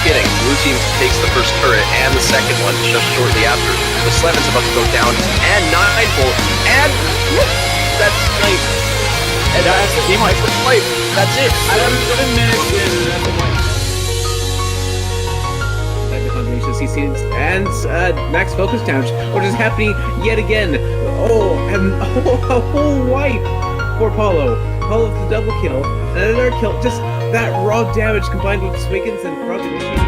kidding. Blue team takes the first turret and the second one just shortly after. The Slevin's about to go down, and 9-volt, and whoop, that's nice. And that's the team for life. That's it. Adam Intermission. The combination of CC and Max Focus Challenge, which is happening yet again. Oh, and a whole wipe for Paulo. Paulo with the double kill, and another kill. Just that raw damage combined with Swiggins and Frog initiating.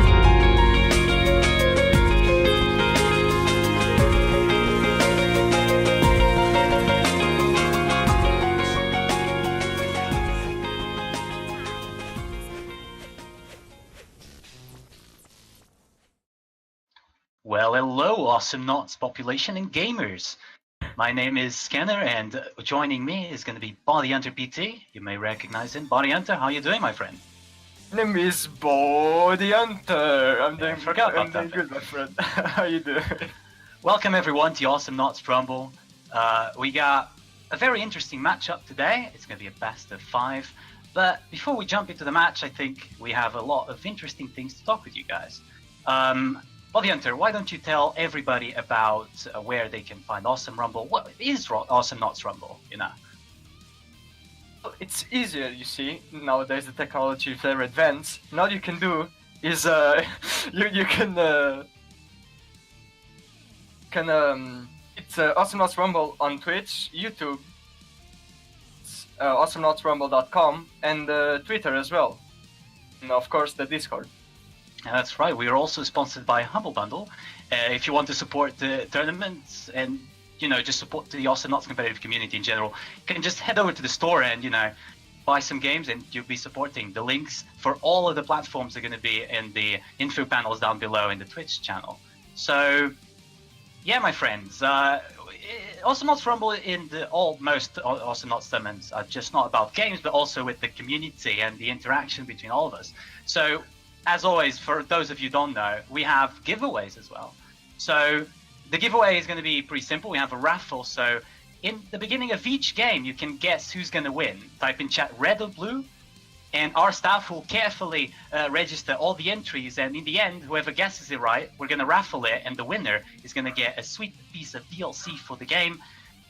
Well, hello, Awesomenauts population and gamers. My name is Scanner, and joining me is going to be Body Hunter PT. You may recognize him. Body Hunter, how you doing, my friend? My name is Body Hunter. I'm doing good, my friend. How you doing? Welcome everyone to Awesomenauts Rumble. We got a very interesting matchup today. It's going to be a best of 5. But before we jump into the match, I think we have a lot of interesting things to talk with you guys. Body Hunter, why don't you tell everybody about where they can find Awesome Rumble? What is Awesomenauts Rumble, you know? It's easier, you see. Nowadays the technology is very advanced. And all you can do is you can it's Awesomenauts Rumble on Twitch, YouTube, awesomenautsrumble.com, and Twitter as well, and of course the Discord. And that's right, we are also sponsored by Humble Bundle. If you want to support the tournaments and, you know, just support the Awesomenauts competitive community in general, you can just head over to the store and, you know, buy some games and you'll be supporting. The links for all of the platforms are going to be in the info panels down below in the Twitch channel. So, yeah, my friends, Awesomenauts Rumble in most Awesomenauts tournaments are just not about games, but also with the community and the interaction between all of us. So, as always, for those of you who don't know, we have giveaways as well. So the giveaway is going to be pretty simple. We have a raffle. So in the beginning of each game, you can guess who's going to win. Type in chat red or blue, and our staff will carefully register all the entries. And in the end, whoever guesses it right, we're going to raffle it, and the winner is going to get a sweet piece of DLC for the game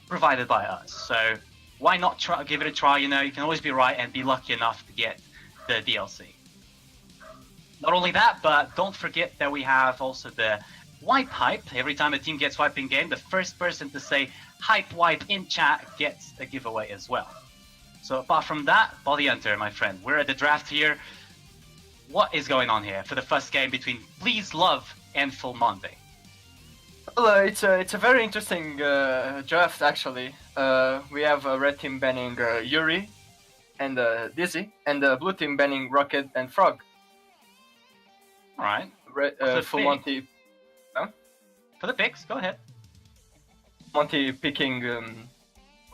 provided by us. So why not give it a try? You know, you can always be right and be lucky enough to get the DLC. Not only that, but don't forget that we have also the wipe hype. Every time a team gets wiped in game, the first person to say hype wipe in chat gets a giveaway as well. So apart from that, Body Hunter, my friend, we're at the draft here. What is going on here for the first game between Please Love and Full Monty? Well, it's a very interesting draft actually. We have a red team banning Yuri and Dizzy, and the blue team banning Rocket and Frog. All right. Full Monty. Huh? For the picks, go ahead. Monty picking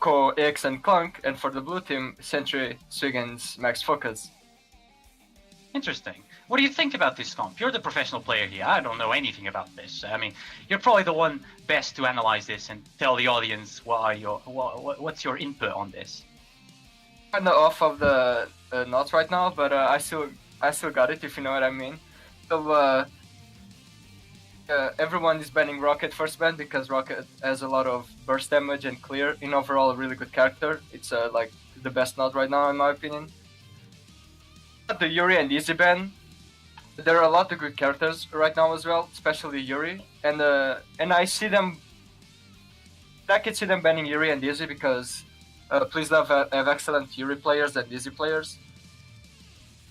Ko, X, and Clunk, and for the blue team, Sentry, Swiggins, Max Focus. Interesting. What do you think about this comp? You're the professional player here. I don't know anything about this. I mean, you're probably the one best to analyze this and tell the audience what's your input on this. Kinda off of the knots right now, but I still got it, if you know what I mean. So everyone is banning Rocket first ban because Rocket has a lot of burst damage and clear. In overall, a really good character. It's like the best node right now in my opinion. But the Yuri and Easy ban, there are a lot of good characters right now as well, especially Yuri. And I see them. I can see them banning Yuri and Easy because Please Love have excellent Yuri players and Easy players.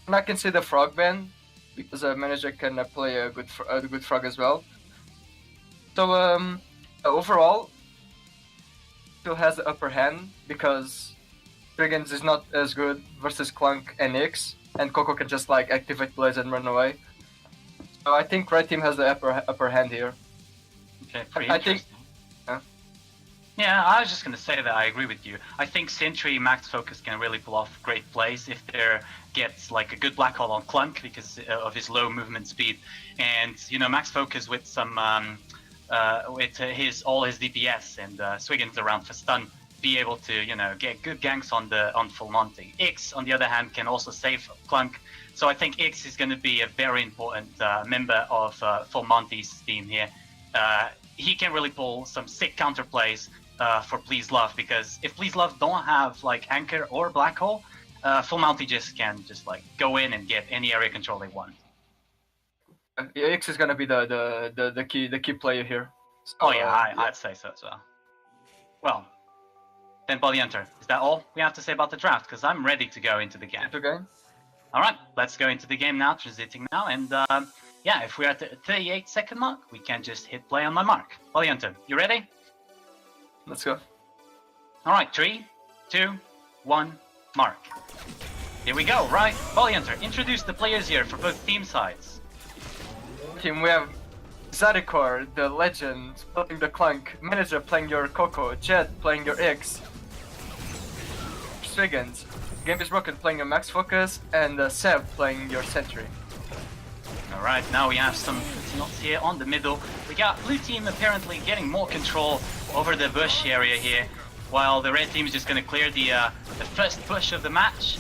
And I can see the Frog ban, because a manager can play a good Frog as well. So overall, still has the upper hand because Brigands is not as good versus Clunk and Nyx, and Coco can just like activate Blaze and run away. So I think Red Team has the upper hand here. Okay, pretty interesting. Yeah, I was just going to say that I agree with you. I think Sentry Max Focus can really pull off great plays if there gets like a good black hole on Clunk because of his low movement speed, and you know Max Focus with some all his DPS and Swiggins around for stun be able to, you know, get good ganks on full Monty. Ix, on the other hand, can also save Clunk. So I think Ix is going to be a very important member of full Monty's team here. He can really pull some sick counterplays for Please Love, because if Please Love don't have like Anchor or Black Hole, full Monty just can just like go in and get any area control they want. Ix is gonna be the key player here. So, Oh yeah, I'd say so as well. Well, then Polyenter, is that all we have to say about the draft? Because I'm ready to go into the game. Okay. All right, let's go into the game now, transiting now, and yeah, if we're at the 38-second mark, we can just hit play on my mark. Polyenter, you ready? Let's go. All right, 3, 2, 1, mark. Here we go, right? Polyenter, introduce the players here for both team sides. Team, we have Zadikor, the legend, playing the Clunk, Manager playing your Coco, Jet playing your X, Swiggins, Game is Broken playing your Max Focus, and Seb playing your Sentry. Alright, now we have some knots here on the middle. We got blue team apparently getting more control over the bush area here, while the red team is just going to clear the first push of the match.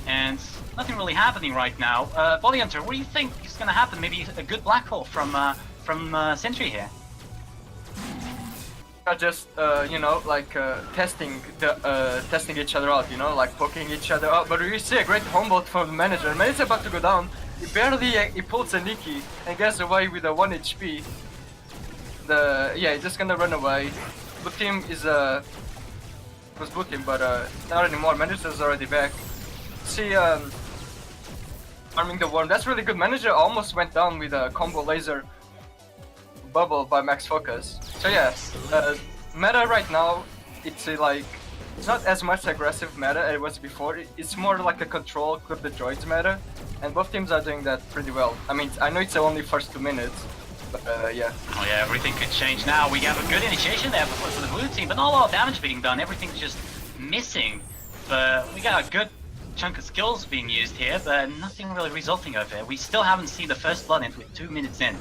And nothing really happening right now. Polyenter, what do you think is going to happen? Maybe a good black hole from Sentry here? Just you know, like testing each other out, you know, like poking each other out. But we see a great combo from the Manager. Manager's about to go down. He pulls a Nikki and gets away with a 1 HP. He's just gonna run away. Blue team is was blue team, but not anymore. Manager's already back. See, arming the worm. That's really good. Manager almost went down with a combo laser bubble by Max Focus. So yeah, meta right now, it's not as much aggressive meta as it was before. It's more like a control, clip the droids meta, and both teams are doing that pretty well. I mean, I know it's only first 2 minutes, but yeah. Oh yeah, everything could change now. We have a good initiation there for the blue team, but not a lot of damage being done. Everything's just missing. But we got a good chunk of skills being used here, but nothing really resulting of it. We still haven't seen the first blood in with 2 minutes in.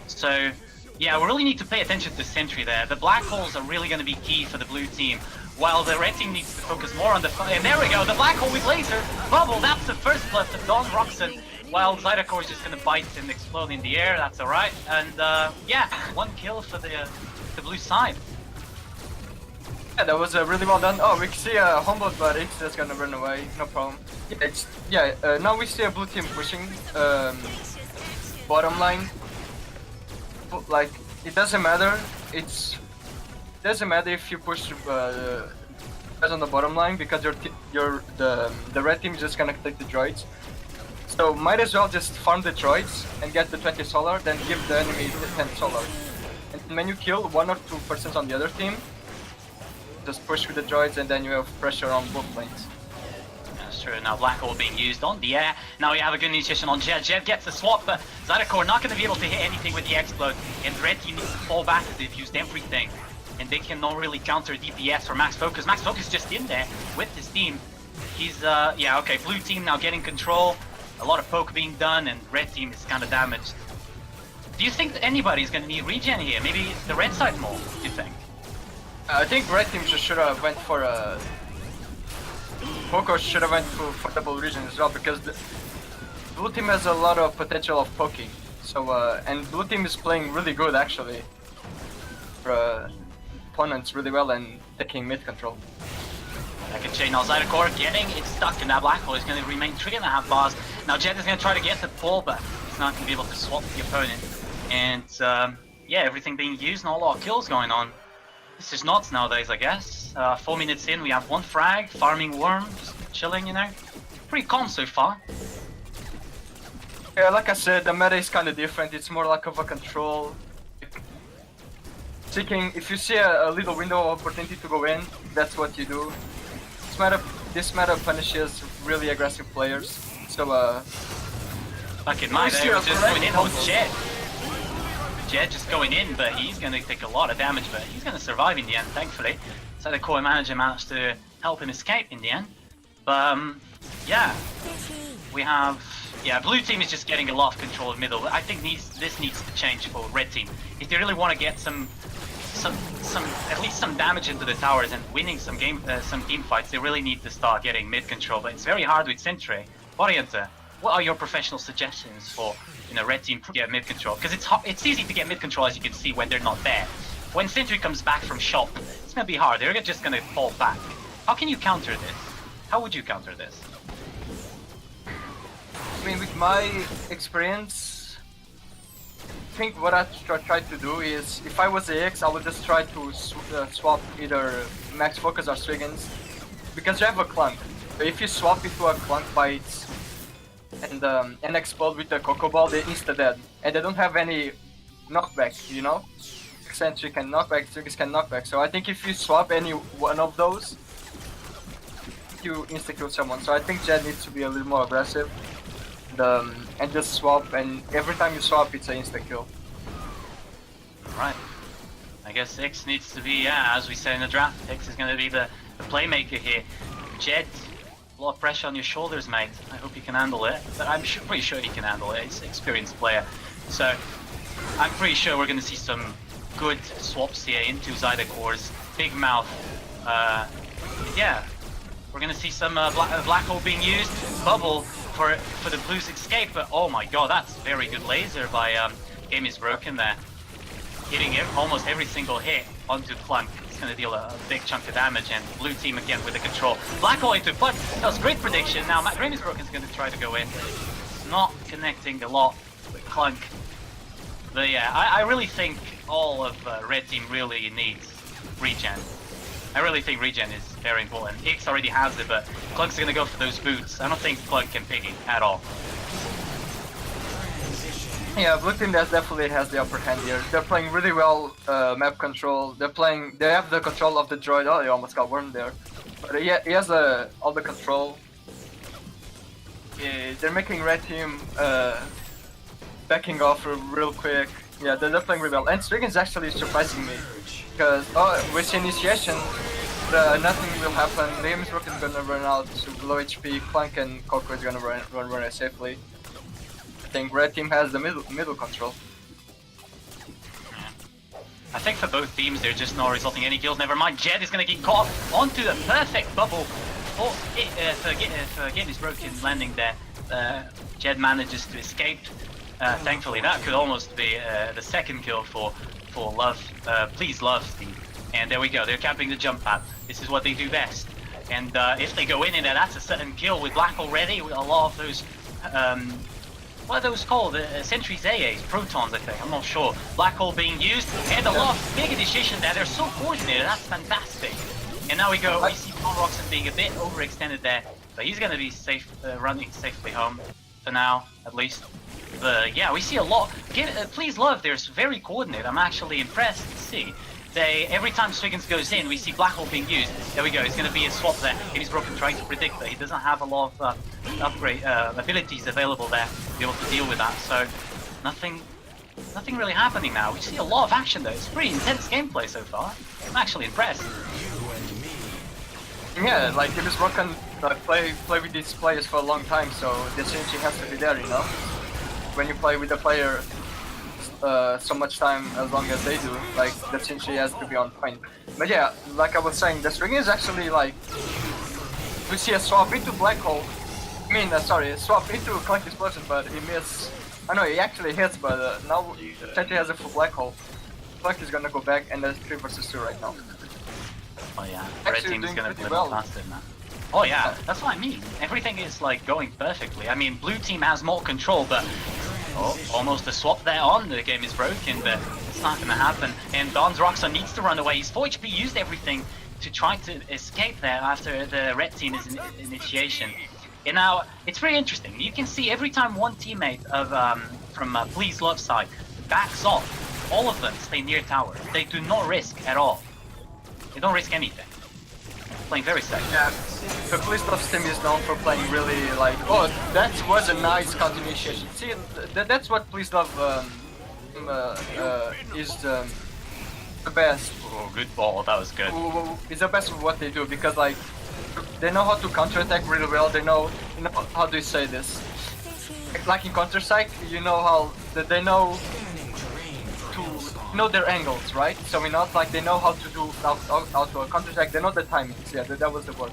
So yeah, we really need to pay attention to the Sentry there. The black holes are really going to be key for the blue team, while the red team needs to focus more on the... And there we go, the black hole with laser! Bubble, that's the first blood to Don Roxon, while Zydacore is just going to bite and explode in the air, that's alright. And yeah, 1 kill for the blue side. Yeah, that was really well done. Oh, we can see a humble, but it's just gonna run away, no problem. Now we see a blue team pushing bottom line. Like, it doesn't matter. Doesn't matter if you push guys on the bottom line, because the red team is just gonna take the droids. So might as well just farm the droids and get the 20 solar, then give the enemy the 10 solar. And when you kill 1 or 2 persons on the other team, just push with the droids, and then you have pressure on both lanes. That's true. Now black hole being used on the air. Now we have a good initiation on Jet. Jet gets the swap, but Zydacore not going to be able to hit anything with the explode. And red team needs to fall back as they've used everything. And they cannot really counter DPS or Max Focus. Max Focus just in there with his team. He's, yeah, okay, blue team now getting control. A lot of poke being done, and red team is kind of damaged. Do you think that anybody's going to need regen here? Maybe the red side more, do you think? I think red team just should have went for a... Poco should have went for double regen as well, because the blue team has a lot of potential of poking. So, and blue team is playing really good actually. For opponents really well and taking mid control. Second chain now, Zydacore getting it stuck in that black hole. He's going to remain 3.5 bars. Now Jet is going to try to get the pull, but he's not going to be able to swap the opponent. And yeah, everything being used, not a lot of kills going on. This is nuts nowadays, I guess. 4 minutes in, we have 1 frag, farming worm, just chilling, you know. Pretty calm so far. Yeah, like I said, the meta is kind of different. It's more like of a control. Seeking, if you see a little window of opportunity to go in, that's what you do. This meta punishes really aggressive players. So, Back in my day, was just going in on Jet. Jet just going in, but he's going to take a lot of damage, but he's going to survive in the end, thankfully. So the core manager managed to help him escape in the end. But yeah, we have... Yeah, blue team is just getting a lot of control of middle. I think this needs to change for red team. If they really want to get some at least some damage into the towers and winning some team fights, they really need to start getting mid control. But it's very hard with Sentry. Orienta, what are your professional suggestions for red team to get mid control? Because it's easy to get mid control, as you can see, when they're not there. When Sentry comes back from shop, it's gonna be hard. They're just gonna fall back. How can you counter this? How would you counter this? I mean, with my experience, I think what I try to do is, if I was AX, I would just try to swap either Max Focus or Striggins, because you have a Clunk. If you swap into a Clunk Bites and explode with the Coco Ball, they're insta-dead, and they don't have any knockback, you know? Sentry can knockback, Striggins can knockback, so I think if you swap any one of those, you insta-kill someone. So I think Jed needs to be a little more aggressive. And just swap, and every time you swap, it's an insta-kill. Right. I guess X needs to be, as we said in the draft, X is going to be the playmaker here. Jed, a lot of pressure on your shoulders, mate. I hope you can handle it. But I'm pretty sure he can handle it. He's an experienced player. So I'm pretty sure we're going to see some good swaps here into Zyda-Cores. Big Mouth. Yeah. We're going to see some Black Hole being used. Bubble for the Blues escape, but oh my god, that's very good laser by Game is Broken there. Hitting almost every single hit onto Clunk. It's going to deal a big chunk of damage, and blue team again with the control. Black Hole into Clunk. That was a great prediction. Now Game is Broken is going to try to go in. It's not connecting a lot with Clunk. But yeah, I really think all of red team really needs regen. I really think regen is very important. X already has it, but Clunk's gonna go for those boots. I don't think Clunk can piggy at all. Yeah, blue team definitely has the upper hand here. They're playing really well map control. They have the control of the droid. Oh, he almost got wormed there. But he has all the control. Yeah, they're making red team backing off real quick. Yeah, they're playing really well. And Striggins is actually surprising me. Because, with initiation, nothing will happen. Game is Broken is gonna run out to low HP, Clunk and Coco is gonna run it safely. I think red team has the middle control. I think for both teams they're just not resulting in any kills. Never mind, Jed is gonna get caught onto the perfect bubble for Game is Broken landing there. Jed manages to escape. Thankfully, that could almost be the second kill for Love. Please Love Steve. And there we go, they're camping the jump pad. This is what they do best. And if they go in there, that's a certain kill with Black already, with a lot of those, what are those called? Sentries AAs, Protons I think, I'm not sure. Black Hole being used, and a lot of big initiation there, they're so coordinated, that's fantastic. And now we see Paul Roxon being a bit overextended there, but he's gonna be safe, running safely home, for now, at least. But yeah, we see a lot. Please Love, they're very coordinated, I'm actually impressed to see. Every time Striggins goes in, we see Black Hole being used. There we go, it's going to be a swap there. He's Broken trying to predict that he doesn't have a lot of upgrade abilities available there to be able to deal with that. So nothing really happening now. We see a lot of action though. It's pretty intense gameplay so far. I'm actually impressed. Yeah, like Game is Broken play with these players for a long time, so the synergy has to be there, you know. When you play with a player so much time as long as they do, like the synergy has to be on point. But yeah, like I was saying, the string is actually like, we see a swap into Black Hole. I mean, swap into Clunk Explosion, but he missed. I know he actually hits, but now Tetri has a full Black Hole. Clunk is gonna go back, and there's 3 versus 2 right now. Oh yeah, red team is gonna play well faster now. Oh yeah, that's what I mean. Everything is like going perfectly. I mean, blue team has more control, but almost a swap there on. The game is broken, but it's not gonna happen. And Don's Roxon needs to run away. His 4 HP used everything to try to escape there after the red team is in initiation. And now it's very interesting. You can see every time one teammate of from Please Love side backs off, all of them stay near tower. They do not risk at all. They don't risk anything. Playing very safe. Yeah, the Please Love team is known for playing really like, oh, that was a nice continuation. See, that's what Please Love is the best. Oh, good ball, that was good. It's the best of what they do, because like, they know how to counterattack really well. They know, how do you say this? Like in Counter-Strike, you know how they know know their angles, right? So we not like they know how to do how to counter-attack. They know the timings. Yeah, that was the word.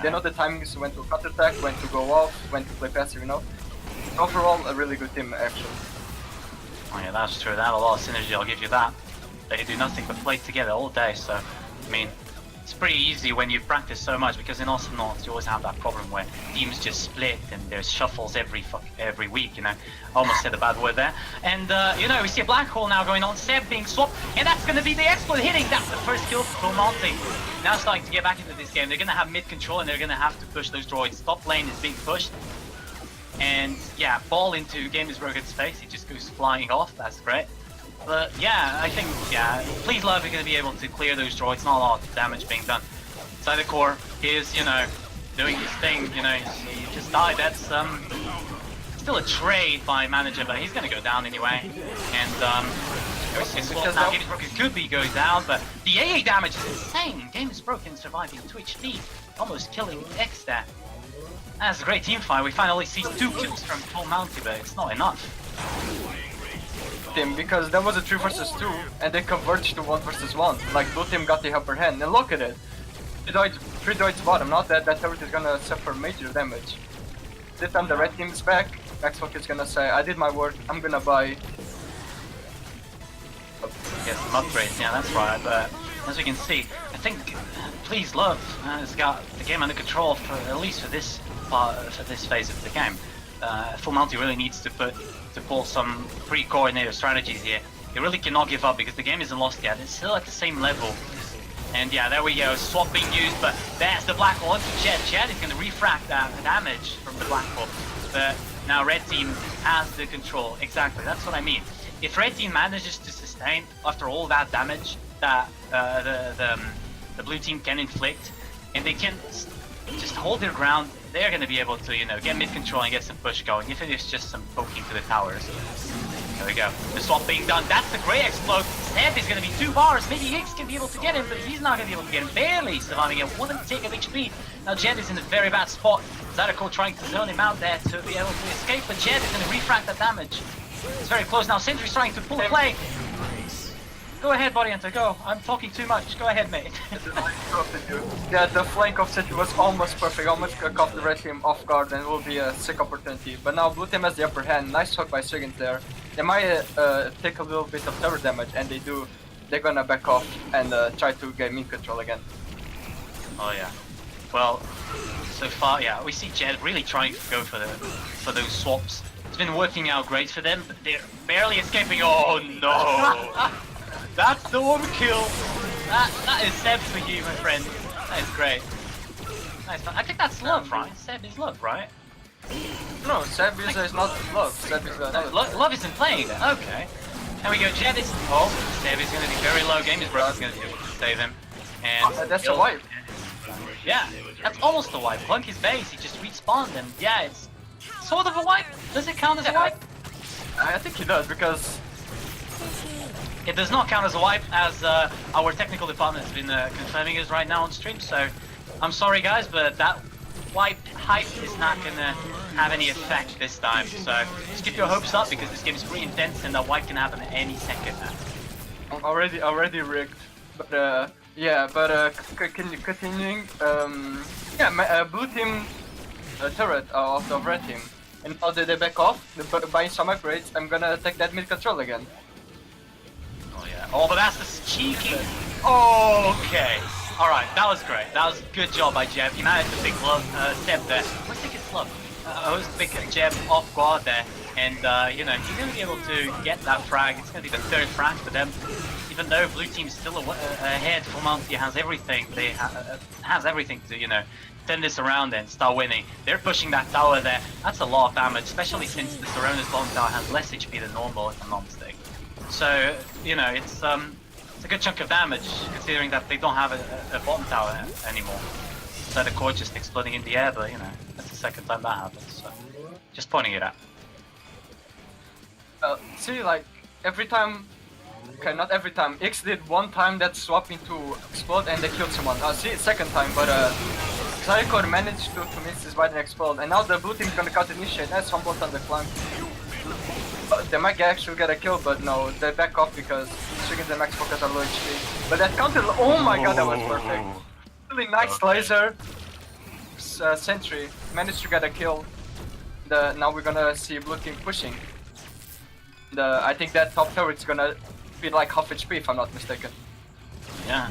They know the timings when to counter-attack, when to go off, when to play passive. You know. Overall, a really good team actually. Oh yeah, that's true. They have a lot of synergy, I'll give you that. They do nothing but play together all day, so, I mean, it's pretty easy when you practice so much, because in Awesomenauts you always have that problem where teams just split and there's shuffles every week, you know. I almost said a bad word there. And, you know, we see a black hole now going on, Seb being swapped, and that's going to be the exploit hitting. That's the first kill for Monty. Now starting to get back into this game. They're going to have mid-control and they're going to have to push those droids. Top lane is being pushed. And yeah, ball into Gamer's Rogan's face, he just goes flying off, that's great. But yeah, I think, yeah, Please Love are going to be able to clear those droids, not a lot of damage being done. Inside the core, he is, you know, doing his thing, you know, he just died, that's still a trade by manager, but he's going to go down anyway. And now Gamer's Broken could be going down, but the AA damage is insane. Gamer's Broken surviving 2 HP, almost killing X there. That's a great team fight. We finally see 2 kills from full Monty, but it's not enough. Team, because that was a 3 versus 2 and they converged to 1 versus 1. Like blue team got the upper hand, and look at it. 3 droids bottom, not that turret is gonna suffer major damage. This time the red team is back. Xbox is gonna say, I did my work, I'm gonna buy. Yes, some upgrades, yeah, that's right, but as we can see, I think Please Love has got the game under control for at least for this phase of the game. Full Monty really needs to pull some pre-coordinated strategies here. He really cannot give up because the game isn't lost yet. It's still at the same level. And yeah, there we go. Swap being used, but there's the black hole onto Jet. Jet is going to refract that damage from the black hole. But now red team has the control. Exactly, that's what I mean. If red team manages to sustain after all that damage that the blue team can inflict, and they can just hold their ground, they're going to be able to, you know, get mid-control and get some push going, if it is just some poking to the towers. There we go. The swap being done. That's the great explode. Seb is going to be 2 bars. Maybe Higgs can be able to get him, but he's not going to be able to get him. Barely surviving a 1 tick of HP. Now Jed is in a very bad spot. Zadako trying to zone him out there to be able to escape, but Jed is going to refract that damage. It's very close now. Sentry's trying to pull a play. Go ahead, Body Hunter, go. I'm talking too much. Go ahead, mate. Yeah, the flank of Sentry was almost perfect, almost caught the red team off guard, and will be a sick opportunity. But now blue team has the upper hand. Nice hook by Sigint there. They might take a little bit of tower damage, and they do. They're gonna back off and try to get mid control again. Oh yeah. Well, so far, yeah, we see Jed really trying to go for those swaps. It's been working out great for them, but they're barely escaping. Oh no! That's the 1 kill. That is Seb for you, my friend. That is great. Nice. I think that's love, right? Seb is love, right? No, Seb is not love. Seb is Love isn't playing then. Okay. There we go. Jed is. Oh, Seb is going to be very low. Game is broken. Going to be able to save him. And that's a wipe. Yeah, that's almost a wipe. Plunk his base. He just respawned, and yeah, it's sort of a wipe. Does it count as a wipe? I think he does, because it does not count as a wipe, as our technical department has been confirming us right now on stream. So I'm sorry, guys, but that wipe hype is not gonna have any effect this time. So just keep your hopes up, because this game is pretty intense and that wipe can happen at any second. already rigged. But yeah, but continuing. Yeah, blue team turret of the red team. And now they back off, buying some upgrades. I'm gonna take that mid control again. Oh yeah. Oh, but that's the cheeky. Oh, okay. All right, that was great. That was a good job by Jeb. He managed to pick Seb there. Let's take his love. I was picking Jeb off guard there, and you know, he's gonna be able to get that frag. It's gonna be the 3rd frag for them. Even though blue team's still ahead, Full Monty has everything. They has everything to, you know, turn this around and start winning. They're pushing that tower there. That's a lot of damage, especially since the Sarona's bomb tower has less HP than normal, if I'm not mistaken. So, you know, it's a good chunk of damage, considering that they don't have a bottom tower anymore. So the core just exploding in the air, but you know, that's the 2nd time that happens. So, just pointing it out. See, like, every time, okay, not every time, X did 1 time that swap into explode and they killed someone. See, 2nd time, but Psychor managed to miss his bite and explode, and now the blue team is gonna cut initiate. That's Humboldt on the flank. they might actually get a kill, but no, they back off because Swiggins and Max Focus are low HP. But that counter, oh my god, that was perfect. Really nice laser. Sentry managed to get a kill. Now we're gonna see blue team pushing. I think that top turret's gonna be like half HP if I'm not mistaken. Yeah.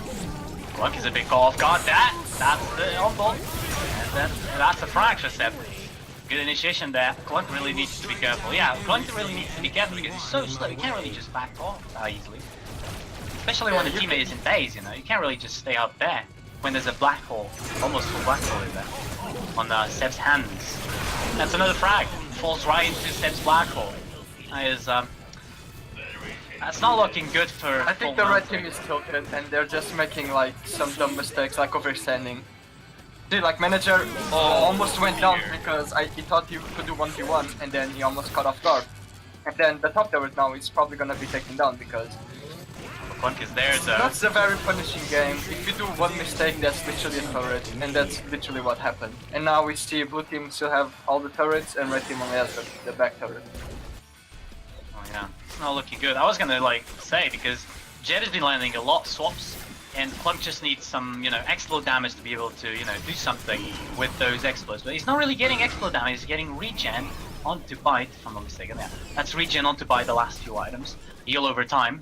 Clunk is a bit off guard. That's the on-ball. That's a fracture step. Good initiation there. Clunk really needs to be careful. Yeah, Clunk really needs to be careful because he's so slow. He can't really just back off that easily. Especially when the teammate is in base, you know. You can't really just stay out there when there's a black hole, almost full black hole in there, on Seb's hands. That's another frag. Falls right into Seb's black hole. That is, that's not looking good for. I think the red team is tilted and they're just making like some dumb mistakes, like overextending. See, like manager almost went down because he thought he could do 1v1 and then he almost cut off guard. And then the top tower now is probably gonna be taken down because Clunk is there though. that's a very punishing game. If you do one mistake, that's literally a turret, and that's literally what happened. And now we see blue team still have all the turrets and red team only has the back turret. Oh yeah, it's not looking good. I was gonna like say because Jed has been landing a lot of swaps, and Clunk just needs some, you know, explode damage to be able to, you know, do something with those explodes. But he's not really getting explode damage. He's getting regen onto bite, if I'm not mistaken. Yeah, that's regen onto bite the last few items. Heal over time.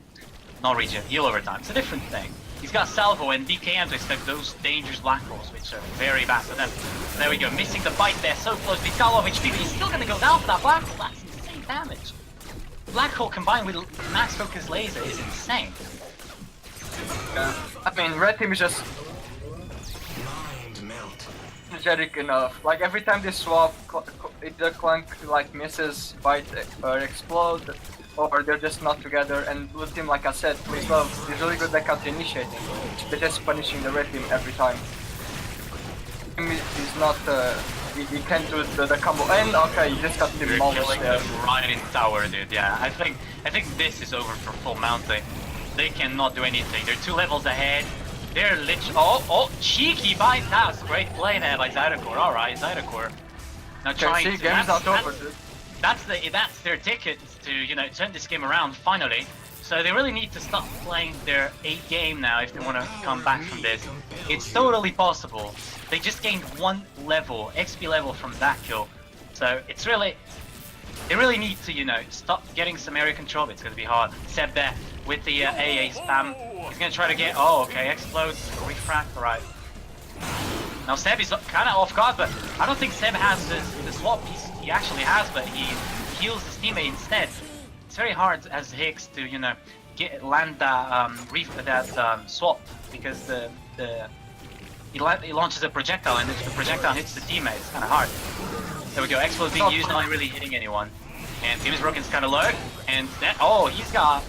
Not regen, heal over time. It's a different thing. He's got salvo and DKM to expect those dangerous black holes, which are very bad for them. There we go, missing the bite there, so close. He's got a lot of HP, but he's still gonna go down for that black hole. That's insane damage. Black hole combined with max focus laser is insane. Yeah. I mean, red team is just energetic enough. Like every time they swap, either Clunk like misses, bite, or explode, or they're just not together. And blue team, like I said, plays well. He's really good at counter initiating. They're just punishing the red team every time. He's not. He can't do the combo. And okay, he just got demolished there. Right in tower, dude. Yeah, I think this is over for full mounting. They cannot do anything. They're 2 levels ahead. They're literally. Oh, cheeky bite. That was great play there by Zydecore. All right, Zydecore. Now trying to. Game's not over, dude. That's their ticket to, you know, turn this game around finally. So they really need to stop playing their 8 game now if they want to come back from this. It's totally possible. They just gained 1 level, XP level from that kill. So it's really, they really need to, you know, stop getting some area control. It's going to be hard. Seb there with the AA spam. He's going to try to get, oh, okay, explodes, refract, alright. Now Seb is kind of off guard, but I don't think Seb has the swap. He actually has, but he heals his teammate instead. It's very hard as Higgs to, you know, land that swap because he launches a projectile, and if the projectile hits the teammate, it's kind of hard. There we go. Explode being used, not really hitting anyone, and Team is Broken's kind of low, and then he's got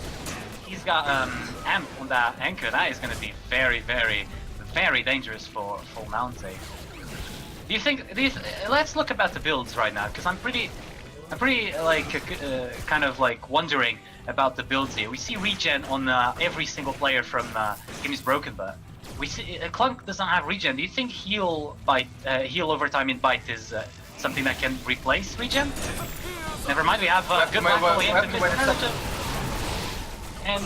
amp on that anchor. That is going to be very, very, very dangerous for full mounting. Do you think these? Let's look about the builds right now, because I'm pretty like kind of like wondering about the builds here. We see regen on every single player from Game is Broken, but we see Clunk does not have regen. Do you think heal over time in bite is something that can replace regen? Never mind, we have good and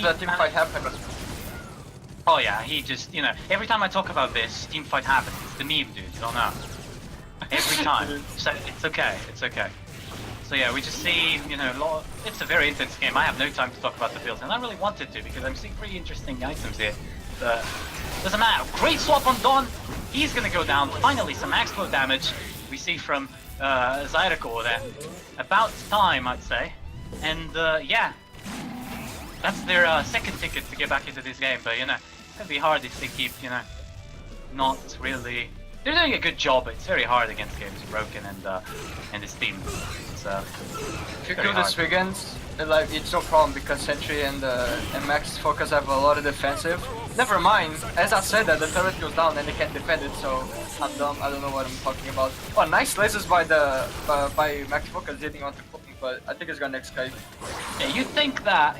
that team fight happened. Oh yeah, he just, you know, every time I talk about this, team fight happens. It's the meme, dude, you don't know. Every time. So it's okay, it's okay. So yeah, we just see, you know, it's a very intense game. I have no time to talk about the builds, and I really wanted to because I'm seeing pretty interesting items here. But doesn't matter. Great swap on Dawn. He's gonna go down. Finally, some explode damage we see from Zydecore there. About time, I'd say. And yeah, that's their second ticket to get back into this game. But you know, it's gonna be hard if they keep, you know, not really. They're doing a good job, but it's very hard against Games Broken and his team. So if you kill the Swiggins, like it's no problem because Sentry and Max Focus have a lot of defensive. Never mind, as I said that the turret goes down and they can't defend it, so I'm dumb. I don't know what I'm talking about. Oh, nice lasers by Max Focus hitting onto Cooking, but I think it's gonna escape. Yeah, you think that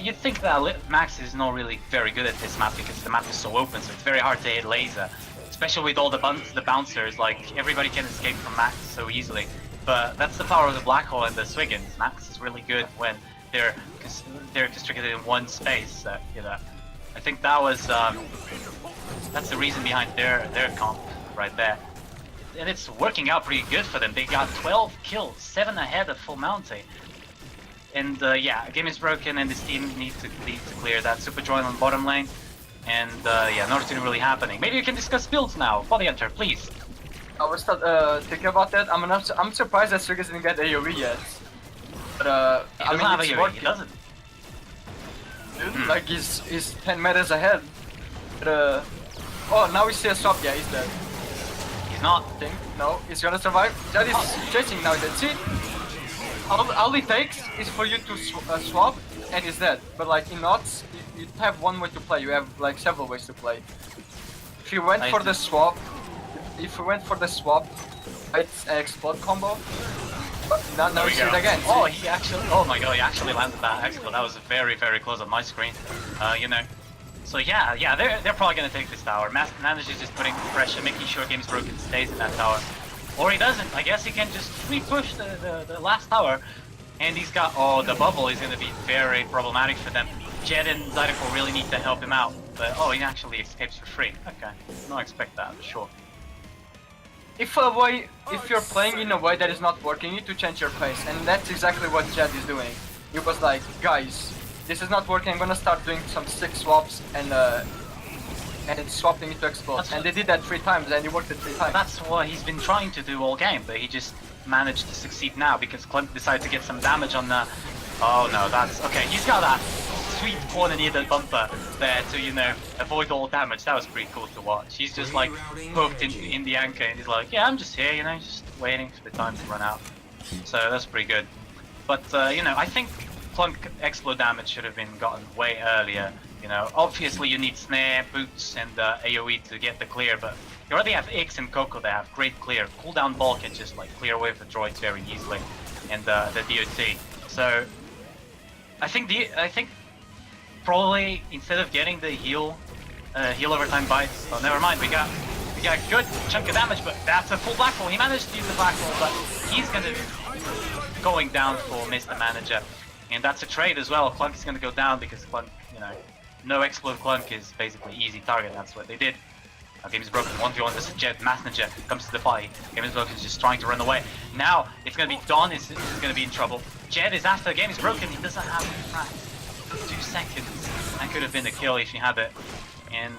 Max is not really very good at this map because the map is so open, so it's very hard to hit laser. Especially with all the bouncers, like everybody can escape from Max so easily. But that's the power of the black hole and the Swiggins. Max is really good when they're constricted in one space. You know, I think that was that's the reason behind their comp right there. And it's working out pretty good for them. They got 12 kills, 7 ahead of Full Monty. And yeah, game is broken, and this team needs to clear that super join on bottom lane. And yeah, nothing really happening. Maybe you can discuss builds now. Body Hunter, please. I was thinking about that. I'm surprised that Strigas didn't get AoE yet. But He I doesn't mean, have it's AoE, working. he doesn't. Dude, like he's 10 meters ahead. But oh, now we see a swap. Yeah, he's dead. He's not. I think no, he's gonna survive. That is chasing now. That's it. All it takes is for you to swap, and he's dead. But like in Knots, you have one way to play. You have like several ways to play. If you went for the swap, it's an explode combo. But now we see it again. Oh, oh my god, he actually landed that explode. That was very, very close on my screen. You know. So yeah, they're probably gonna take this tower. Manage is just putting pressure, making sure Game's Broken stays in that tower. Or he doesn't. I guess he can just free push the last tower. And he's got, oh, the bubble is going to be very problematic for them. Jed and Zydeco really need to help him out. But, oh, he actually escapes for free. Okay, no, I expect that, sure. If you're playing in a way that is not working, you need to change your pace. And that's exactly what Jed is doing. He was like, guys, this is not working, I'm gonna start doing some sick swaps and swapping into explode. And they did that 3 times, and he worked it 3 times. That's what he's been trying to do all game, but he just managed to succeed now because Clunk decided to get some damage on the... Oh no, that's... Okay, he's got that sweet corner near the bumper there to, you know, avoid all damage. That was pretty cool to watch. He's just like hooked in the anchor and he's like, yeah, I'm just here, you know, just waiting for the time to run out. So that's pretty good. But, you know, I think Clunk explode damage should have been gotten way earlier. You know, obviously you need snare, boots, and AoE to get the clear, but you already have Ix and Coco that have great clear. Cooldown ball can just like clear away the droids very easily, and the DOT. So I think probably instead of getting the heal over time bites, oh never mind, we got a good chunk of damage, but that's a full black hole. He managed to use the black hole, but he's gonna be going down for Mr. Manager, and that's a trade as well. Clunk is gonna go down because Clunk, you know. No explode Clunk is basically easy target, that's what they did. Game is broken, 1v1 versus Jed, Messenger comes to the party. Game is broken is just trying to run away. Now, it's gonna be Don is gonna be in trouble. Jed is after Game is broken, he doesn't have a frac. 2 seconds. That could have been a kill if he had it. And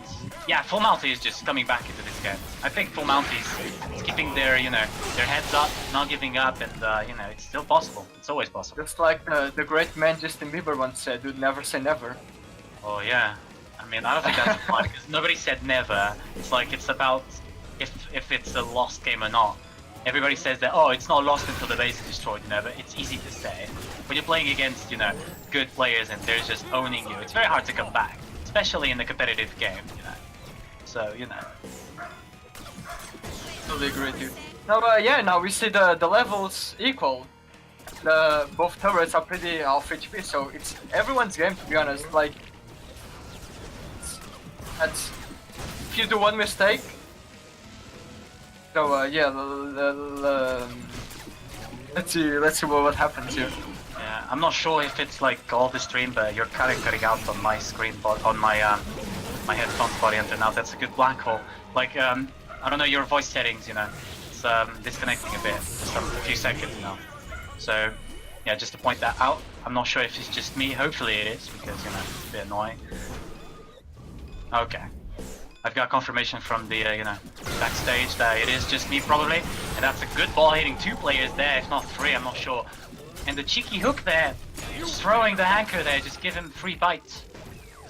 yeah, Full Monty is just coming back into this game. I think Full Monty is keeping their, you know, their heads up, not giving up, and you know, it's still possible. It's always possible. Just like the great man Justin Bieber once said, dude, never say never. Oh yeah, I mean, I don't think that's fun because nobody said never. It's like it's about if it's a lost game or not. Everybody says that, oh, it's not lost until the base is destroyed, you know, but it's easy to say. When you're playing against, you know, good players and they're just owning you, it's very hard to come back, especially in a competitive game, you know. So, you know. Totally agree with you. Now, yeah, now we see the levels equal. Both turrets are pretty off HP, so it's everyone's game, to be honest. Like, that's if you do one mistake. So yeah, let's see what happens here. Yeah, I'm not sure if it's like all the stream, but you're cutting out on my screen, but on my my headphones body under now. That's a good black hole. Like I don't know your voice settings, you know, it's disconnecting a bit, just a few seconds now. So yeah, just to point that out. I'm not sure if it's just me. Hopefully it is, because you know it's a bit annoying. Okay. I've got confirmation from the, you know, backstage that it is just me probably, and that's a good ball hitting 2 players there, if not 3, I'm not sure. And the cheeky hook there, just throwing the anchor there, just give him 3 bites.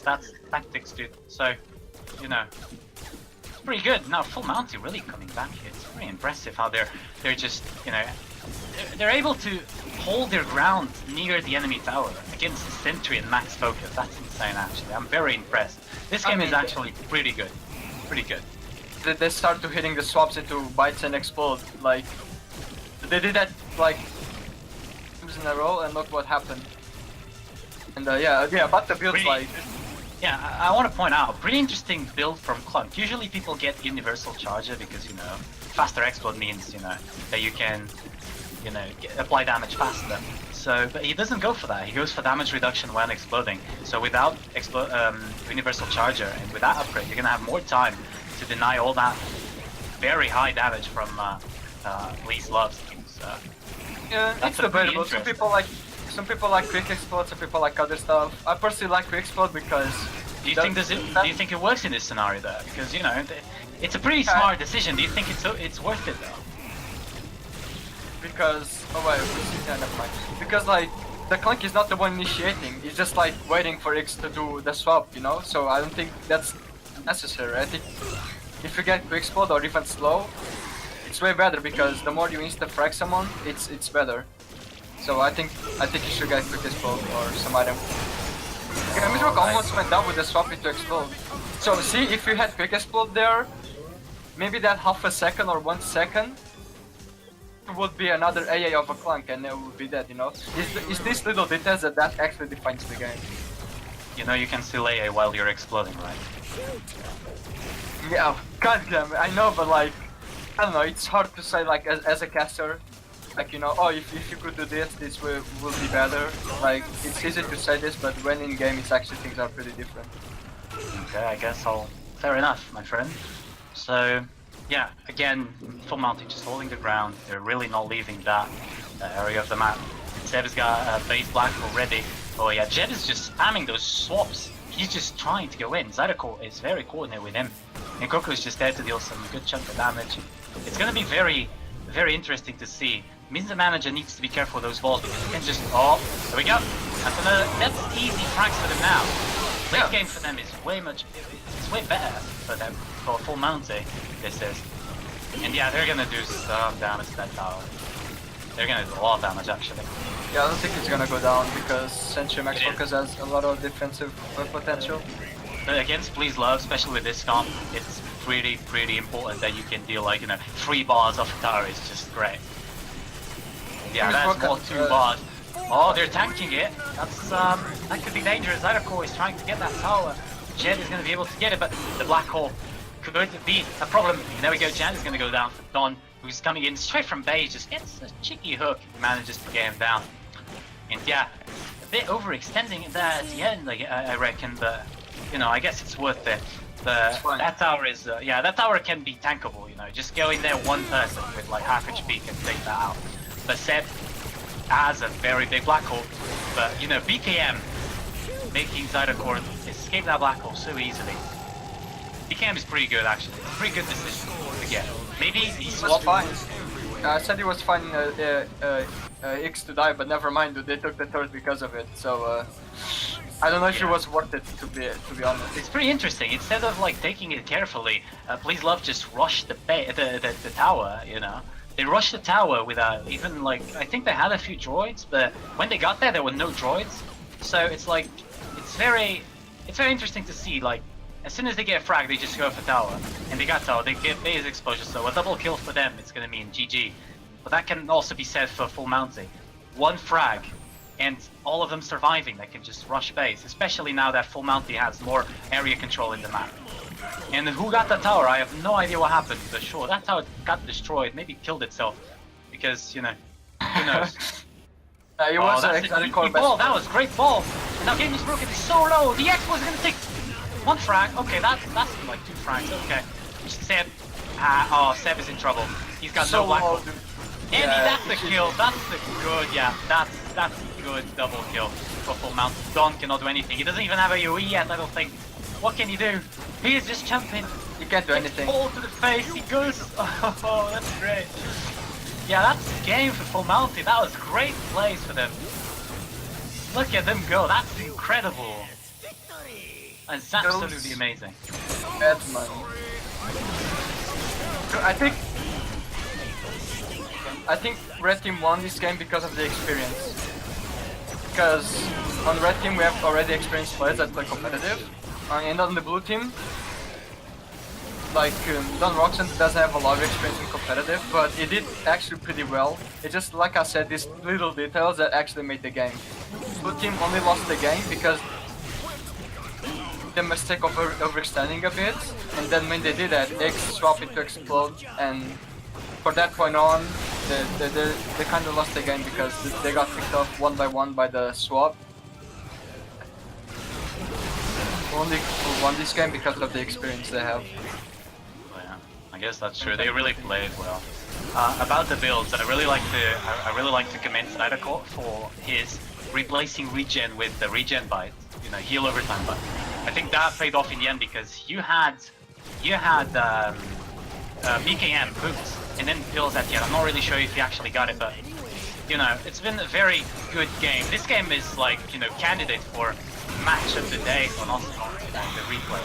That's tactics, dude. So, you know, it's pretty good. Now Full Monty really coming back here. It's pretty impressive how they're just, you know, they're able to hold their ground near the enemy tower against the sentry and max focus. That's insane, actually. I'm very impressed. This game is actually pretty good. Pretty good. They start to hitting the swaps into bites and explode. Like, they did that like times in a row, and look what happened. And yeah, but the build's like. Yeah, I want to point out, pretty interesting build from Clunk. Usually people get Universal Charger because, you know, faster explode means, you know, that you can, you know, apply damage faster. So, but he doesn't go for that. He goes for damage reduction when exploding. So without universal charger and with that upgrade, you're gonna have more time to deny all that very high damage from Lee's Love's team. So Yeah, it's debatable. Some people like quick explode, some people like other stuff. I personally like quick explode because. Do you think it works in this scenario though? Because you know, it's a pretty smart decision. Do you think it's worth it though? Because never mind. Because like the Clank is not the one initiating. He's just like waiting for X to do the swap, you know. So I don't think that's necessary. I think if you get quick explode or even slow, it's way better because the more you insta frag someone, it's better. So I think you should get quick explode or some item. Yeah, Mizrock almost went down with the swap into explode. So see, if you had quick explode there, maybe that half a second or 1 second would be another AA of a Clank and it would be dead, you know? It's these little details that actually defines the game. You know you can still AA while you're exploding, right? Yeah, goddamn, I know, but like, I don't know, it's hard to say like as a caster, like, you know, oh, if you could do this will be better. Like, it's easy to say this, but when in game, it's actually things are pretty different. Okay, I guess fair enough, my friend. So, yeah, again, full Monty just holding the ground. They're really not leaving that area of the map. Seb's got a base black already. Oh yeah, Jed is just spamming those swaps. He's just trying to go in. Zydeco is very coordinated with him. And Coco is just there to deal some good chunk of damage. It's gonna be very, very interesting to see. Means the manager needs to be careful of those balls because he can just, oh, there we go. That's easy frags for them now. Late game for them is way better for them, for full Monty, this is. And yeah, they're gonna do some damage to that tower. They're gonna do a lot of damage actually. Yeah, I don't think it's gonna go down because Sentry Max Focus has a lot of defensive potential. But against Please Love, especially with this comp, it's pretty important that you can deal like, you know, 3 bars off a tower is just great. Yeah, that's more 2 bars. Oh, they're tanking it. That's that could be dangerous. Zydeco is trying to get that tower. Jed is going to be able to get it, but the black hole could be a problem. And there we go. Jed is going to go down for Don, who's coming in straight from base. Just gets a cheeky hook, manages to get him down. And yeah, a bit overextending there at the end, like, I reckon. But you know, I guess it's worth it. That tower is that tower can be tankable. You know, just go in there one person with like half HP can take that out. But Seb has a very big black hole, but you know, BKM making Zydeco escape that black hole so easily. BKM is pretty good actually. It's a pretty good decision to get. Maybe he swapped. Fine. I said he was fine X to die, but never mind, they took the turret because of it. So I don't know if it was worth it to be honest. It's pretty interesting. Instead of like taking it carefully, Please Love just rushed the tower. You know. They rushed the tower without even like, I think they had a few droids, but when they got there were no droids. So it's like, it's very interesting to see, like, as soon as they get a frag, they just go for tower. And they got tower, they get base exposure, so a double kill for them, it's gonna mean GG. But that can also be said for full Mounty. 1 frag, and all of them surviving, they can just rush base, especially now that full Mounty has more area control in the map. And who got that tower? I have no idea what happened, but sure, that tower got destroyed, maybe killed itself. Because, you know, who knows? It was that's a cheeky ball, that was great ball! And now game is broken, it's so low, the X was gonna take 1 frag, okay, that's like 2 frags, okay. Seb, Seb is in trouble, he's got no black hole. And that's the kill, that's the good, that's good double kill for full mount. Don cannot do anything, he doesn't even have a AoE yet, I don't think. What can he do? He is just jumping. He can't do anything. Ball to the face, he goes. Oh, that's great. Yeah, that's the game for full Mounty. That was great plays for them. Look at them go. That's incredible. That's absolutely amazing. That's money. I think Red Team won this game because of the experience. Because on Red Team we have already experienced players that play competitive. And on the blue team, like Don Roxanne doesn't have a lot of experience in competitive, but he did actually pretty well. It's just like I said, these little details that actually made the game. Blue team only lost the game because the mistake of overextending a bit, and then when they did that, X swapped it to explode, and from that point on, They kind of lost the game because they got picked off one by one by the swap. Only won this game because of the experience they have. Yeah, I guess that's true. They really played well. About the builds, I really like to commend Cybercore for his replacing regen with the regen bite, you know, heal over time. But I think that paid off in the end because you had BKM boots and then pills at the end. I'm not really sure if you actually got it, but you know, it's been a very good game. This game is like, you know, candidate for match of the day on Ocelots and the replay.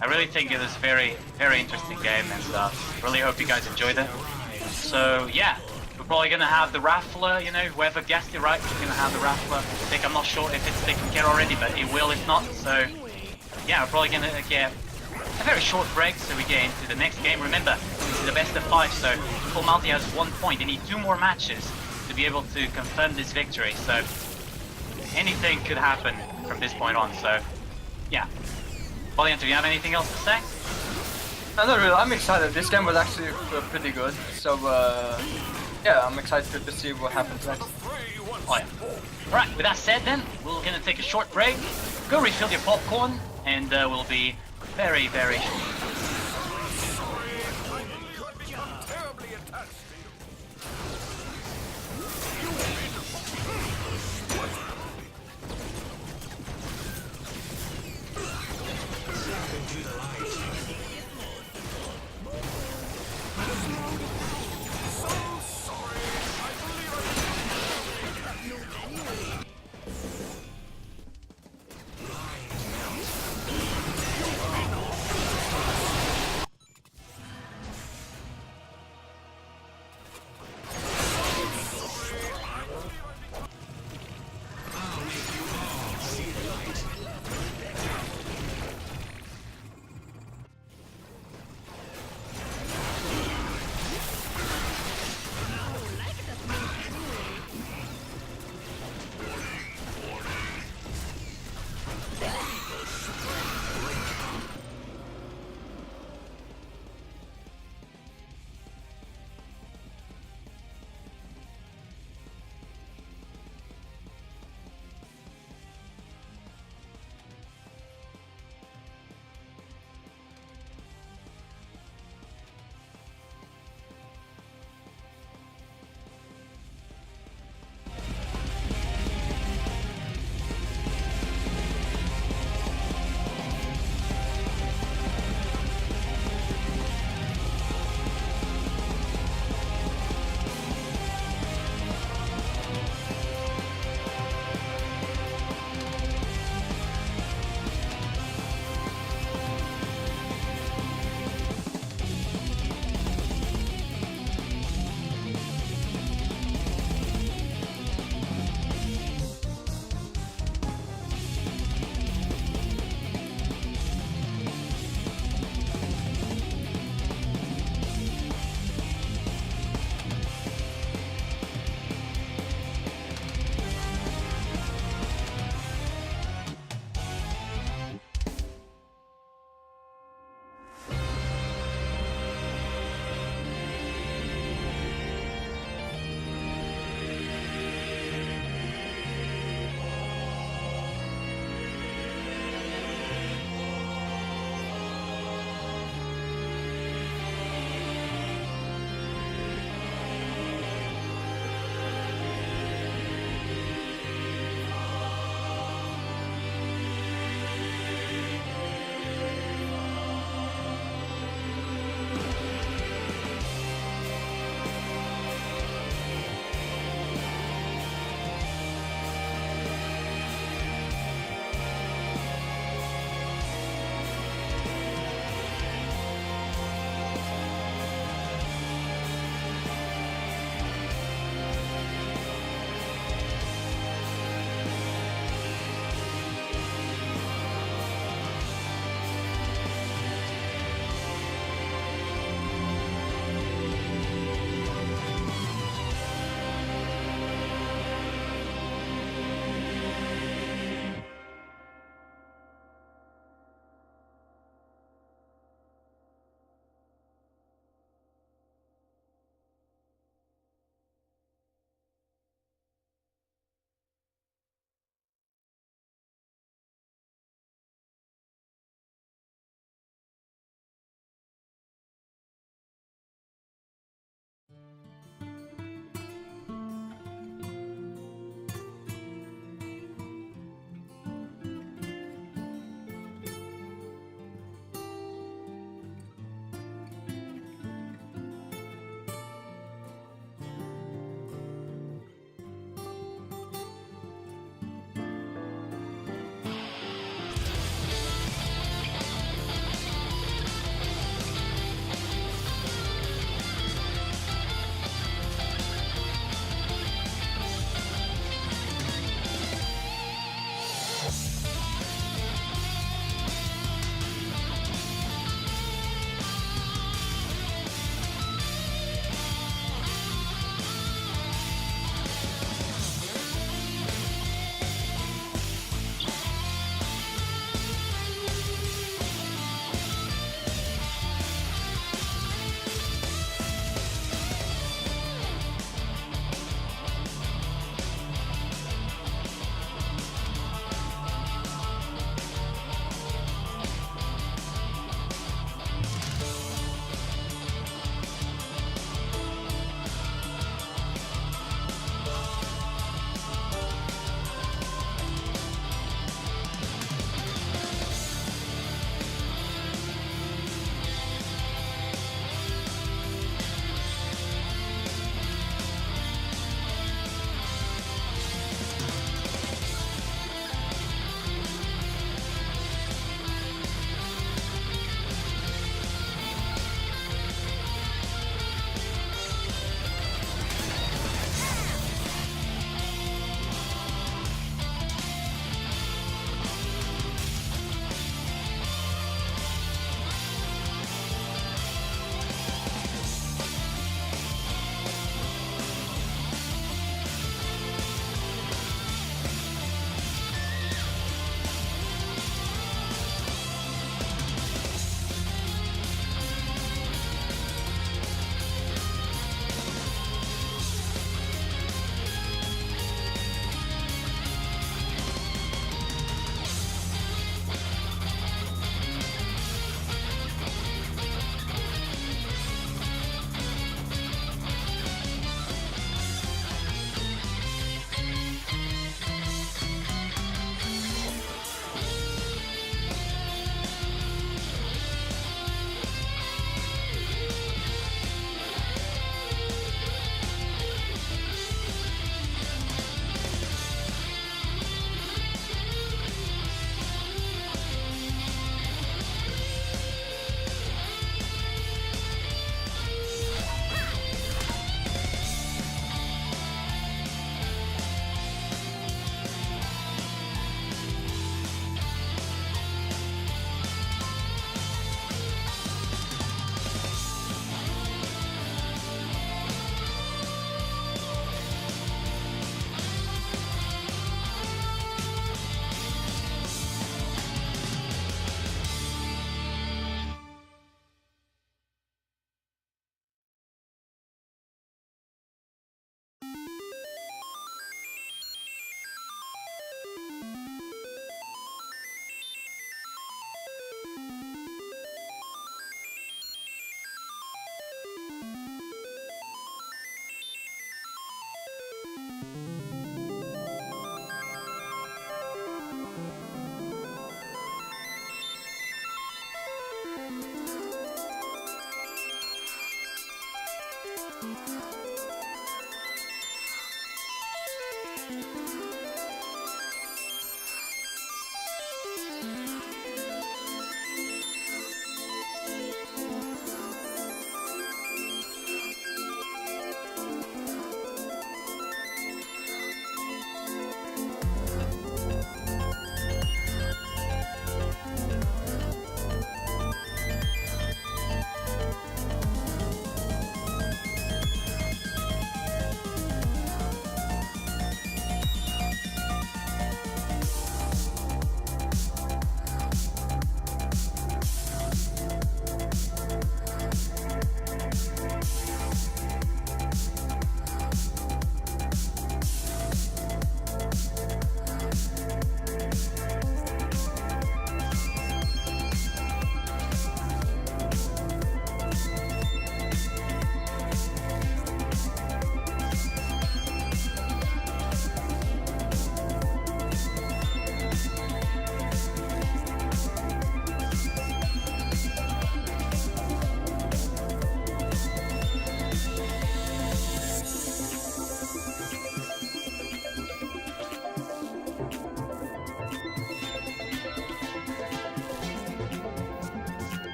I really think it was a very, very interesting game and really hope you guys enjoyed it. So yeah, we're probably gonna have the raffler, you know, whoever guessed it right, we're gonna have the raffler pick. I'm not sure if it's taken care already, but it will if not. So yeah, we're probably gonna get a very short break so we get into the next game. Remember, this is the best of 5, so Full Monty has 1 point. They need 2 more matches to be able to confirm this victory. So anything could happen from this point on. So yeah, Valiant, do you have anything else to say? Not really. I'm excited. This game was actually pretty good. So yeah, I'm excited to see what happens next. Oh yeah. Alright, with that said then, we're gonna take a short break, go refill your popcorn, and we'll be very, very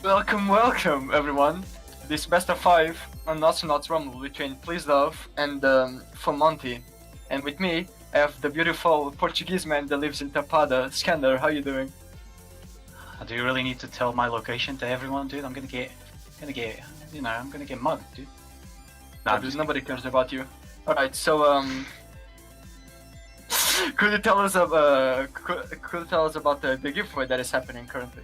Welcome, everyone. This best of 5 on Awesomenauts Rumble between Please Love and from Monty. And with me, I have the beautiful Portuguese man that lives in Tapada. Skander, how you doing? Do you really need to tell my location to everyone, dude? I'm gonna get, I'm gonna get mugged, dude. Nah, Nobody cares about you. Alright, so could you tell us about the giveaway that is happening currently?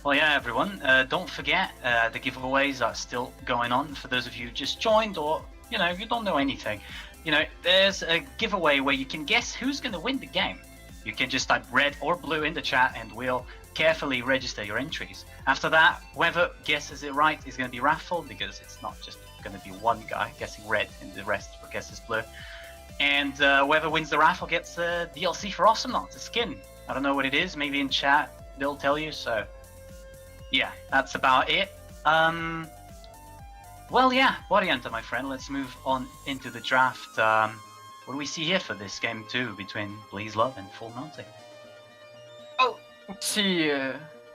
Well, yeah, everyone. Don't forget, the giveaways are still going on. For those of you who just joined, or you don't know anything, there's a giveaway where you can guess who's gonna win the game. You can just type red or blue in the chat, and we'll carefully register your entries. After that, whoever guesses it right is gonna be raffled, because it's not just gonna be one guy guessing red and the rest guesses blue. And whoever wins the raffle gets a DLC for Awesomenauts, a skin. I don't know what it is. Maybe in chat they'll tell you. So yeah, that's about it. Well, yeah, Varianta, my friend. Let's move on into the draft. What do we see here for this game 2 between Please Love and Full Monty? Oh, let's see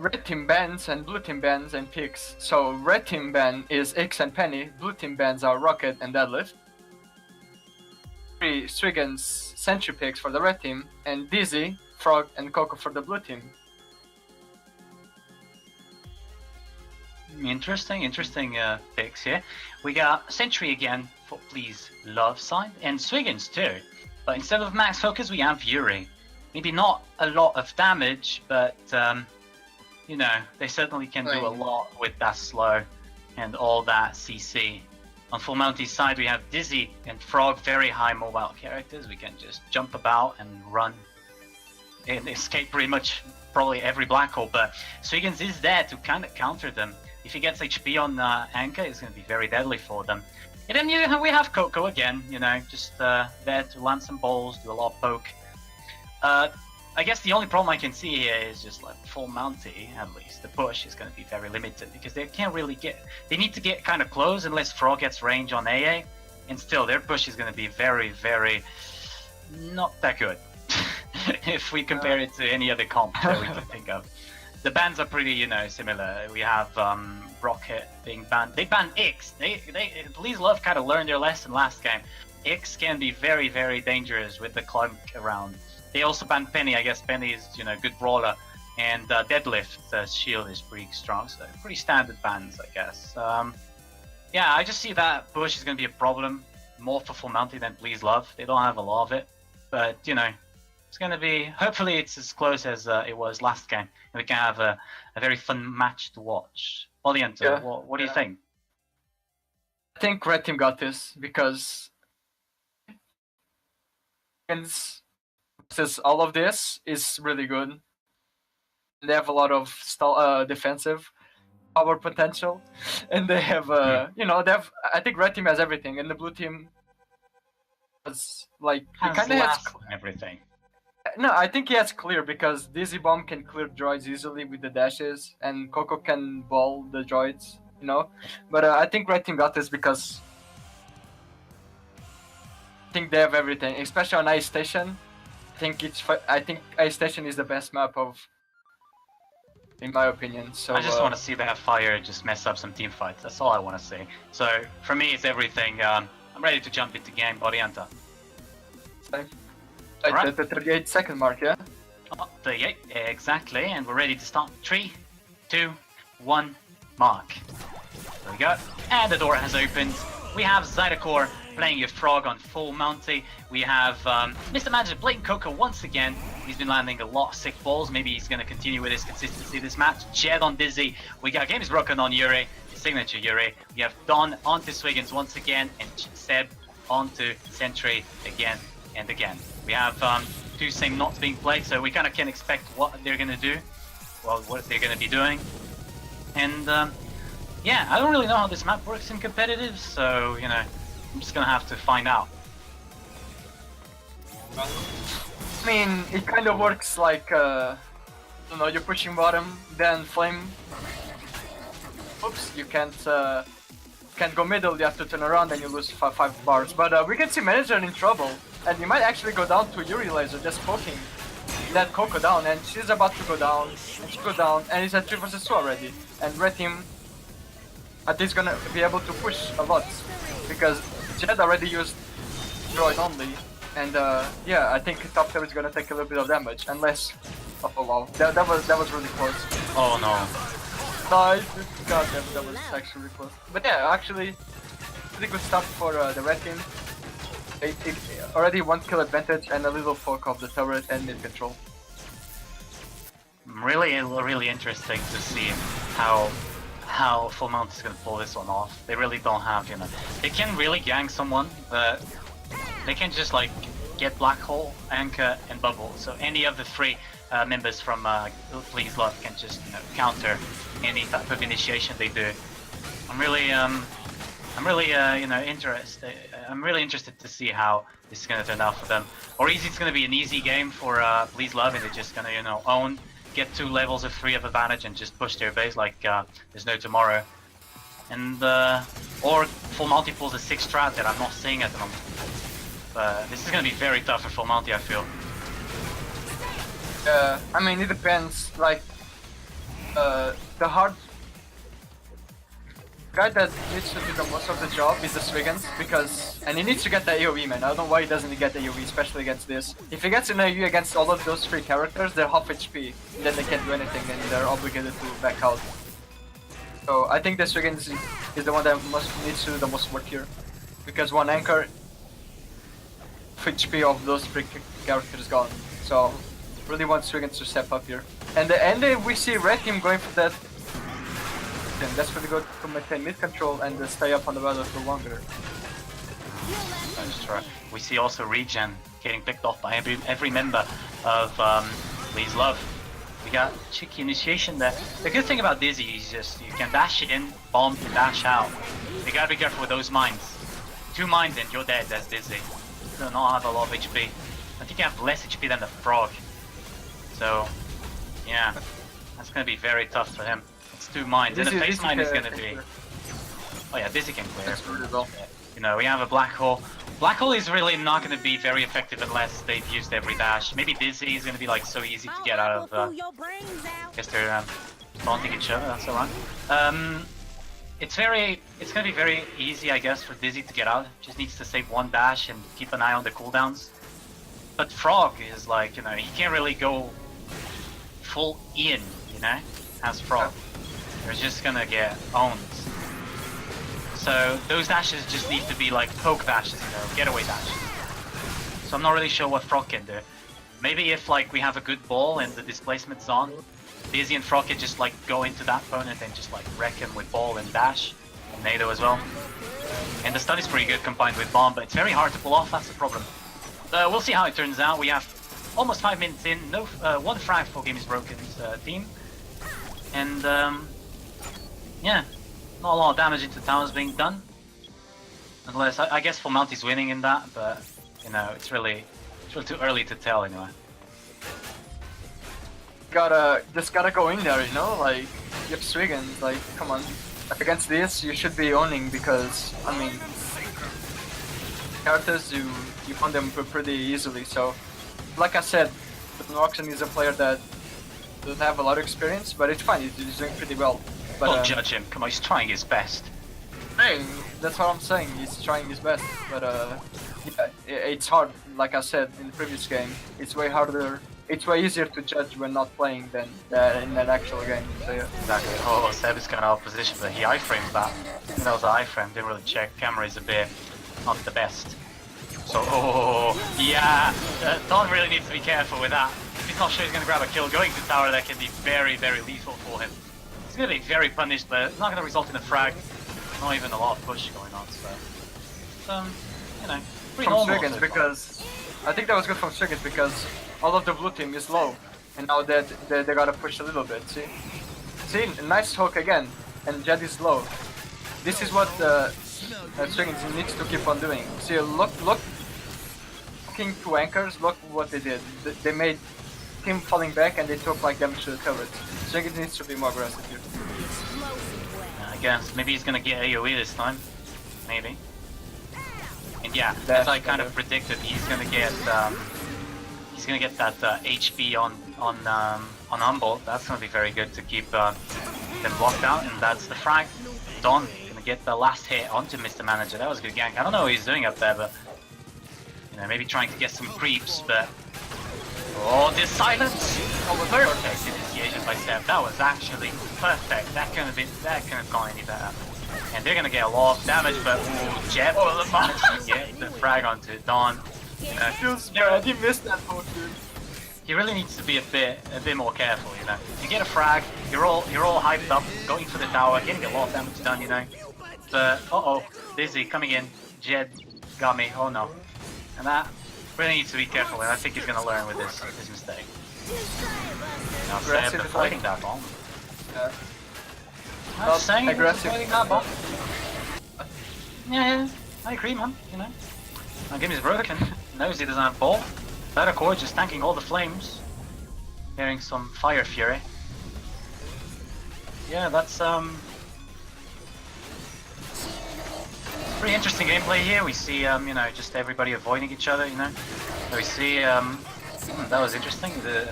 red team bans and blue team bans and picks. So red team ban is X and Penny. Blue team bans are Rocket and Deadlift. 3 Strigan's Sentry picks for the red team, and Dizzy, Frog, and Coco for the blue team. Interesting picks here. We got Sentry again for Please Love side, and Swiggins too. But instead of Max Focus, we have Yuri. Maybe not a lot of damage, but they certainly can do a lot with that slow and all that CC. On Full Monty's side, we have Dizzy and Frog, very high mobile characters. We can just jump about and run and escape pretty much probably every black hole. But Swiggins is there to kind of counter them. If he gets HP on Anchor, it's going to be very deadly for them. And then we have Coco again, just there to land some balls, do a lot of poke. I guess the only problem I can see here is just like Full Monty, at least. The push is going to be very limited because they can't really they need to get kind of close unless Frog gets range on AA. And still, their push is going to be very, very not that good if we compare it to any other comp that we can think of. The bans are pretty, similar. We have Rocket being banned. They banned X. Please Love kind of learned their lesson last game. X can be very, very dangerous with the clunk around. They also banned Penny. I guess Penny is, good brawler, and Deadlift shield is pretty strong. So pretty standard bans, I guess. Yeah, I just see that push is going to be a problem more for Full Monty than Please Love. They don't have a lot of it, but it's going to be. Hopefully, it's as close as it was last game, and we can have a very fun match to watch. Oliento, yeah. What do you think? I think Red Team got this because all of this is really good. They have a lot of defensive power potential, and they have I think Red Team has everything, and the blue team has everything. No, I think he has clear because Dizzy Bomb can clear droids easily with the dashes, and Coco can ball the droids, But I think Red Team got this because I think they have everything, especially on Ice Station. I think Ice Station is the best map in my opinion. So I just want to see that fire just mess up some team fights. That's all I want to see. So for me, it's everything. I'm ready to jump into game. Orienta. Right. The 38-second mark, yeah? 38, exactly. And we're ready to start. 3, 2, 1, mark. There we go. And the door has opened. We have Zydecore playing a Frog on Full Monty. We have Mr. Manager playing Coco once again. He's been landing a lot of sick balls. Maybe he's going to continue with his consistency this match. Jed on Dizzy. We got Game is Broken on Yuri. Signature Yuri. We have Don onto Swiggins once again. And Seb onto Sentry again and again. We have 2 same knots being played, so we kind of can expect what they're going to do. Well, what they're going to be doing. And yeah, I don't really know how this map works in competitive, so, I'm just going to have to find out. I mean, it kind of works like, you're pushing bottom, then flame. Oops, you can't go middle, you have to turn around and you lose 5 bars. But we can see Manager in trouble, and you might actually go down to Yuri Laser just poking. let Coco down, and she's about to go down, and she goes down, and it's a 3 vs 2 already. And red team, I think, is gonna be able to push a lot because Jed already used droid only, and yeah, I think top tier is gonna take a little bit of damage unless. Oh wow, that was really close. Oh no. Nice, goddamn, that was actually really close. But yeah, actually, pretty good start for the red team. It already 1 kill advantage and a little poke of the turret and mid control. Really interesting to see how Full Mount is gonna pull this one off. They really don't have, you know, they can really gang someone, but they can just like get Black Hole, Anchor, and Bubble. So any of the 3 members from Please Love can just, you know, counter any type of initiation they do. I'm really you know, interested. I'm really interested to see how this is gonna turn out for them. Or easy, it's gonna be an easy game for Please Love, and they're just gonna, you know, own, get 2 levels of 3 of advantage, and just push their base like there's no tomorrow. And or Full Monty pulls a 6 strat that I'm not seeing at the moment. But this is gonna be very tough for Full Monty, I feel. I mean, it depends. Like the hard guy that needs to do the most of the job is the Swiggins, because he needs to get the AoE, man. I don't know why he doesn't get the AoE, especially against this. If he gets an AoE against all of those 3 characters, they're half HP, and then they can't do anything, and they're obligated to back out. So I think the Swiggins is the one that needs to do the most work here, because 1 anchor, HP of those 3 characters gone. So really want Swiggins to step up here. And then we see red team going for that. And that's really good to maintain mid control and stay up on the battle for longer. That's true. We see also regen getting picked off by every member of Please Love. We got cheeky initiation there. The good thing about Dizzy is just you can dash in, bomb, and dash out. You gotta be careful with those mines. 2 mines and you're dead as Dizzy. You do not have a lot of HP. I think you have less HP than the frog. So yeah, that's gonna be very tough for him. It's 2 mines, and the face mine is gonna be. Oh yeah, Dizzy can clear. That's really well. You know, we have a Black Hole. Black Hole is really not gonna be very effective unless they've used every dash. Maybe Dizzy is gonna be like so easy to get out of. Guess they're taunting each other. That's alright. It's gonna be very easy, I guess, for Dizzy to get out. Just needs to save 1 dash and keep an eye on the cooldowns. But Frog is like, you know, he can't really go full in, you know, as Frog. They're just gonna get owned. So those dashes just need to be like poke dashes, you know, getaway dashes. So I'm not really sure what Frog can do. Maybe if like we have a good ball and the displacement's on, Dizzy and Frog can just like go into that opponent and just like wreck him with ball and dash, and Nado as well. And the stun is pretty good combined with bomb, but it's very hard to pull off, that's the problem. We'll see how it turns out. We have almost 5 minutes in, no 1 frag for Game is Broken's team. And yeah, not a lot of damage into towers being done. Unless, I guess Full Monty's winning in that, but you know, it's really too early to tell anyway. Just gotta go in there, you know, like, you have Swiggins, like, come on. Against this, you should be owning because, I mean, characters, you find them pretty easily, so, like I said, Noxon is a player that doesn't have a lot of experience, but it's fine, he's doing pretty well. But, Don't judge him, come on, he's trying his best. Hey, that's what I'm saying, he's trying his best, but yeah, it's hard, like I said in the previous game, it's way harder, it's way easier to judge when not playing than in an actual game, so yeah. Exactly, oh, Seb is kind of out of position, but he iframed that. That was an iframe, didn't really check, camera is a bit not the best. So, oh, yeah, Don really needs to be careful with that. He's not sure he's going to grab a kill. Going to tower, that can be very, very lethal for him. He's going to be very punished, but it's not going to result in a frag. Not even a lot of push going on, so... you know, pretty from normal. Swiggins, because... I think that was good from Swiggins, because all of the blue team is low. And now they gotta push a little bit, see? See, nice hook again, and Jed is low. This is what Swiggins needs to keep on doing. See, look, looking to anchors, look what they did. They made team falling back and they took like damage to the turret. Swiggins needs to be more aggressive here. I guess, maybe he's gonna get AoE this time. Maybe. And yeah, as I kind of predicted, he's gonna get He's gonna get that HP on Humble. That's gonna be very good to keep them locked out, and that's the frag. Don gonna get the last hit onto Mr. Manager. That was a good gank. I don't know what he's doing up there, but you know, maybe trying to get some creeps, but oh, this silence! Oh, perfect initiation by Steph. That was actually perfect. That couldn't have gone any better. And they're gonna get a lot of damage, but ooh, Jet managed to get the frag onto Don. Feels bad. He missed that poke, dude. He really needs to be a bit more careful, you know. You get a frag, you're all hyped up, going for the tower, getting a lot of damage done, you know. But Dizzy coming in, Jed got me. Oh no, and that really needs to be careful, and I think he's gonna learn with this mistake. Now Seb deflating that bomb. Yeah. I'm just saying, aggressive. deflating that bomb. Yeah, I agree, man. You know, my game is broken. Knows he doesn't have ball. Better core just tanking all the flames. Hearing some fire fury. Yeah, that's pretty interesting gameplay here. We see you know, just everybody avoiding each other, you know. We see that was interesting. The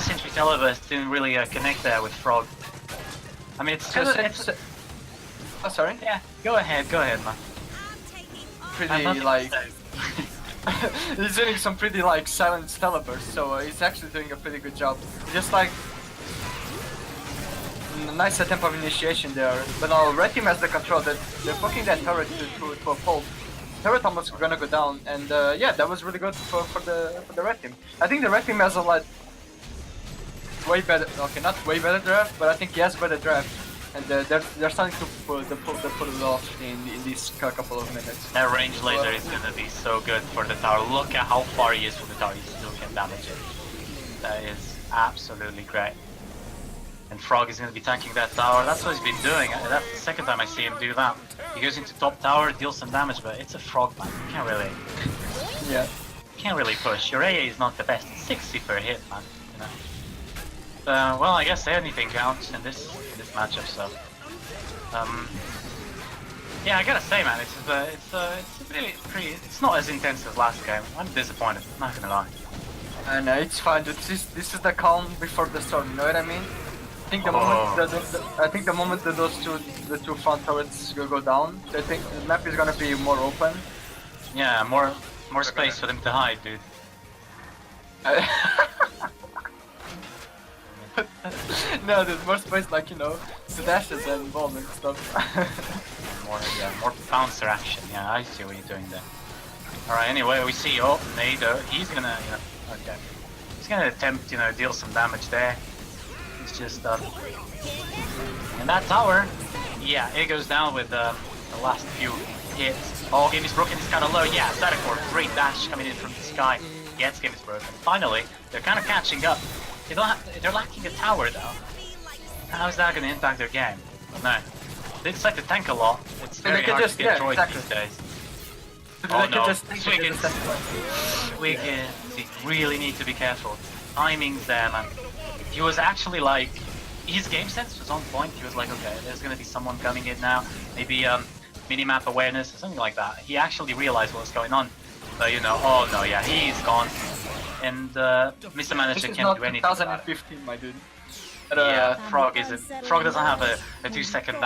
Sentry Televerse didn't really connect there with Frog. I mean, it's just oh, sorry. Yeah, go ahead, man. Pretty like he's doing some pretty like silent teleburst, so he's actually doing a pretty good job. Just like nice attempt of initiation there, but now Red Team has the control. They're fucking that turret to a pole. Turret almost gonna go down, and yeah, that was really good for the Red Team. I think the Red Team has a lot way better. Okay, not way better draft, but I think he has better draft. And they're starting to pull it off in these couple of minutes. That range laser is gonna be so good for the tower. Look at how far he is from the tower. He still can damage it. That is absolutely great. And Frog is gonna be tanking that tower. That's what he's been doing. That's the second time I see him do that. He goes into top tower, deals some damage, but it's a Frog, man. You can't really. Yeah. You can't really push. Your AA is not the best. 60 per hit, man. You know. Well, I guess anything counts in this matchup. So, yeah, I gotta say, man, it's really pretty. It's not as intense as last game. I'm disappointed. Not gonna lie. And it's fine. This is the calm before the storm. You know what I mean? I think the moment that the two front turrets will go down, I think the map is gonna be more open. Yeah, more space for them to hide, dude. No, there's more space, like, you know, to dashes and bomb and stuff. more bouncer action. Yeah, I see what you're doing there. All right. Anyway, we see Nado. He's gonna, you know, okay. He's gonna attempt, you know, deal some damage there. It's just and that tower, yeah, it goes down with the last few hits. Oh, game is broken. It's kind of low. Yeah, Sadakor, great dash coming in from the sky. Yes, game is broken. Finally, they're kind of catching up. They're lacking a tower though. How is that going to impact their game? No. They decide to tank a lot. It's very hard to get droids these days. Oh no, Swiggins. You really need to be careful. Timing's there, man. He was actually like, his game sense was on point. He was like, okay, there's going to be someone coming in now. Maybe minimap awareness or something like that. He actually realized what was going on. But you know, oh no, yeah, he's gone. And Mr. Manager can't do anything. 2015, my dude. Yeah, Frog doesn't have a 2 second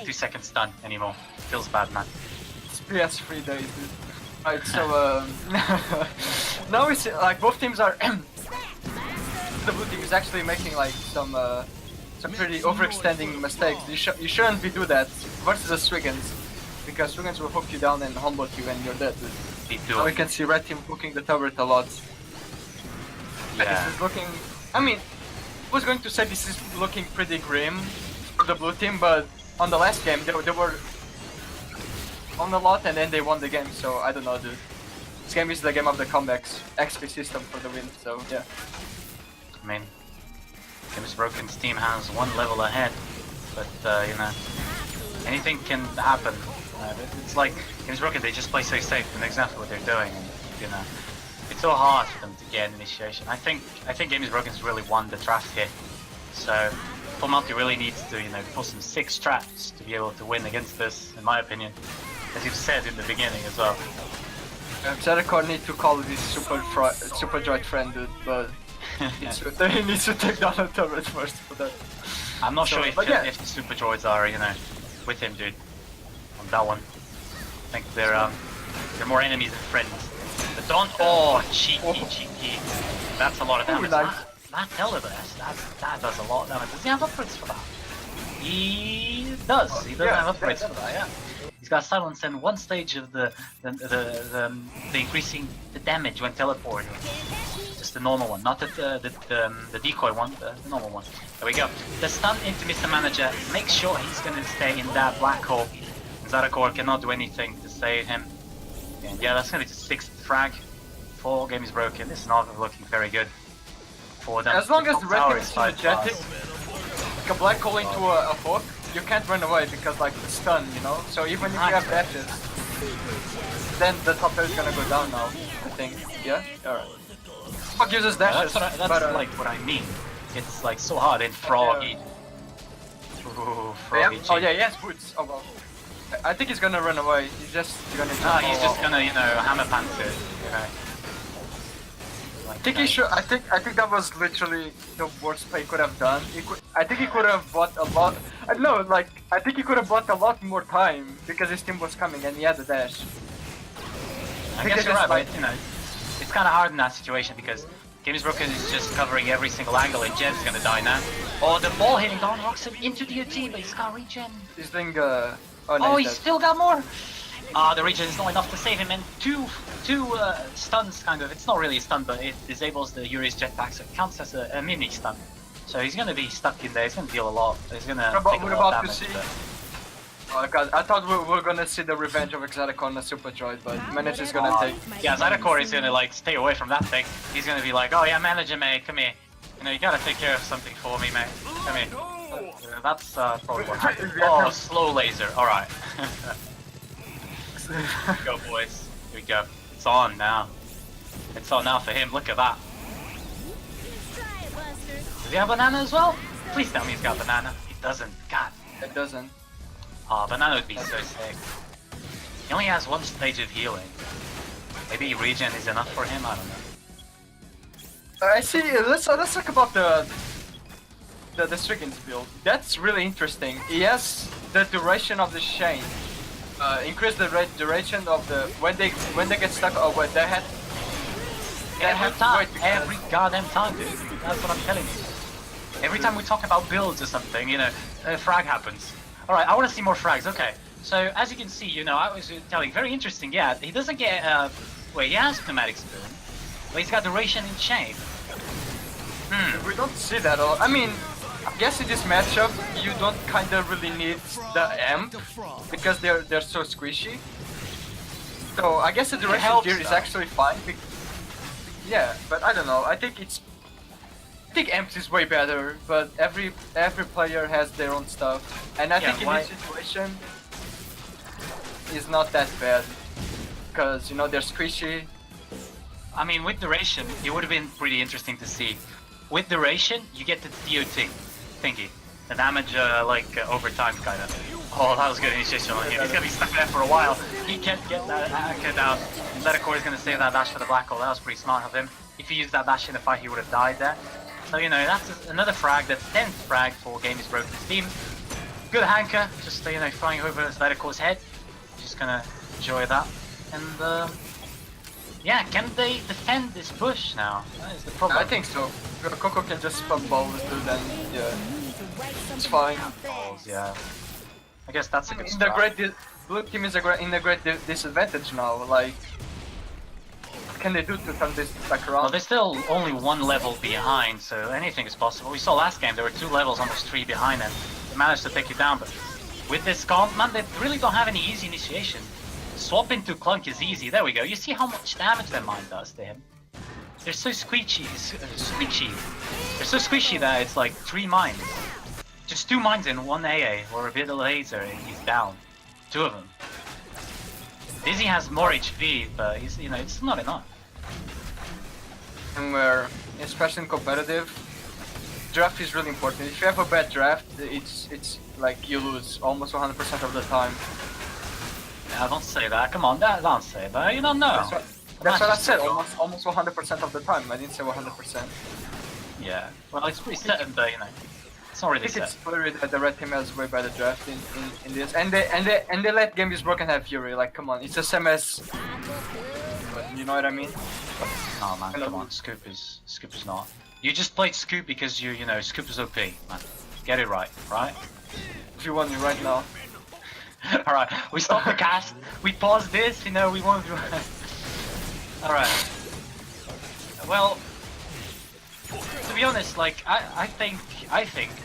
two second stun anymore. Feels bad, man. It's PS3 days, dude. Right, so now we see like both teams are. The blue team is actually making like some pretty overextending mistakes. You shouldn't be do that versus the Swiggins, because Swiggins will hook you down and humble you and you're dead, dude. Now we can see red team hooking the turret a lot. Yeah. This is looking. I mean, I was going to say this is looking pretty grim for the blue team, but on the last game they were on a lot and then they won the game. So I don't know, dude. This game is the game of the comebacks. XP system for the win. So yeah. I mean, Games Broken's team has one level ahead, but you know, anything can happen. It's like Games Broken, they just play so safe, and exactly what they're doing. And, you know, it's so hard for them to get an initiation. I think Games Broken's really won the draft here. So Monty really needs to, you know, pull some 6 traps to be able to win against this, in my opinion, as you've said in the beginning as well. Zerikor need to call this super droid friend, dude, but he needs to take down a turret first for that. I'm not sure if yeah. the super droids are, you know, with him, dude. On that one, I think they're more enemies than friends. But don't. Oh, cheeky. That's a lot of damage. That Televerse, that does a lot of damage. Does he have upgrades for that? He does. He does have upgrades for that. Yeah. He's got silence and one stage of the increasing the damage when teleporting. Just the normal one, not the decoy one, the normal one. There we go. The stun into Mr. Manager. Make sure he's gonna stay in that black hole. Zerikor cannot do anything to save him. And yeah, that's gonna be the 6th frag. 4 game is broken. This is not looking very good for them. As long as the red team is synergetic, like a black hole into a hook, you can't run away because like the stun, you know? So even if you have dashes, then the top air is gonna go down now, I think. Yeah? Alright. Fuck uses dashes. That's like what I mean. It's like so hard in Froggy. Ooh, Froggy. Oh yeah, he has boots. Oh well. I think he's gonna run away. He's just gonna. He's just gonna, you know, hammer pants it. You know. I think he should. I think that was literally the worst play he could have done. I think he could have bought a lot. I don't know. Like I think he could have bought a lot more time because his team was coming and he had the dash. I guess you're right, but you know, it's kind of hard in that situation because Game is Broken is just covering every single angle and Jen's gonna die now. Oh, the ball hitting down rocks him into the UT, but he's can't reach him. He's doing oh, he's still got more! The regen is not enough to save him, and two stuns, kind of. It's not really a stun, but it disables the Yuri's jetpack, so it counts as a mini stun. So he's gonna be stuck in there, he's gonna deal a lot. He's gonna take a lot of damage. Oh god, I thought we were gonna see the revenge of Exotic on the Super Droid, but Manage is gonna take... Yeah, Zerikor is gonna like stay away from that thing. He's gonna be like, oh yeah, Manager mate, come here. You know, you gotta take care of something for me, mate. Come here. That's probably what happened. Oh, slow laser, alright. Go boys, here we go. It's on now. It's on now for him, look at that. Does he have banana as well? Please tell me he's got banana. He doesn't, god. It doesn't. Oh, banana would be so sick. He only has one stage of healing. Maybe regen is enough for him, I don't know. I see, let's talk about the Strickens build. That's really interesting. He has the duration of the chain. Increase the duration of the when they get stuck or when they have to wait every goddamn time, dude. That's what I'm telling you. Every time we talk about builds or something, you know, a frag happens. Alright, I want to see more frags. Okay, so as you can see, you know, I was telling, very interesting. Yeah, he doesn't get wait, he has pneumatic spoon, but he's got duration in chain. We don't see that all. I mean, I guess in this matchup you don't kind of really need the amp because they're so squishy. So I guess the duration here is actually fine. Yeah, but I don't know. I think amps is way better, but every player has their own stuff, and I think in this situation is not that bad because you know they're squishy. I mean, with duration, it would have been pretty interesting to see. With duration, you get the DOT thingy, the damage over time kind of. Oh, that was good initiation on him. He's gonna be stuck there for a while. He can't get that anchor down. Zerikor is gonna save that dash for the black hole. That was pretty smart of him. If he used that dash in the fight, he would have died there. So you know, that's another frag. That's 10th frag for Game is Broken's team. Good hanker, just you know, flying over Zerikor's head. Just gonna enjoy that. And yeah, can they defend this push now? That is the problem. I think so. Coco can just spam balls, dude, and yeah, it's fine. Balls, yeah. I guess that's a good start. Blue team is in a great disadvantage now. Like, what can they do to turn this back around? Well, they're still only one level behind, so anything is possible. We saw last game, there were 2 levels, almost 3 behind them. They managed to take you down, but with this comp, man, they really don't have any easy initiation. Swap into Clunk is easy, there we go. You see how much damage their mine does to him? They're so squishy. They're so squishy that it's like 3 mines. Just 2 mines in 1 AA, or a bit of laser, and he's down. 2 of them. Dizzy has more HP, but he's, you know, it's not enough. And where, especially in competitive, draft is really important. If you have a bad draft, it's like you lose almost 100% of the time. don't say that. Come on, don't say that. You don't know. That's what I said. Almost 100% of the time. I didn't say 100%. Yeah. Well, it's pretty certain, but you know, it's not I really think it's certain. clear that the red team has way better draft in this, and they let Game is Broken have Fury. Like, come on, it's the same as. But you know what I mean? No man, come on. Scoop is not. You just played Scoop because you know Scoop is OP, man. Get it right, right? If you want me right now. Alright, we stop the cast, we pause this, you know, we won't do Alright. Well, to be honest, like, I think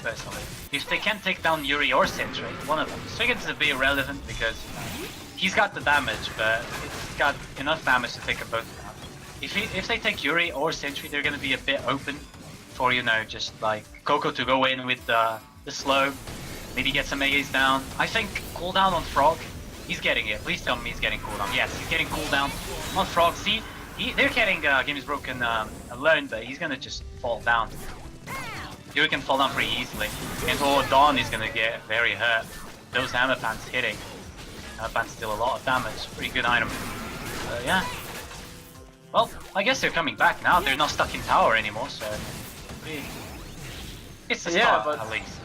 personally, if they can take down Yuri or Sentry, one of them, Swiggins is a bit irrelevant because, you know, he's got the damage, but it's got enough damage to take them both down. If they take Yuri or Sentry, they're gonna be a bit open for, you know, just like Coco to go in with the slow. Maybe get some AAs down. I think cooldown on Frog, he's getting it. Please tell me he's getting cooldown. Yes, he's getting cooldown on Frog. See, they're getting Game is Broken alone, but he's gonna just fall down. Yuri can fall down pretty easily. And Dawn is gonna get very hurt. Those hammer pants hitting. Hammer pants deal a lot of damage. Pretty good item. Yeah. Well, I guess they're coming back now. They're not stuck in tower anymore, so it's a start, but at least.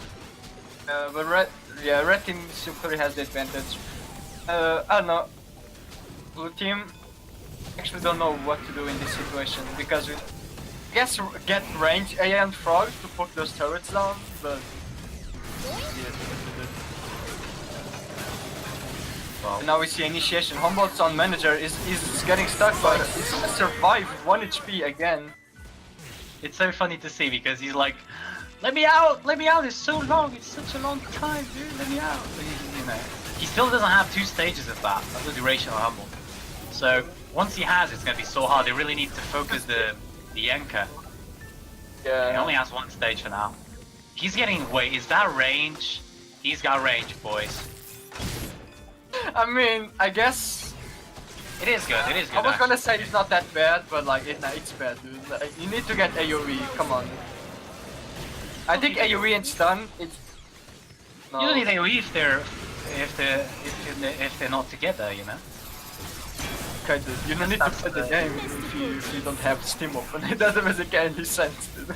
But red team simply has the advantage. I don't know. Blue team actually don't know what to do in this situation because we guess get range AA and Frog to poke those turrets down, but Well, and now we see initiation. Humboldt's on manager is getting stuck, but he's gonna survive 1 HP again. it's so funny to see because he's like, let me out, it's so long, it's such a long time, dude, let me out. But you know, he still doesn't have 2 stages of that, of the duration of Humble. So, once he has, it's gonna be so hard, they really need to focus the anchor. Yeah. He only has 1 stage for now. He's getting, wait, is that range? He's got range, boys. I mean, I guess It is good, it is good. I was gonna actually. say it's not that bad, but like it's bad, dude. Like, you need to get AoE. Come on. I think AoE and stun. It's no. You don't need AoE if they're not together, you know. Okay, dude. You don't need to play the game if you don't have Steam open. It doesn't make any sense, dude.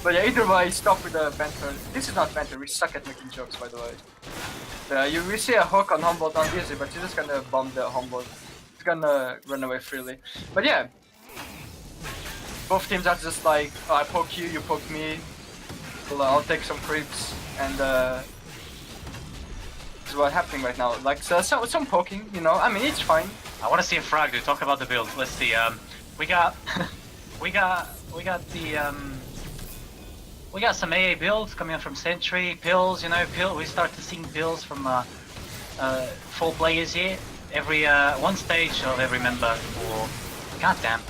But yeah, either way, stop with the banter. This is not banter. We suck at making jokes, by the way. We see a hook on Humboldt on easy, but you're just gonna bomb the Humboldt. It's gonna run away freely. But yeah, both teams are just like, oh, I poke you, you poke me. Well, I'll take some creeps, and this is what's happening right now. Like, so some poking, you know. I mean, it's fine. I want to see a frag, dude. Talk about the build. Let's see. We got some AA builds coming from Sentry, pills, you know, we start to see pills from 4 players here. Every 1 stage of every member for goddamn.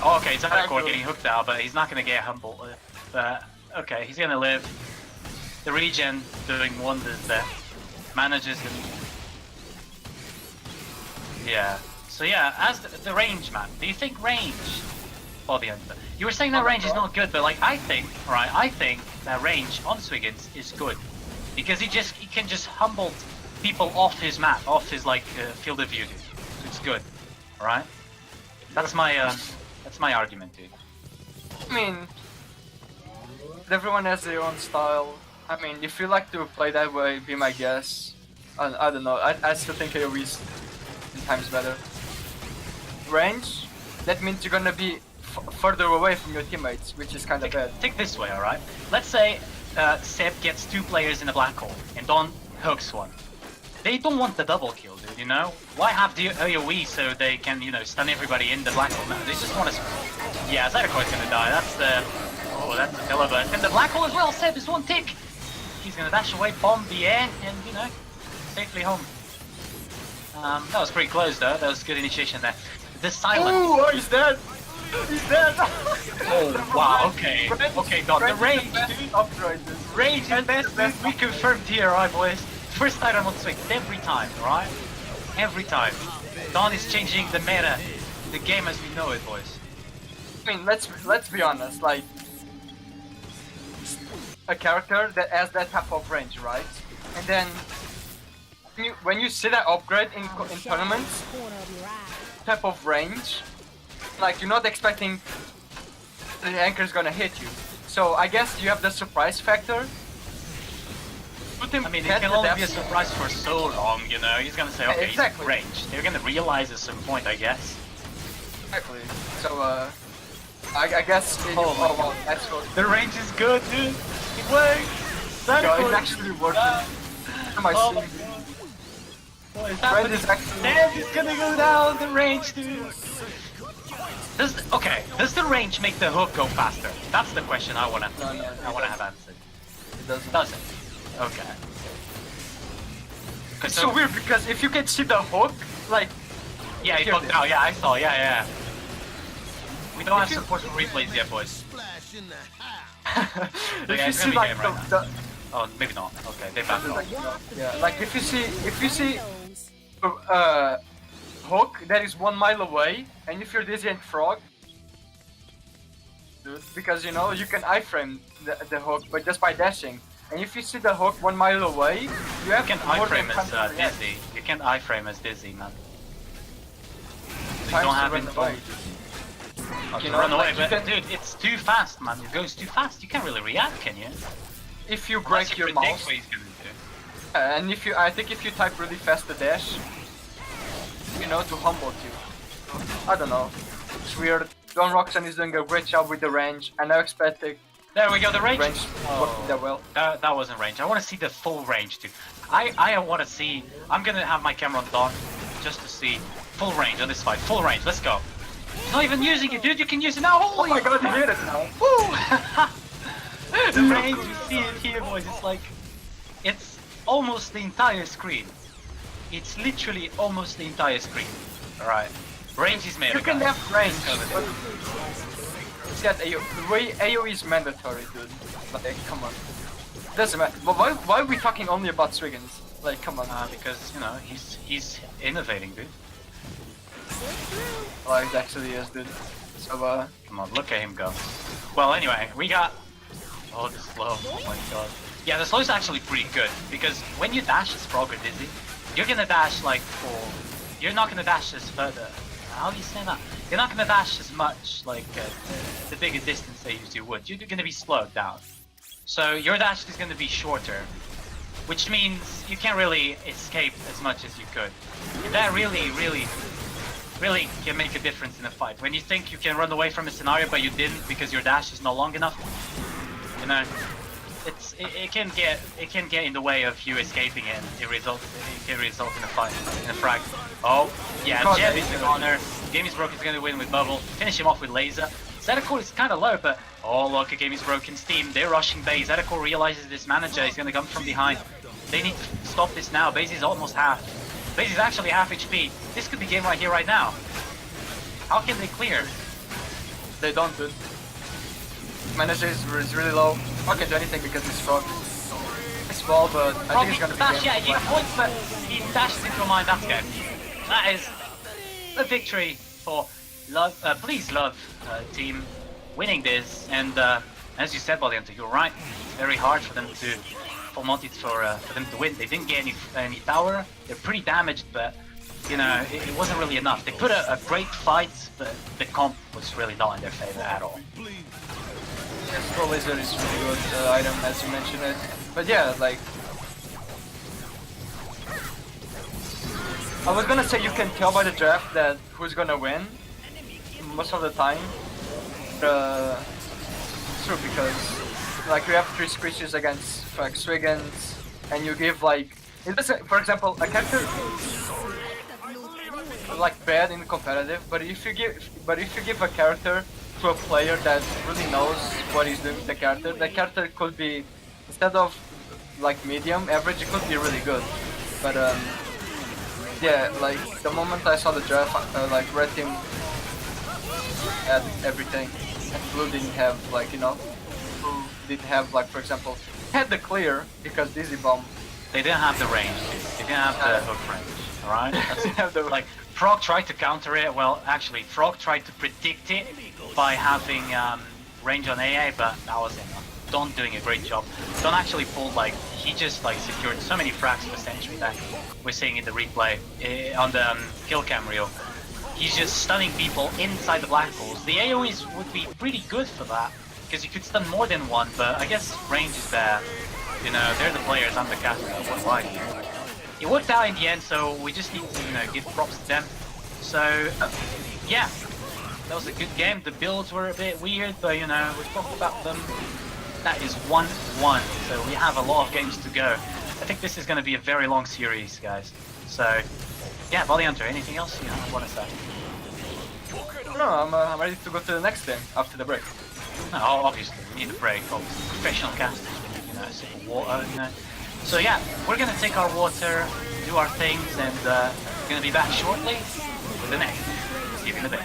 Oh, okay, it's hardcore getting hooked out, but he's not gonna get humble. But okay, he's gonna live. The regen doing wonders there. Manages him. Yeah. So yeah, as the range, man. Do you think range? Oh, the answer. You were saying that range is not good, but like I think that range on Swiggins is good because he can just humble people off his map, off his like field of view, dude. So it's good, all right? That's my argument, dude. I mean, everyone has their own style. I mean, if you like to play that way, be my guess. I don't know. I still think AoE is 10 times better. Range, that means you're gonna be further away from your teammates, which is kind of bad. Think this way, all right? Let's say Seb gets 2 players in a black hole and Don hooks 1. They don't want the double kill, dude, you know? Why have the AoE so they can, you know, stun everybody in the black hole? No, they just want to... Yeah, Zydeco's gonna die. That's the... Oh, that's a killer, but in the black hole as well, Seb is 1 tick! He's gonna dash away, bomb the air, and, you know, safely home. That was pretty close, though. That was good initiation there. The silence... Ooh, oh, he's dead! He's dead! Oh, wow, okay. Okay, Don, the range, dude. Range is best. We confirmed here, alright, boys. First item on Swig, every time, alright? Every time. Don is changing the meta, the game as we know it, boys. I mean, let's be honest, like... A character that has that type of range, right? And then... when you see that upgrade in tournaments, type of range, like you're not expecting the anchor's gonna hit you. So I guess you have the surprise factor. I mean, it can only be a surprise for so long, you know. He's gonna say, okay, exactly. He's in range. They're gonna realize at some point, I guess. Exactly. So I guess. Well, that's good. The range is good, dude. It works. No, it's actually working. My Oh Steam. my god. What is Range happening? is actually. Damn, he's gonna go down the range, dude. Does the range make the hook go faster? That's the question I wanna have answered. It doesn't. Does it? Okay. It's so weird because if you can see the hook, like. Yeah, he hooked out. Yeah, I saw. Yeah. We don't have support for replays yet, boys. If Yeah, you it's see gonna be like game right the Oh, maybe not. Okay, they backed off. yeah, like if you see hook that is 1 mile away, and if you're Dizzy and Frog, dude, because you know you can iframe the hook, but just by dashing. And if you see the hook 1 mile away, you have You can more than iframe as time to react. Dizzy. You can iframe as Dizzy, man. You Times don't to have run info. away. Oh, You to know, run away, like, you but can- dude, it's too fast, man. It goes too fast. You can't really react, can you? If you Unless break you your predict mouse, what he's gonna do. and I think if you type really fast the dash, you know, to humble you. I don't know. It's weird. Don Roxanne is doing a great job with the range, and I expect the There we go, the range. range working that well. That wasn't range. I want to see the full range, dude. I want to see. I'm gonna have my camera on dock just to see full range on this fight. Full range. Let's go. He's not even using it, dude. You can use it now. Oh my god, he hit it now! Woo! The range, you see it here, boys. It's like, it's almost the entire screen. It's literally almost the entire screen. All right. Range is made. You can guys. have range, but that AoE is mandatory, dude. Like, come on. Doesn't matter. But why are we talking only about Swiggins? Like, come on. Because you know he's innovating, dude. Like, it actually is, dude. So, Come on, look at him go. Well, anyway, we got. Oh, the slow. Oh my god. Yeah, the slow is actually pretty good because when you dash as Frog or Dizzy, you're gonna dash like for. You're not gonna dash as further. How do you say that? You're not gonna dash as much like the bigger distance that you would. You're gonna be slowed down. So your dash is gonna be shorter, which means you can't really escape as much as you could. And that really can make a difference in a fight. When you think you can run away from a scenario but you didn't because your dash is not long enough, you know, it can get in the way of you escaping it. It can result in a fight, in a frag. Oh, yeah, Jeb is the corner. Game is broken. Is going to win with bubble. Finish him off with laser. Zedakor is kind of low, but oh look, a game is broken. Steam, they're rushing base. Zedakor realizes this manager is going to come from behind. They need to stop this now. Base is almost half. Base is actually half HP. This could be game right here, right now. How can they clear? they don't, dude. Manager is really low. Not gonna do anything because he's strong. It's small, but I think it's gonna be dash, game. yeah, he points, but he dashes into a mine. That's good. That is a victory for Love. Please, Love team, winning this. And as you said, Valiente, you're right. It's very hard for them to, for Monty, for them to win. They didn't get any tower. They're pretty damaged, but you know it wasn't really enough. They put a great fight, but the comp was really not in their favor at all. Yes, Pro Laser is really good item as you mentioned it. But yeah, like I was gonna say you can tell by the draft that who's gonna win most of the time. It's true because like you have 3 squishes against like Swiggins and you give like it doesn't, for example, a character like bad in competitive, but if you give a character to a player that really knows what he's doing with the character could be, instead of like medium average, it could be really good. But yeah, like the moment I saw the draft, like red team had everything and blue didn't have, like, you know, blue didn't have, like, for example, had the clear because Dizzy Bomb. They didn't have the range. They didn't have the hook range. All right. They have the Like Frog tried to counter it. Well, actually, Frog tried to predict it by having range on AA, but that was enough. Don doing a great job. Don actually pulled like he just like secured so many frags of the Sentry that we're seeing in the replay on the kill cam reel. He's just stunning people inside the black holes. The AoEs would be pretty good for that because you could stun more than one, but I guess range is there. You know, they're the players, I'm the caster. What like? It worked out in the end, so we just need to give props to them. So yeah. That was a good game. The builds were a bit weird, but you know, we talked about them. That is 1-1, so we have a lot of games to go. I think this is going to be a very long series, guys. So, yeah, Volley Hunter, anything else you want to say? No, I'm ready to go to the next game after the break. No, obviously, we need a break. Obviously, professional casters, you know, sip of water, you know. So yeah, we're going to take our water, do our things, and we're going to be back shortly with the next. See you in a bit.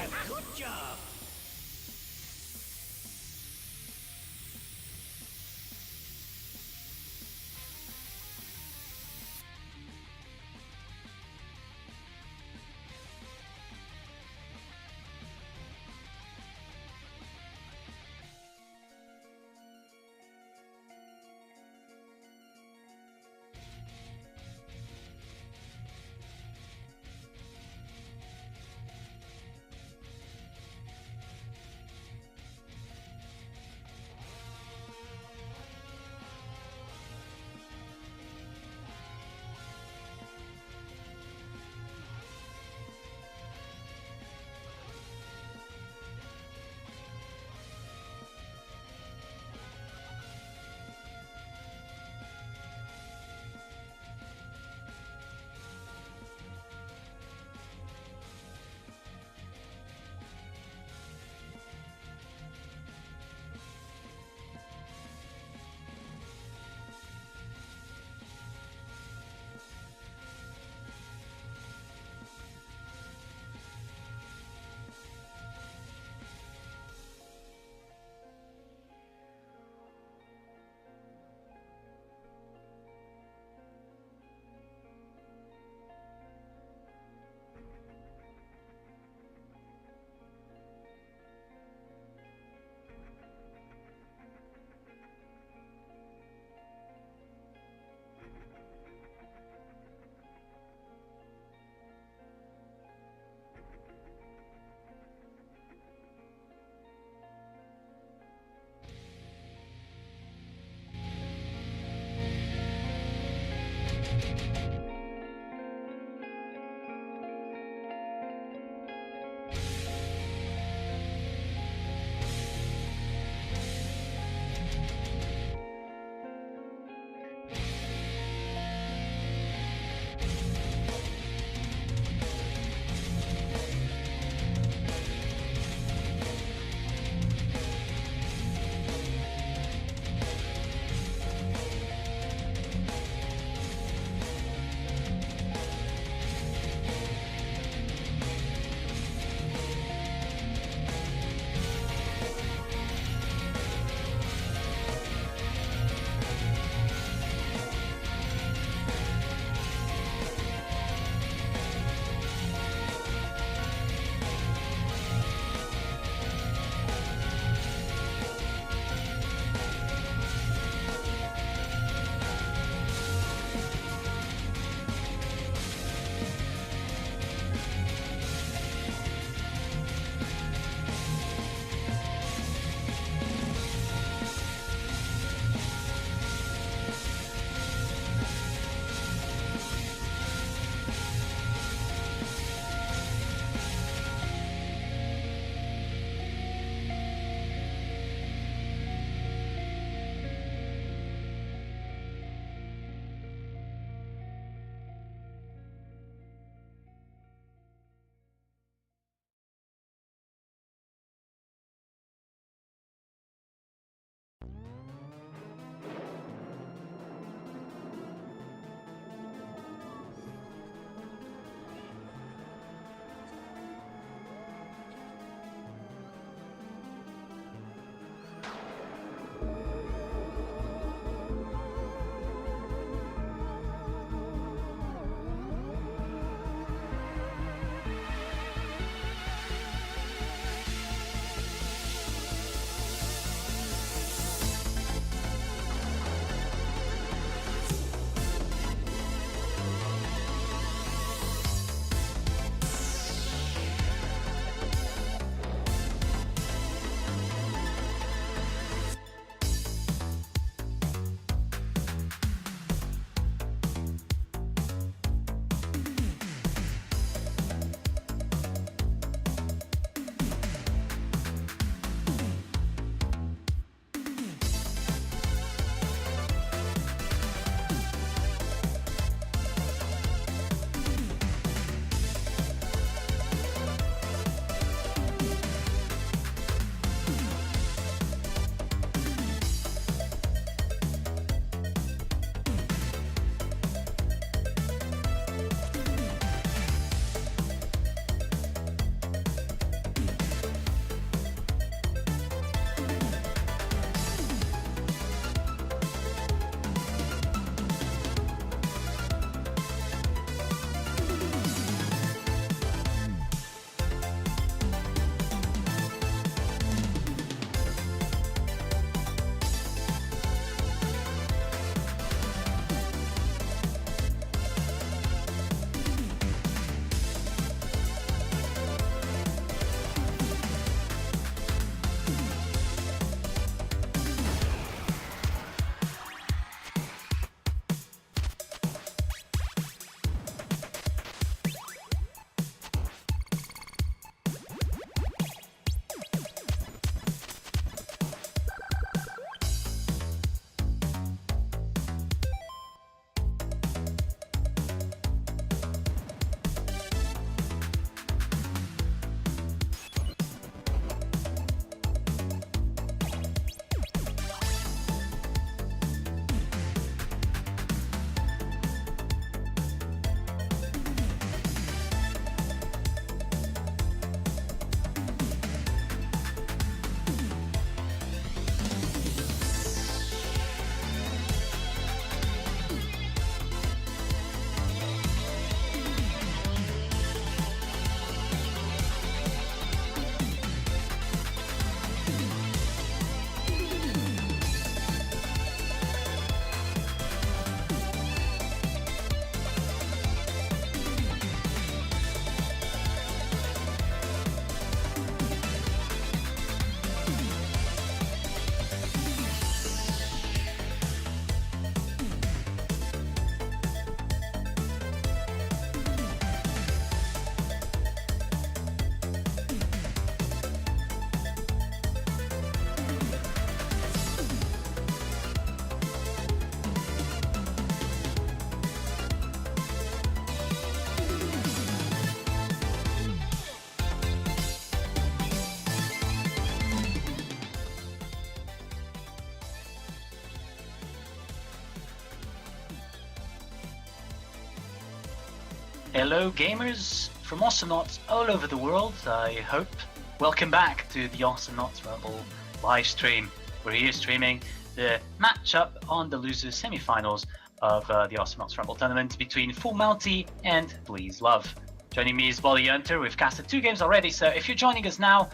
Hello gamers from Awesomenauts all over the world, I hope. Welcome back to the Awesomenauts Rumble live stream. We're here streaming the matchup on the losers semi-finals of the Awesomenauts Rumble tournament between Full Monty and Please Love. Joining me is Body Hunter. We've casted 2 games already, so if you're joining us now,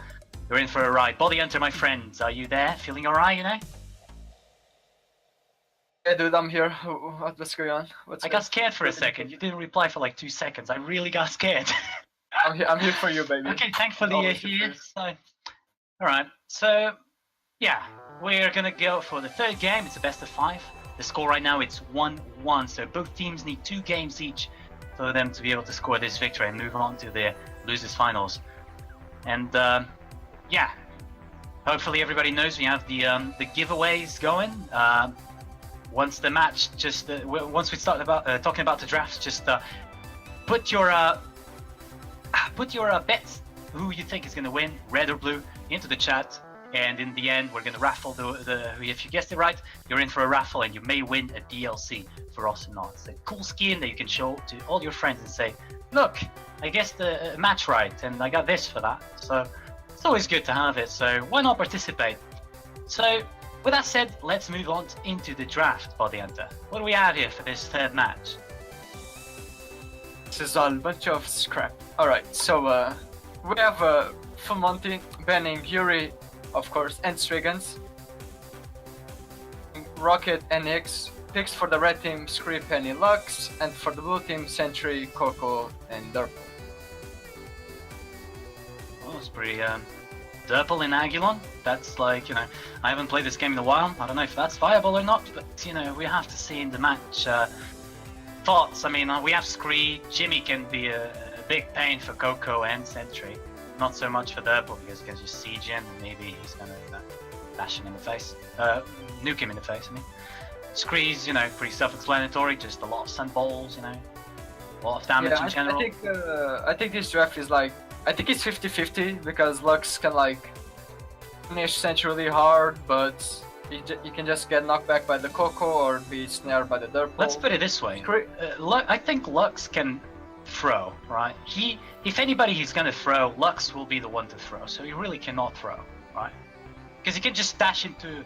you're in for a ride. Body Hunter, my friend, are you there? Feeling alright, you know? Yeah, dude, I'm here. What's going on? I got scared for a second. You didn't reply for like 2 seconds. I really got scared. I'm here for you, baby. Okay, thankfully you're here. So, alright, so yeah, we're gonna go for the 3rd game. It's a best of 5. The score right now it's 1-1, so both teams need 2 games each for them to be able to score this victory and move on to the losers finals. And yeah, hopefully everybody knows we have the giveaways going. Once the match, just once we start talking about the drafts, just put your bets, who you think is going to win, red or blue, into the chat. And in the end, we're going to raffle if you guessed it right, you're in for a raffle and you may win a DLC for Awesomenauts. A cool skin that you can show to all your friends and say, look, I guessed the match right and I got this for that. So it's always good to have it, so why not participate? So with that said, let's move on into the draft, Body Hunter. What do we have here for this 3rd match? This is all a bunch of scrap. Alright, so we have Full Monty banning Yuri, of course, and Striggans. Rocket and X. Picks for the red team, Scree, Penny, Lux, and for the blue team, Sentry, Coco, and Derp. Oh, it's pretty Durple in Agilon. That's like, you know, I haven't played this game in a while. I don't know if that's viable or not, but you know, we have to see in the match. Thoughts, I mean, we have Scree. Jimmy can be a big pain for Coco and Sentry. Not so much for Durple because he can just siege him and maybe he's gonna bash him in the face. Nuke him in the face, I mean. Scree's, you know, pretty self-explanatory, just a lot of sun balls, you know, a lot of damage in general. I think this draft is like, I think it's 50-50 because Lux can like finish Sentry really hard, but you can just get knocked back by the Coco or be snared by the Derp. Let's put it this way. I think Lux can throw, right? If anybody he's gonna throw, Lux will be the one to throw, so he really cannot throw, right? Because he can just dash into,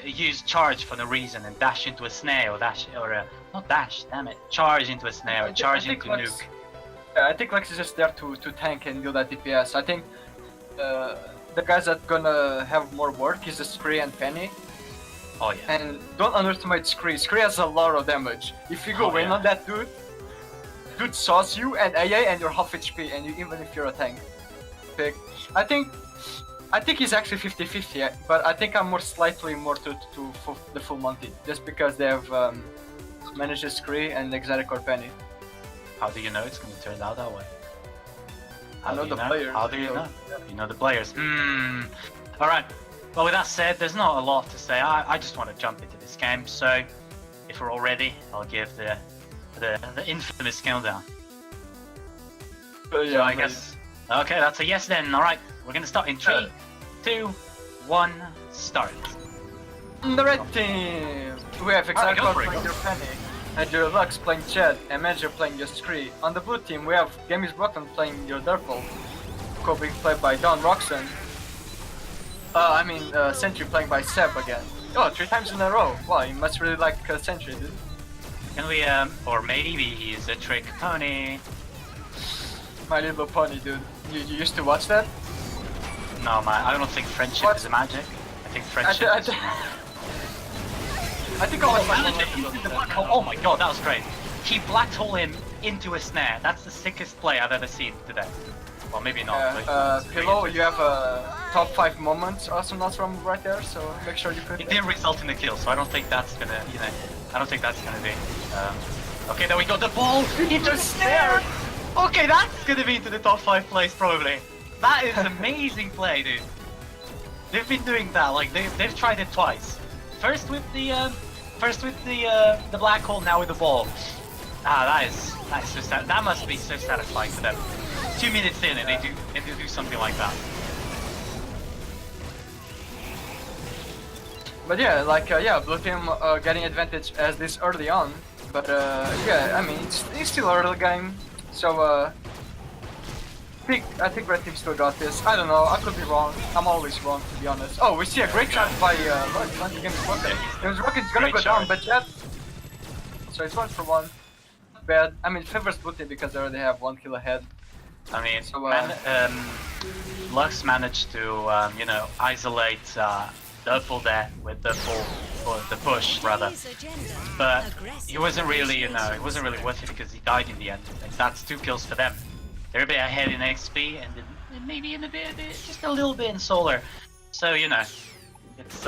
use charge for no reason and dash into a snare or not dash, damn it, charge into a snare or charge into Nuke. Yeah, I think Lux is just there to tank and do that DPS. I think the guys that gonna have more work is the Scree and Penny. Oh yeah. And don't underestimate Scree. Scree has a lot of damage. If you go in on that dude saws you and AA and you're half HP and even if you're a tank. Pick. I think he's actually 50-50, but I think I'm slightly more to the Full Monty, just because they have managed Scree and Exotic or Penny. How do you know it's going to turn out that way? I know the players. How do you know? You know the players. Alright, well with that said, there's not a lot to say. I just want to jump into this game, so if we're all ready, I'll give the infamous countdown. Yeah, so I guess... Okay, that's a yes then. Alright, we're going to start in 3, 2, 1, start. On the red team, we have Exotic playing your Penny, and your Lux playing Chad, and Manager playing your Scree. On the blue team, we have Game is Broken playing your Durple, Co being played by Don Roxon. Sentry playing by Seb again. Oh, 3 times in a row. Wow, you must really like Sentry, dude. Can we, or maybe he's a trick pony. My Little Pony, dude. You used to watch that? No, man, I don't think friendship is magic. I think friendship is... I think oh my god, that was great. He black hole him into a snare. That's the sickest play I've ever seen today. Well, maybe not. Pillow, you have a top 5 moments Awesomenauts Rumble right there, so make sure you put it. It didn't result in a kill, so I don't think that's gonna, you know, I don't think that's gonna be. Okay, there we go, the ball into the snare! Okay, that's gonna be into the top 5 plays probably. That is an amazing play, dude. They've been doing that, like they've tried it twice. First with the black hole, now with the ball. That is so sad. That must be so satisfying for them. 2 minutes in and they do something like that. But yeah, blue team getting advantage as this early on. But yeah, I mean it's still early game. So I think Red Team still got this. I don't know. I could be wrong. I'm always wrong, to be honest. Oh, we see a great shot by Monty Games Rocket. Games Rocket's gonna Great go shot. down, but Jet. So it's 1 for 1. Not bad. I mean, favors Booty because they already have 1 kill ahead. I mean, So, Lux managed to, you know, isolate Purple there with the the push rather, but he wasn't really, you know, it wasn't really worth it because he died in the end. And that's 2 kills for them. They're a bit ahead in XP and maybe in a bit, just a little bit in solar. So you know, it's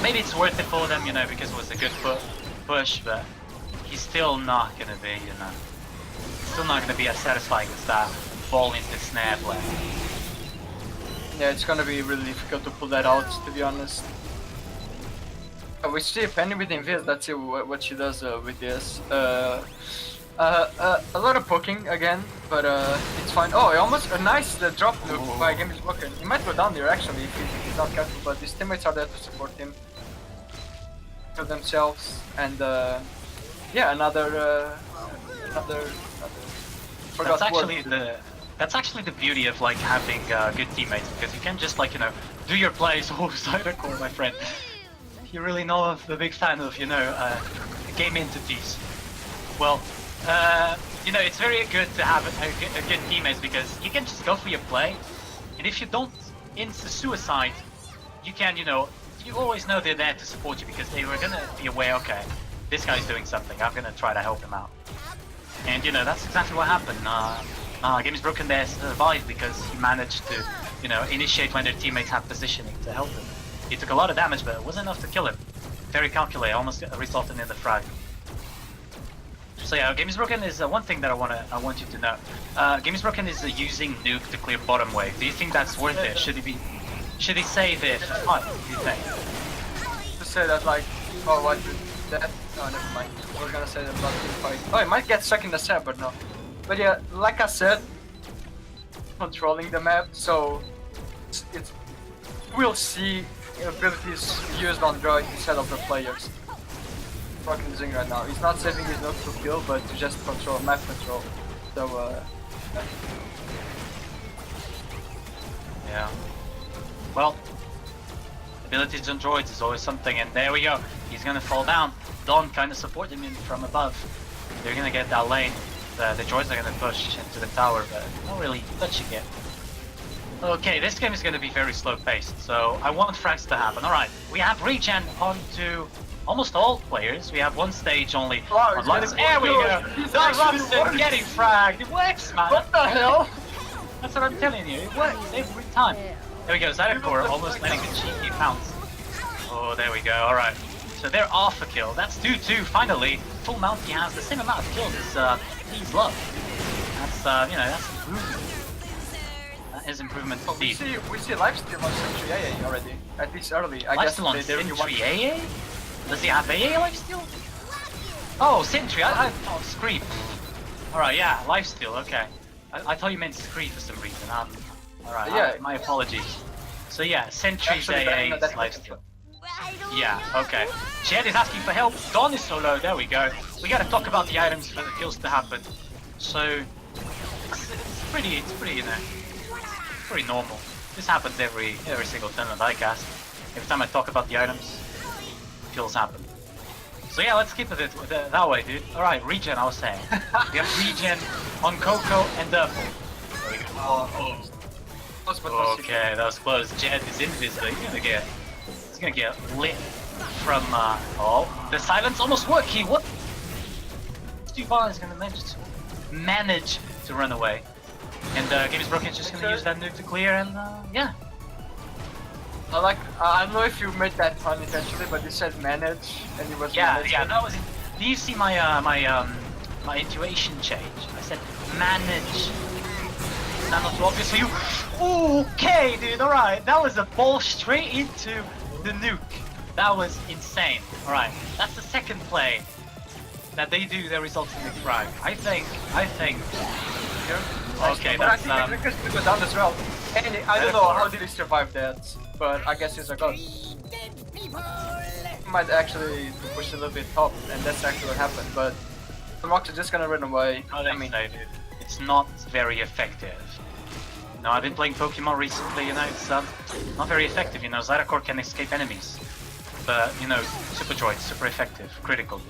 maybe it's worth it for them, you know, because it was a good push, but he's still not gonna be, you know. Still not going to be as satisfying as that fall into snare play. Yeah, it's gonna be really difficult to pull that out, to be honest. We see Penny with Invis, let's see what she does with this. A lot of poking again, but it's fine. Oh, almost a nice drop loop by Games Walker. He might go down there actually if he's not careful, but his teammates are there to support him. To themselves, and yeah, another. That's actually the beauty of like having good teammates, because you can just like, you know, do your plays. Oh, Cybercore, my friend. You really know I'm a big fan of, you know, game entities. Well, you know, it's very good to have a good teammates because you can just go for your play, and if you don't insta-suicide, you can, you know, you always know they're there to support you because they were gonna be aware, okay, this guy's doing something, I'm gonna try to help him out. And you know, that's exactly what happened. Games Broken there survived because he managed to, you know, initiate when their teammates had positioning to help him. He took a lot of damage, but it wasn't enough to kill him. Very calculated, almost resulted in the frag. So yeah, Games Broken is one thing that I want you to know. Games Broken is using nuke to clear bottom wave. Do you think that's worth it? Should he save it for fight? Do you think? To say that like, oh, what that? Oh, never mind. We're gonna say that about team fight. Oh, it might get stuck in the set, but no. But yeah, like I said, controlling the map, so it's we'll see abilities used on droid instead of the players. Fucking using right now. He's not saving his nuke to kill, but to just control map control. So yeah. Well, abilities on droids is always something, and there we go. He's gonna fall down. Don kind of supporting him from above. They're gonna get that lane. The droids are gonna push into the tower, but not really touching it. Okay, this game is gonna be very slow paced, so I want frags to happen. Alright, we have regen onto almost all players. We have 1 stage only on Lux. There we go! Lux getting fragged! It works, man! what the hell? That's what I'm telling you, it works every time. There we go, Zydecore almost letting a cheeky pounce. Oh, there we go, alright. So they're off a kill. That's 2-2, finally. Full Monty has the same amount of kills as Please Love. That's, you know, that's improvement. That is improvement indeed. We see lifesteal on Sentry AA already. At least early. I guess Lifesteal on they really want Sentry AA? Does he have AA lifesteal? Oh, Sentry, I thought Screep. Alright, yeah, lifesteal, okay. I thought you meant Screep for some reason. Alright, yeah. My apologies. So yeah, Sentry's AA is lifesteal. Yeah, okay. Jed is asking for help. Don is so low. There we go. We gotta talk about the items for the kills to happen. So it's pretty, you know, pretty normal. This happens every single tournament I cast. Every time I talk about the items, kills happen. So yeah, let's keep it that way, dude. All right, regen. I was saying we have regen on Coco and Purple. There we go. Okay, that was close. Jed is invisible. He's gonna get lit from oh, the silence almost worked. What? Stefan is gonna manage to run away, and Games Broken is just gonna use that nuke to clear, and yeah. I don't know if you made that pun intentionally, but you said manage, and it was yeah, that was it. Do you see my my intuition change? I said manage. Is that not too obvious for you? Okay, dude. All right, that was a ball straight into the nuke. That was insane. Alright, that's the second play that they do that results in the frag. I think. Okay, that's I think Chris go down as well. And I don't know how did he survive that, but I guess he's a god. He might actually push a little bit top, and that's actually what happened, but Rocks are just gonna run away. I mean, it's not very effective. No, I've been playing Pokemon recently, you know, it's not very effective, you know, Zyracore can escape enemies. But, you know, Super Droid, super effective, critical.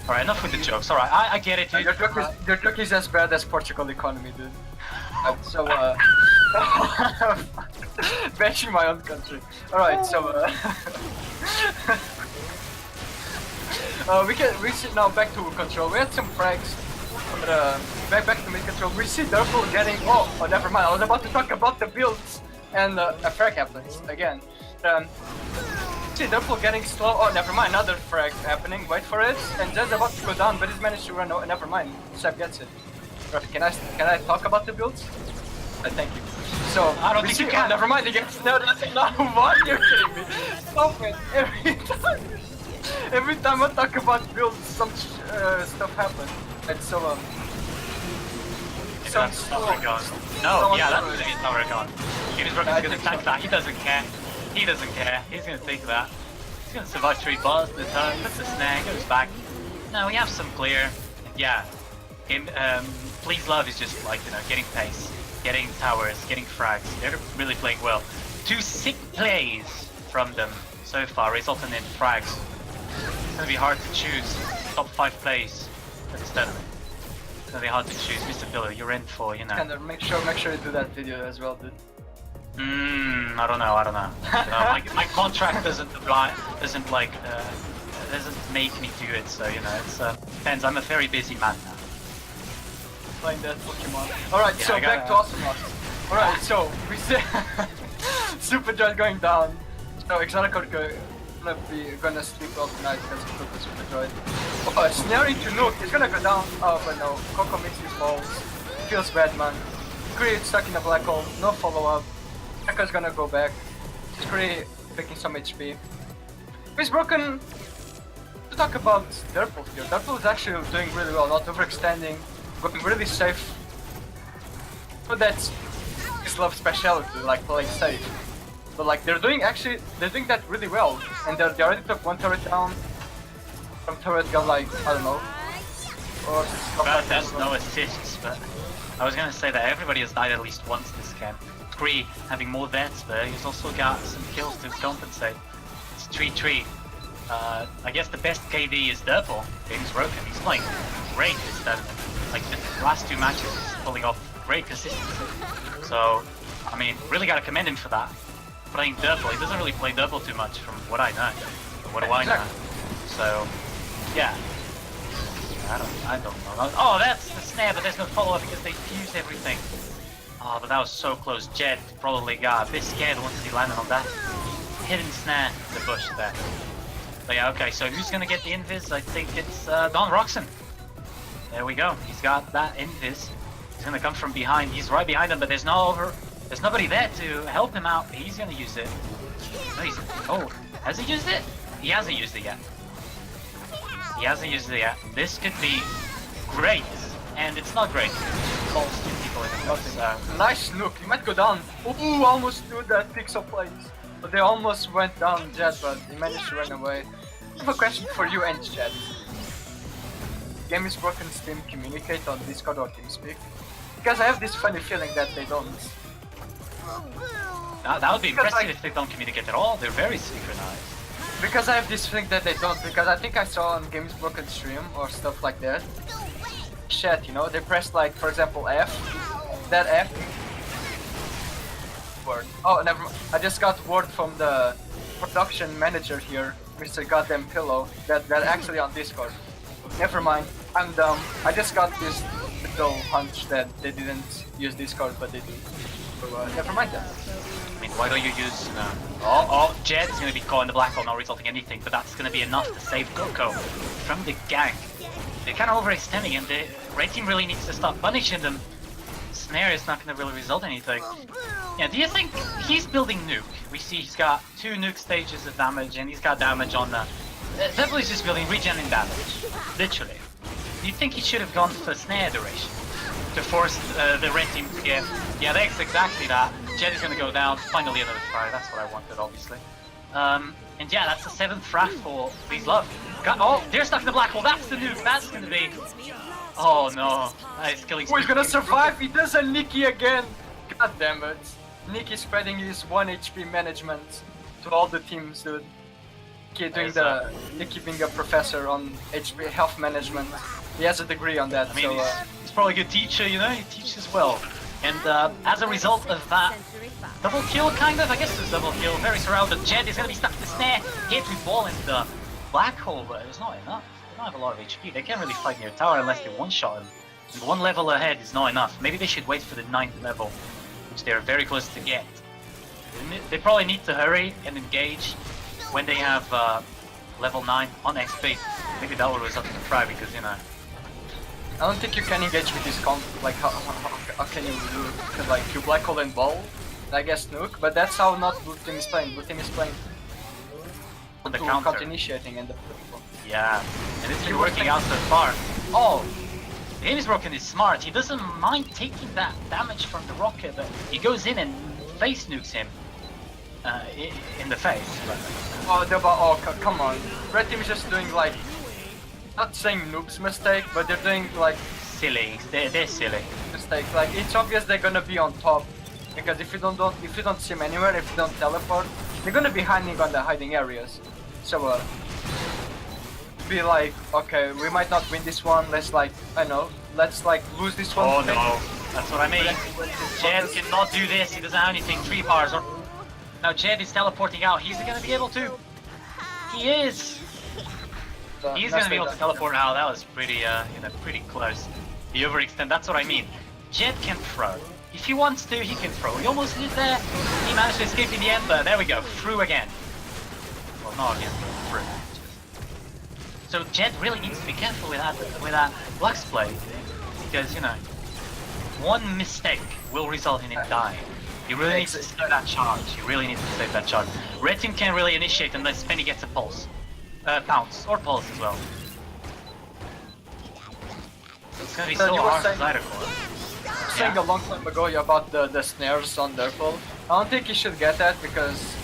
Alright, enough with the jokes, alright, I get it, dude. Your joke is as bad as Portugal economy, dude. So, bashing my own country. Alright, so, we sit now back to control. We had some frags, but back to mid control. We see Durple getting. Oh, never mind. I was about to talk about the builds, and a frag happens again. See Durple getting slow. Oh, never mind. Another frag happening. Wait for it, and just about to go down, but he's managed to run. Oh, never mind. Seb gets it. Can I talk about the builds? Thank you. So I don't think you can. Never mind. He gets no. What? You're kidding me. Stop it. Every time I talk about builds, some stuff happens. And so That's no, yeah, that's gonna be Powergon. Games Broken's gonna tank that. He doesn't care. He doesn't care. He's gonna take that. He's gonna survive 3 balls at the turn, puts the snare, goes back. No, we have some clear. Yeah. Please Love is just like, you know, getting pace, getting towers, getting frags. They're really playing well. 2 sick plays from them so far, resulting in frags. It's gonna be hard to choose top 5 plays at this tournament. It's gonna be hard to choose. Mr. Pillow, you're in for, you know. Kinda make sure you do that video as well, dude. I don't know. My contract doesn't make me do it, so you know, it's depends. I'm a very busy man now. Playing that Pokemon. Alright, Yeah, so back to Awesomenauts. Alright, so we see Super Droid going down. So Exotic gonna sleep well tonight because he took the Super Droid. Oh, snaring to Nuke, he's gonna go down. Oh, but no, Coco makes his balls. Feels bad, man. Kree stuck in a black hole, no follow-up. Echo's gonna go back. Kree picking some HP. He's broken. To talk about Durple here, Durple is actually doing really well, not overextending, going really safe. But that's his love speciality, like playing safe. But like they're doing that really well, and they already took 1 turret down. Some turret got like, I don't know, or Well, there's no assists, but I was gonna say that everybody has died at least once this camp. Kree having more vets, but he's also got some kills to compensate. It's 3-3. I guess the best KD is Durple. Games broken. He's playing great this tournament. Like the last 2 matches, he's pulling off great consistency. So, I mean, really gotta commend him for that. Playing Durple, he doesn't really play Durple too much from what I know. What do I know? So, yeah. I don't know. Oh, that's the snare, but there's no follow-up because they fuse everything. Oh, but that was so close. Jed probably got a bit scared once he landed on that hidden snare in the bush there. But yeah, okay, so who's gonna get the invis? I think it's Don Roxon. There we go. He's got that invis. He's gonna come from behind. He's right behind him, but there's nobody there to help him out. He's gonna use it. Oh, has he used it? He hasn't used it yet. He hasn't used it yet. This could be great, and it's not great. It calls 2 people in the so. Nice look. He might go down. Ooh, almost do that pixel plays. But they almost went down Jet, but he managed to run away. I have a question for you and Jet. Game is broken. Steam communicate on Discord or TeamSpeak? Because I have this funny feeling that they don't. That would be impressive if they don't communicate at all. They're very synchronized. Because I have this feeling that they don't. Because I think I saw on Games Broken stream or stuff like that. Chat, you know, they pressed like, for example, F. That F. Word. Oh, never mind. I just got word from the production manager here, Mr. Goddamn Pillow, that they're actually on Discord. Never mind. I'm dumb. I just got this little hunch that they didn't use Discord, but they do. So, never mind that. I mean, why don't you use... Jed is going to be caught in the black hole, not resulting in anything, but that's going to be enough to save Coco from the gang. They're kind of overextending him. The red team really needs to stop punishing them. Snare is not going to really result in anything. Yeah, do you think he's building nuke? We see he's got 2 nuke stages of damage, and he's got damage on the... Devil is just building regen in damage. Literally. Do you think he should have gone for snare duration? To force the red team to get... Yeah, that's exactly that. Jed is gonna go down. Finally another fire. That's what I wanted, obviously. And yeah, that's the 7th frag for Please Love. Oh, they're stuck in the black hole. That's the nuke. That's gonna be. Oh no, that is killing. Who is gonna survive? He doesn't Nikki again. God damn it. Nikki spreading his 1 HP management to all the teams, dude. Nikki being a professor on HP health management. He has a degree on that. I mean, he's probably a good teacher, you know. He teaches well. And as a result of that, double kill, kind of. I guess it's a double kill. Very surrounded. Jed is gonna be stuck in the snare. Hit with ball in the black hole, but it's not enough. They don't have a lot of HP. They can't really fight near tower unless they one-shot him. And 1 level ahead is not enough. Maybe they should wait for the 9th level, which they're very close to get. They probably need to hurry and engage when they have level 9 on XP. Maybe that will result in a try because, you know. I don't think you can engage with this comp. Like, how can you do? Cause, like, you black hole and ball, I guess nuke, but that's how not Blue Team is playing. Blue Team is playing On the to counter. initiating and the Yeah, and it's been working out so far. Oh, James Broken is smart. He doesn't mind taking that damage from the rocket, but he goes in and face nukes him in the face. But, come on. Red Team is just doing like, not saying noob's mistake, but they're doing like silly. They're silly. mistake. Like it's obvious they're gonna be on top because if you don't see them anywhere, if you don't teleport, they're gonna be hiding on the hiding areas. So be like, okay, we might not win this one. Let's like, I know, let's like lose this one. Oh no, that's what I mean. Jed cannot do this. He doesn't have anything. 3 bars. Now Jed is teleporting out. He's gonna be able to. He is. He's gonna be able to teleport out. That was pretty, pretty close. The overextend. That's what I mean. Jed can throw. If he wants to, he can throw. He almost did there. He managed to escape in the end, but there we go. Through again. Well, not again, but through. So Jed really needs to be careful with that Lux play, because you know, one mistake will result in him dying. He really needs to save that charge. He really needs to save that charge. Red Team can't really initiate unless Penny gets a pulse, bounce or pulse as well. It's gonna be so hard to Zydecore. Saying a long time ago about the snares on Durple. I don't think he should get that because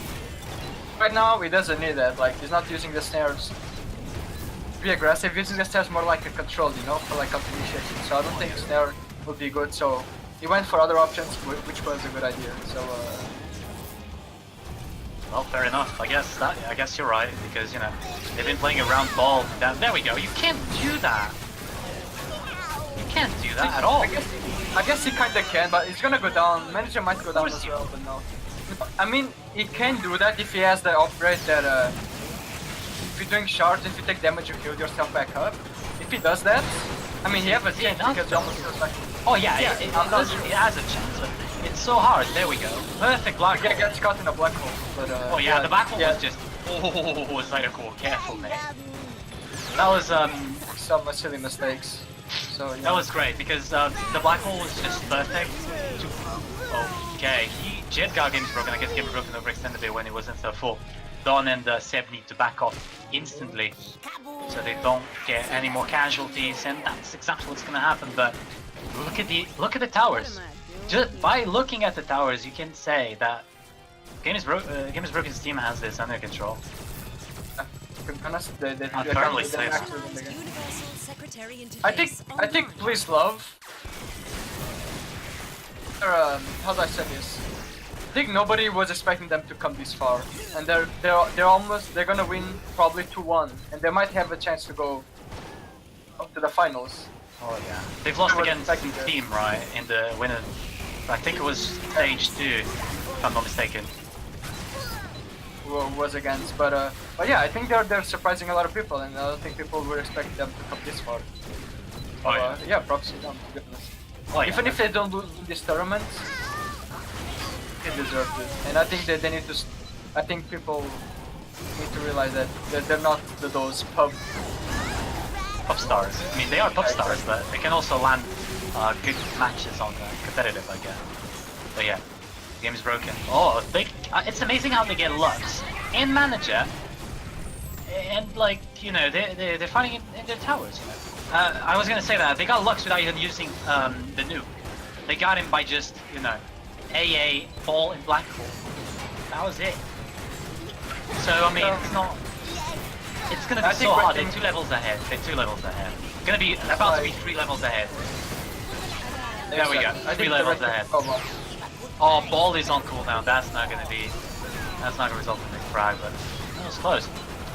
right now he doesn't need that. Like he's not using the snares. Be aggressive, using the snares more like a control, you know, for like auto initiation. So I don't think snare would be good. So he went for other options, which was a good idea. So well, fair enough. I guess you're right because you know they've been playing a round ball. There we go. You can't do that. You can't do that at all. I guess he kinda can, but he's gonna go down. Manager might go down as well, but no. I mean, he can do that if he has the upgrade that if you're doing shards, if you take damage, you heal yourself back up. If he does that, I mean, he has a chance because he almost feels like. Oh yeah, it has a chance, but it's so hard. There we go. Perfect black hole. Gets caught in a black hole. But, oh yeah, the black hole was just. Oh, Zydecore, careful, man. That was some silly mistakes. So yeah. That was great because the black hole was just perfect. Okay, Jed got Games Broken. I guess Games Broken overextended a bit when it wasn't so full. Don and Seb need to back off instantly so they don't get any more casualties, and that's exactly what's gonna happen. But look at the towers. Just by looking at the towers, you can say that Games Broken's team has this under control. To be honest, they firmly say so. I think Please Love. How do I say this? I think nobody was expecting them to come this far, and they're gonna win probably 2-1, and they might have a chance to go up to the finals. Oh yeah, they've lost against Team, right? In the winner, I think it was stage 2, if I'm not mistaken. Was against, but yeah, I think they're surprising a lot of people, and I don't think people were expecting them to come this far. Oh yeah. Yeah, props to them, to be honest. Oh, yeah. Even if they don't lose this tournament, they deserve it. And I think that they need to. I think people need to realize that they're not those pub stars. I mean, they are pub stars, but they can also land good matches on competitive, I guess. But yeah, the game is broken. Oh, it's amazing how they get Lux and Manager, and like you know they're fighting in their towers. You know? I was gonna say that they got Lux without even using the nuke. They got him by just AA ball and black hole. That was it. So I mean, it's not. It's gonna be so hard. They're 2 levels ahead. They're 2 levels ahead. Gonna be about to be 3 levels ahead. There we go. 3 levels ahead. Oh, ball is on cooldown. That's not gonna result in a frag, but that was close.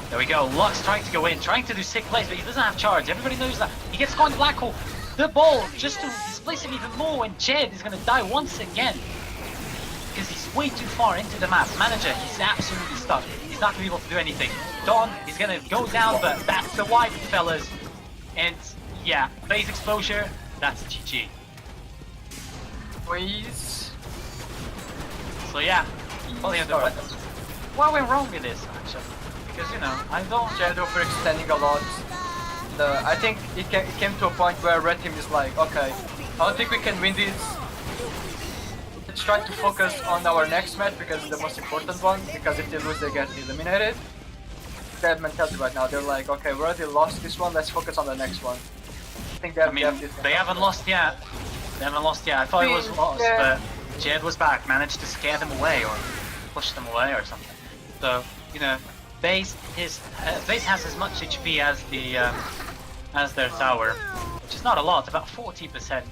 There we go. Lux trying to go in, trying to do sick plays, but he doesn't have charge. Everybody knows that. He gets caught in the black hole. The ball just to displace him even more, and Jed is gonna die once again because he's way too far into the map. Manager, he's absolutely stuck. He's not gonna be able to do anything. Don, he's gonna go down, but that's the wipe, fellas. And yeah, phase exposure. That's GG. Please. So yeah, only have the what went wrong with this actually? Because you know, I don't. Jed overextending a lot. I think it came to a point where red team is like, okay, I don't think we can win this. Let's try to focus on our next match because it's the most important one. Because if they lose, they get eliminated. That mentality right now. They're like, okay, we already lost this one. Let's focus on the next one. I think they haven't lost yet. They haven't lost yet. I thought it was lost, but Jed was back, managed to scare them away or push them away or something. So you know, Base has as much HP as the as their tower, which is not a lot, about 40%.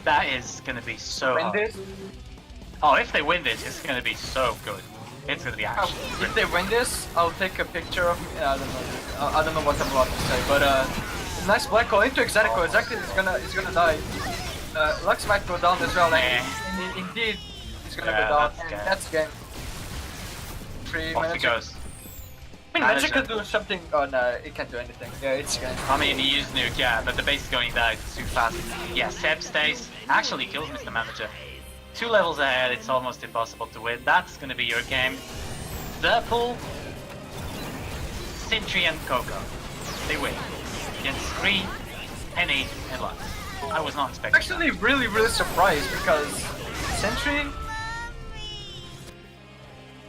That is gonna be so hard. Oh, if they win this, it's gonna be so good. It's gonna be actually. If they win this, I'll take a picture of. I don't know what I'm about to say, but nice black hole into Exatico. Exatico is gonna die. Lux might go down as well, and indeed, he's gonna go down. That's game. Off he goes. I mean, Manager can do something. Oh no, it can't do anything. Yeah, it's game. I mean, he used nuke, yeah, but the base is going down too fast. Yeah, Seb stays. Actually kills Mr. Manager. 2 levels ahead, it's almost impossible to win. That's gonna be your game. Zerpool, Sentry, and Coco. They win. Against Scree, Penny, and Lux. I was not expecting Actually, really surprised because Sentry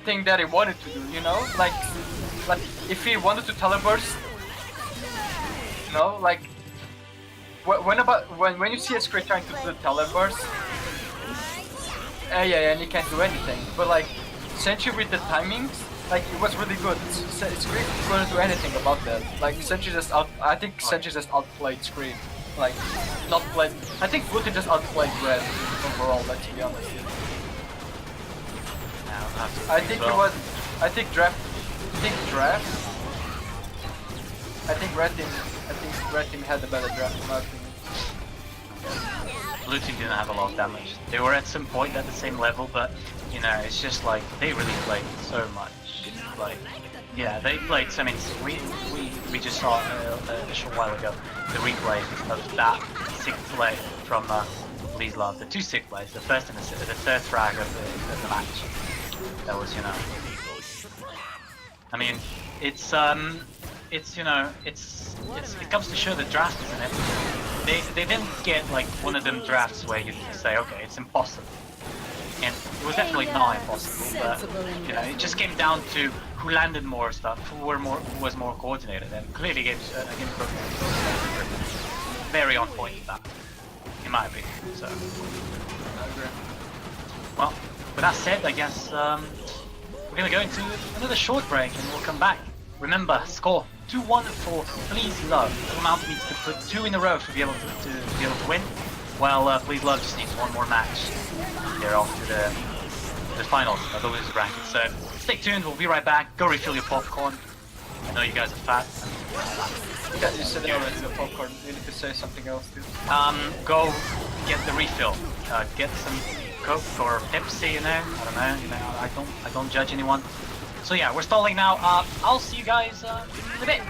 thing that he wanted to do, you know? Like if he wanted to teleburst, you know, like when you see a Scree trying to do the teleburst, yeah, and he can't do anything. But like Sentry with the timings, like it was really good. Scree couldn't do anything about that. Like Sentry just Sentry just outplayed Scree. Like not played. I think Putin just outplayed Red overall. Let's be honest. I think it was. I think draft. I think Red Team had a better draft in my opinion. Blue team didn't have a lot of damage. They were at some point at the same level, but you know, it's just like they really played so much. Like, yeah, they played. So, I mean, we just saw a short while ago the replay of that sick play from Please Love. The 2 sick plays, the first and the third frag of the match. That was, you know. I mean, it's you know, it comes to show that draft isn't it. They didn't get like one of them drafts where you can say, okay, it's impossible. And it was definitely not impossible, but you know, it just came down to who landed more stuff, who was more coordinated, and clearly Games Broken very on point with that, in my opinion. So, well, with that said, I guess we're gonna go into another short break, and we'll come back. Remember, score 2-1 for Please Love. Amount needs to put 2 in a row to be able to win. Well, Please Love just needs 1 more match. They're off to the finals of the loser bracket. So stay tuned. We'll be right back. Go refill your popcorn. I know you guys are fat. Yeah, you said already the popcorn. You need to say something else too. Go get the refill. Get some Coke or Pepsi. You know, I don't know. You know, I don't judge anyone. So yeah, we're stalling now. I'll see you guys in a bit.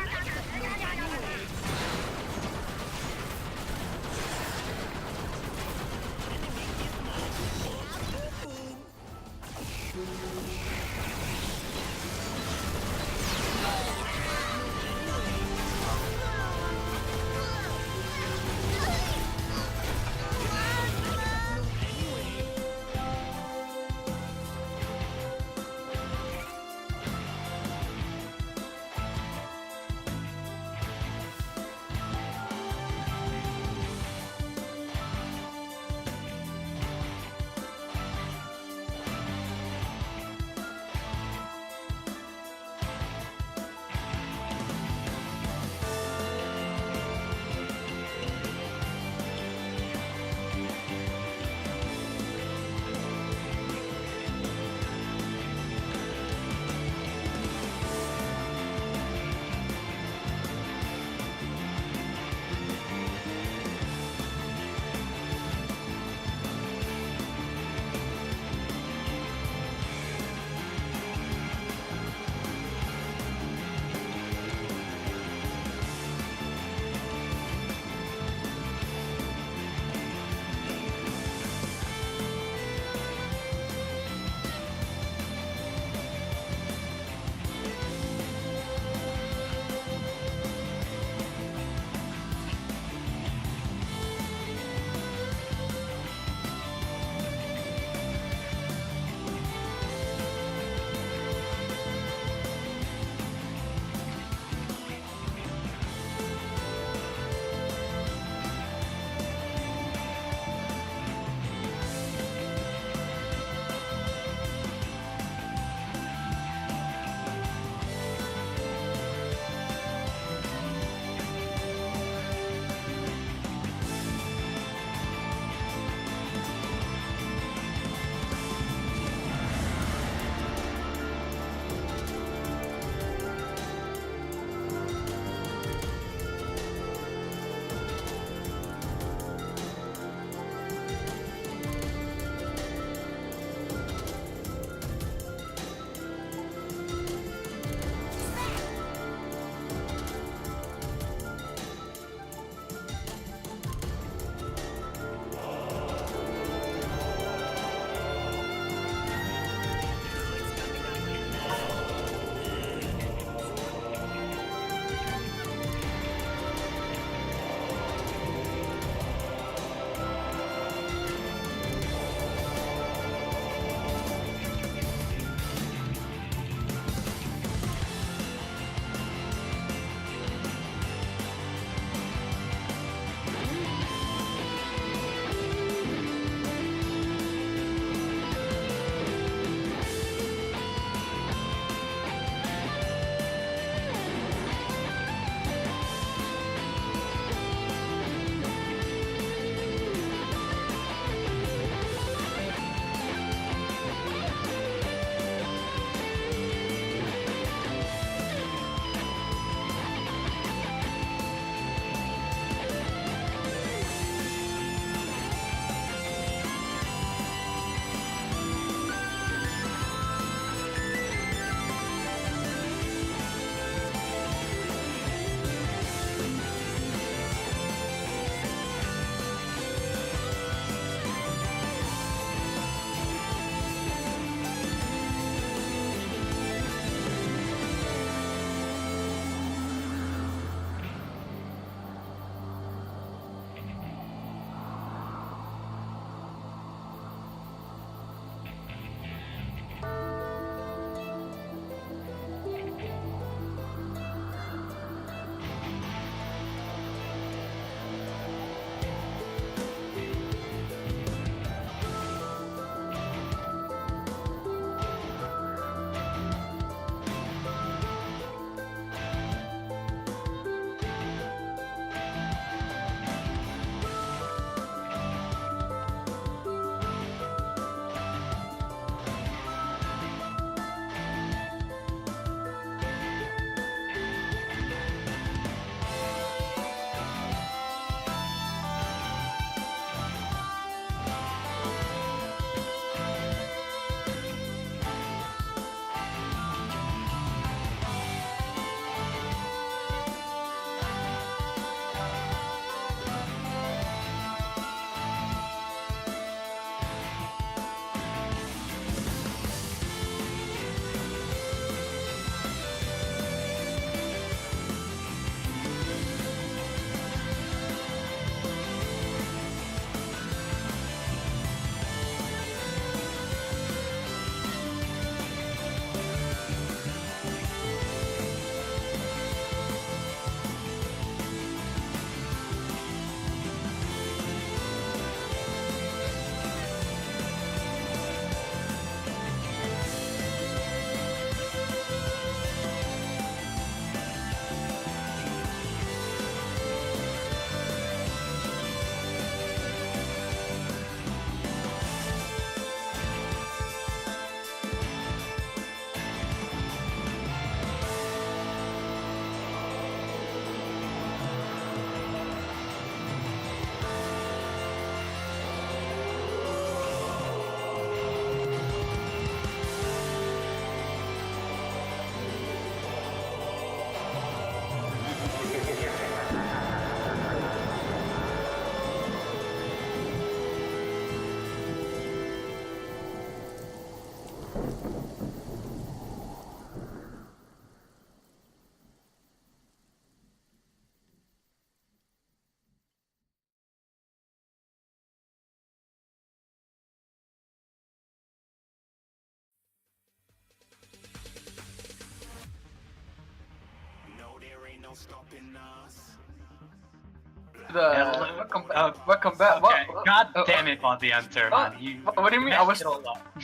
Welcome back. Okay. What? God damn it, Monty Hunter, man. What do you mean? I was. messed it all up.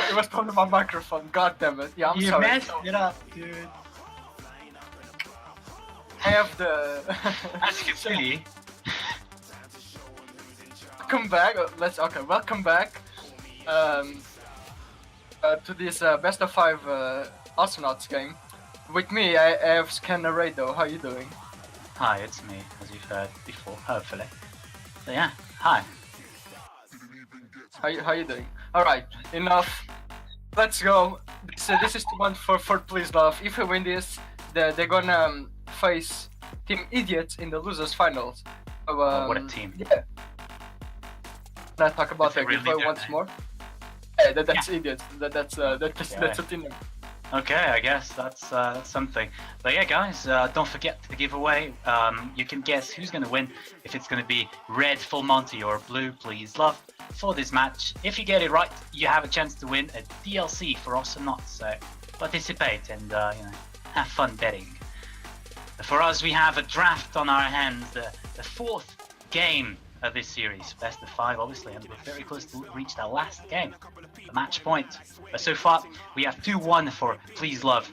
It was probably my microphone. God damn it. Yeah, I'm You sorry. messed it up, dude. I have the. As you can see. Welcome back. Welcome back. To this best of 5 Awesomenauts game. With me, I have Scanner Rado. How you doing? Hi, it's me, as you've heard before, hopefully. So yeah, hi. How you doing? All right, enough. Let's go. This is the one for Please Love. If we win this, they're gonna face Team Idiots in the losers finals. So, What a team. Yeah. Can I talk about If they that really giveaway do once that. more? Yeah, that's Idiots. That's a team name. Okay, I guess that's something. But yeah, guys, don't forget the giveaway. You can guess who's going to win, if it's going to be red Full Monty or blue Please Love for this match. If you get it right, you have a chance to win a DLC for Awesomenauts. So participate and have fun betting. For us, we have a draft on our hands, the 4th game of this series, best of 5 obviously, and we're very close to reach that last game, the match point. But so far we have 2-1 for Please Love.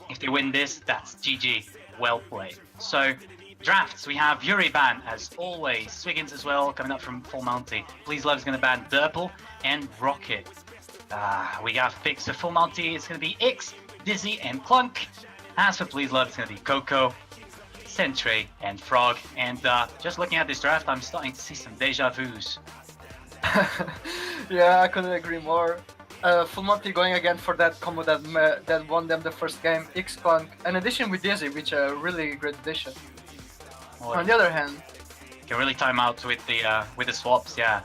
If they win this, that's GG, well played. So drafts, we have Yuri ban as always, Swiggins as well coming up from Full Monty. Please Love is going to ban Durple and Rocket. We have picks for Full Monty, it's going to be X, Dizzy and Clunk. As for Please Love, it's going to be Coco, Sentry and Frog, and just looking at this draft, I'm starting to see some deja vus. Yeah, I couldn't agree more. Full Monty going again for that combo that won them the first game, X-Clunk, an addition with Dizzy, which a really great addition. Or On the other hand, can really time out with the swaps, yeah.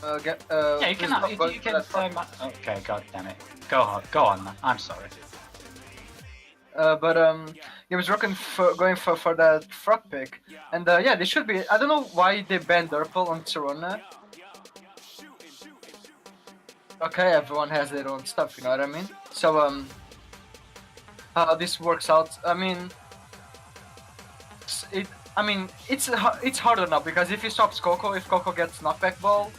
Yeah, you can time out. Okay, god damn it. Go on, man. I'm sorry. He was going for that frog pick, and yeah, they should be. I don't know why they banned Durple on Serona. Okay, everyone has their own stuff, you know what I mean? So how this works out? I mean, it's harder now because if he stops Coco, if Coco gets knockback ball,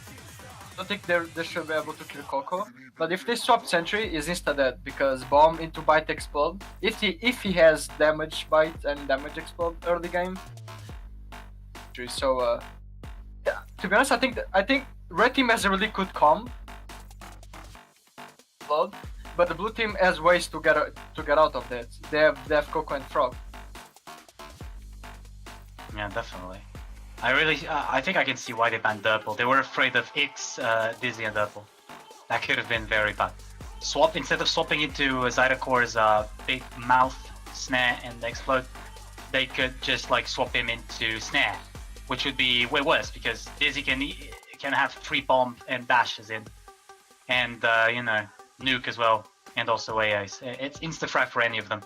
I don't think they should be able to kill Coco. But if they swap Sentry, he's insta dead because bomb into bite explode. If he has damage bite and damage explode early game. So yeah, to be honest, I think red team has a really good comp, but the blue team has ways to get out of that. They have Coco and Frog. Yeah, definitely. I think I can see why they banned Durple. They were afraid of X, Dizzy and Durple. That could have been very bad. Instead of swapping into Zyracor's big mouth, snare and explode, they could just like swap him into snare, which would be way worse because Dizzy can have 3 bomb and dashes in, and nuke as well, and also AAs. It's insta frag for any of them.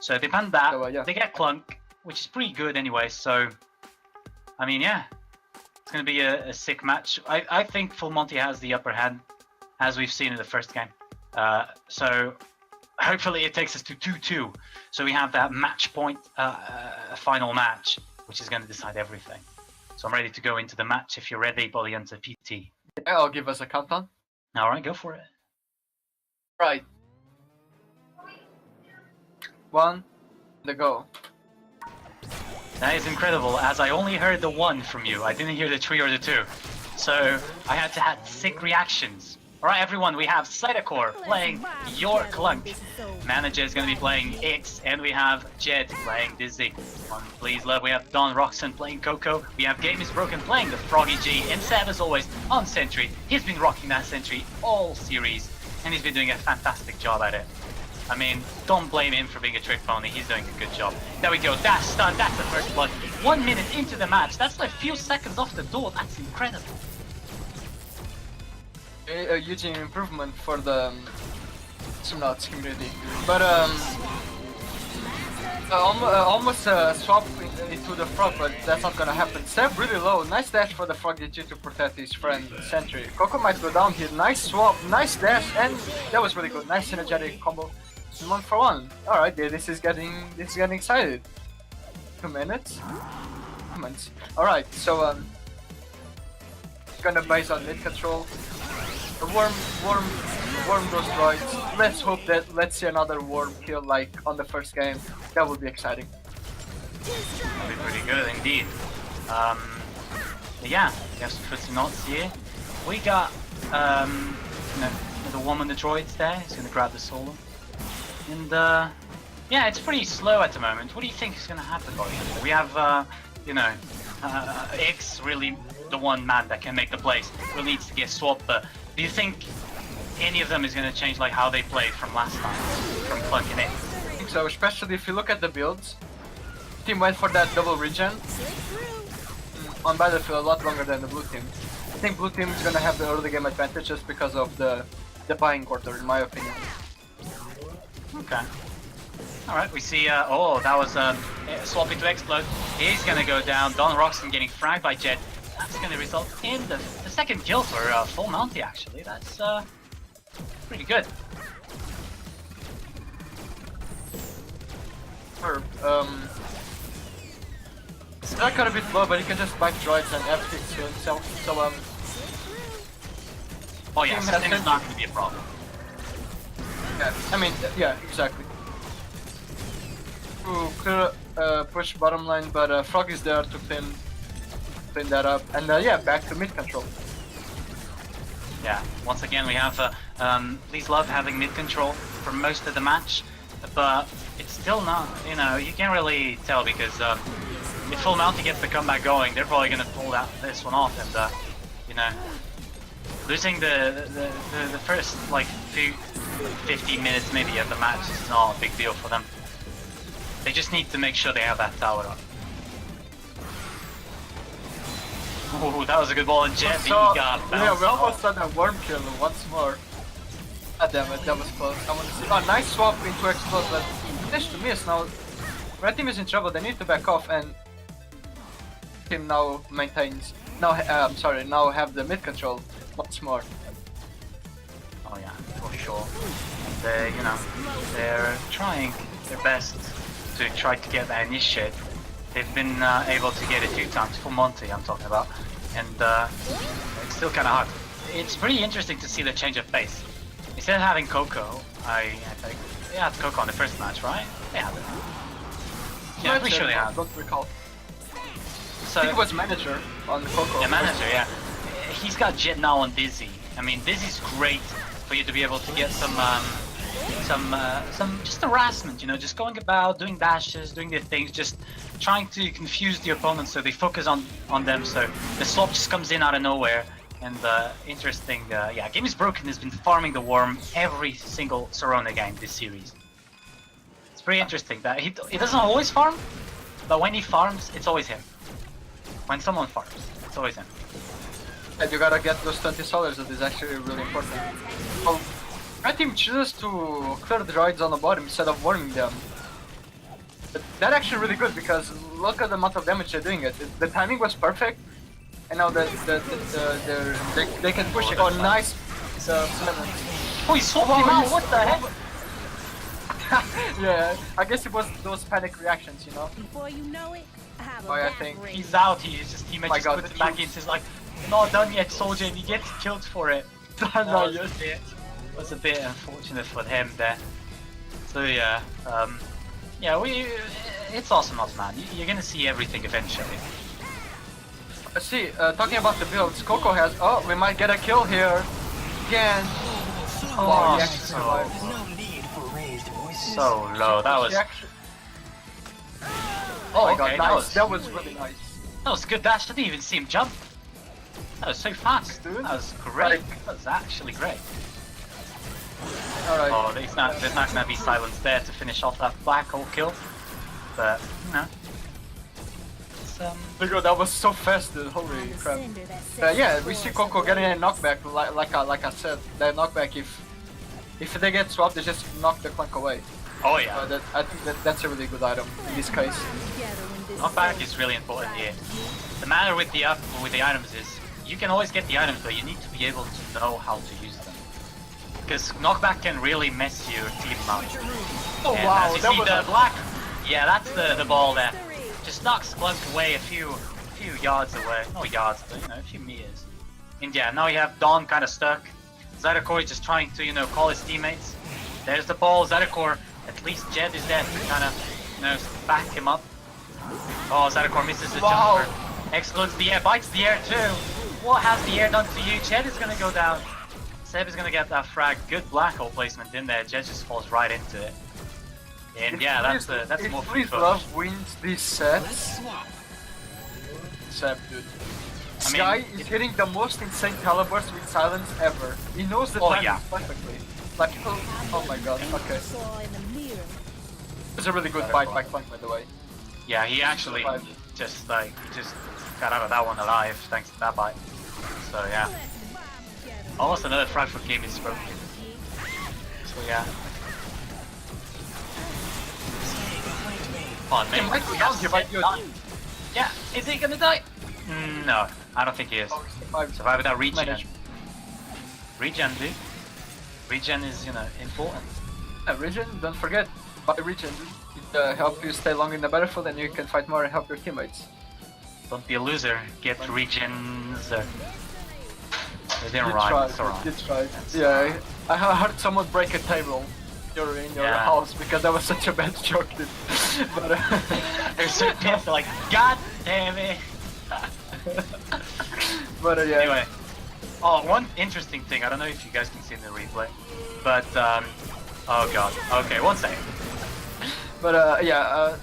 So they banned that. So, yeah. They get Clunk, which is pretty good anyway. So I mean, yeah, it's going to be a sick match. I think Full Monty has the upper hand, as we've seen in the first game. So hopefully it takes us to 2-2. So we have that match point, final match, which is going to decide everything. So I'm ready to go into the match. If you're ready, Bolly Hunter PT. Yeah, I'll give us a countdown. All right, go for it. Right. 1, the go. That is incredible, as I only heard the 1 from you. I didn't hear the 3 or the 2. So I had to have sick reactions. Alright everyone, we have Cytocor playing your Clunk. Manager is going to be playing X, and we have Jed playing Dizzy. On Please Love, we have Don Roxon playing Coco. We have Game is Broken playing the Froggy G, and Seb as always on Sentry. He's been rocking that Sentry all series, and he's been doing a fantastic job at it. I mean, don't blame him for being a trick pony, he's doing a good job. There we go, dash stun, that's the first blood. 1 minute into the match, that's like a few seconds off the door, that's incredible. A huge improvement for the Awesomenauts community. But almost swap into the frog, but that's not gonna happen. Seb really low, nice dash for the frog DG to protect his friend Sentry. Coco might go down here, nice swap, nice dash, and that was really good, nice synergetic combo. 1-for-1. All right, yeah, this is getting excited. 2 minutes. Comments. All right, so gonna base on mid control. The worm those droids. Let's hope that let's see another worm kill like on the first game. That would be exciting. That'll be pretty good indeed. Yeah, we have some pretty notes here. We got the one on the droids there. He's gonna grab the solo. And yeah, it's pretty slow at the moment. What do you think is gonna happen going on? We have X really the one man that can make the plays. Really needs to get swapped, but do you think any of them is gonna change like how they played from last time? From plunking in? I think so, especially if you look at the builds. Team went for that double regen on battlefield a lot longer than the blue team. I think blue team is gonna have the early game advantage just because of the buying order, in my opinion. Okay. Alright, we see, oh, that was swapping to explode. He's gonna go down. Don Roxon getting fragged by Jet. That's gonna result in the second kill for full Monty, actually. That's pretty good. That got a bit low, but he can just bite droids and F6 to himself, so Oh yeah, system is not gonna be a problem. yeah, I mean, yeah, exactly. Ooh, clear push bottom line, but Frog is there to clean that up, and yeah, back to mid control. Yeah, once again we have Please Love having mid control for most of the match, but it's still not, you can't really tell because if full Monty gets the comeback going, they're probably gonna pull this one off, and losing the first like 15 minutes maybe of the match is not a big deal for them. They just need to make sure they have that tower up. Oh, that was a good ball, and Jet got bounced. Yeah, we almost done a worm kill once more. God damn it, that was close. I want to see. Oh, nice swap into explode, but this to miss now. Red team is in trouble. They need to back off, and team now maintains. Now, now have the mid control once more. Oh yeah, for sure. They, they're trying their best to try to get that initiate. They've been able to get it 2 times for Monty, I'm talking about, and it's still kind of hard. It's pretty interesting to see the change of pace. Instead of having Coco, I think they had Coco on the first match, right? They had it. Yeah, I'm pretty sure they had. Don't recall. So, I think it was manager on Coco. Yeah, manager, yeah. He's got Jet now on Dizzy. I mean, Dizzy's great for you to be able to get some just harassment, just going about, doing dashes, doing their things, just trying to confuse the opponent so they focus on them, so the swap just comes in out of nowhere. And interesting, yeah, Game is Broken has been farming the worm every single Sorona game this series. It's pretty interesting that he doesn't always farm, but when he farms, it's always him. When someone farms, it's always him. And you gotta get those 20 solars, that is actually really important. Oh, Red team chooses to clear the droids on the bottom instead of warming them. But that's actually really good because look at the amount of damage they're doing it. The timing was perfect, and now they can push it. Oh, nice! Oh, he swapped him out, what the heck? Yeah, I guess it was those panic reactions, Before you know it, I have Oh, yeah, I a think He's out, his teammate just puts it back in, says like, not done yet, soldier, and he gets killed for it. Was a bit unfortunate for him there. So yeah, yeah, it's Awesomenauts, man. You're gonna see everything eventually. See, talking about the builds, Coco has. Oh, we might get a kill here. Again. Oh, he actually survived. so low. That was. Oh my okay, god, nice. That was really nice. That was good dash. I didn't even see him jump. That was so fast. That was great. That was actually great. Alright. Oh, there's not gonna be silence there to finish off that black hole kill. But it's That was so fast, dude. Holy crap. Yeah, we see Coco getting a knockback. Like I said, that knockback. If they get swapped, they just knock the clank away. Oh yeah. I think that's a really good item in this case. Knockback is really important here. The matter with the items is you can always get the items, but you need to be able to know how to use them. because knockback can really mess your team up. Oh And wow, as you that see was the black, yeah, that's the ball there. Just knocks Clunk away a few yards away. No yards, but you know, a few meters. And yeah, now you have Dawn kind of stuck. Zydecore is just trying to, you know, call his teammates. There's the ball, Zydecore. At least Jed is there to kind of, you know, back him up. Oh, Zydecore misses the jumper. Explodes the air, bites the air too. What has the air done to you? Jed is gonna go down. Seb is gonna get that frag. Good black hole placement in there. Jed just falls right into it. And yeah, that's more free If Love wins these sets, Seb, dude. This guy is hitting the most insane calibers with silence ever. He knows the timing perfectly. Like, oh my god, okay. It's a really good fight by Clunk, by the way. Yeah, he actually just got out of that one alive thanks to that bite. So yeah. Almost another frag for game is broken. So yeah. Come on, man. Yeah, is he gonna die? No, I don't think he is. Survive without regen. Regen, dude. Regen is, you know, important. Yeah, regen, don't forget. Buy regen, it helps you stay long in the battlefield and you can fight more and help your teammates. Don't be a loser, get regens. They didn't rhyme, it's alright. You tried. Yeah, I heard someone break a table in your house because that was such a bad joke, dude. But they're so pissed, they're like, God damn it! But yeah. Anyway, oh, one interesting thing, I don't know if you guys can see in the replay, but oh god, okay, one second. But yeah,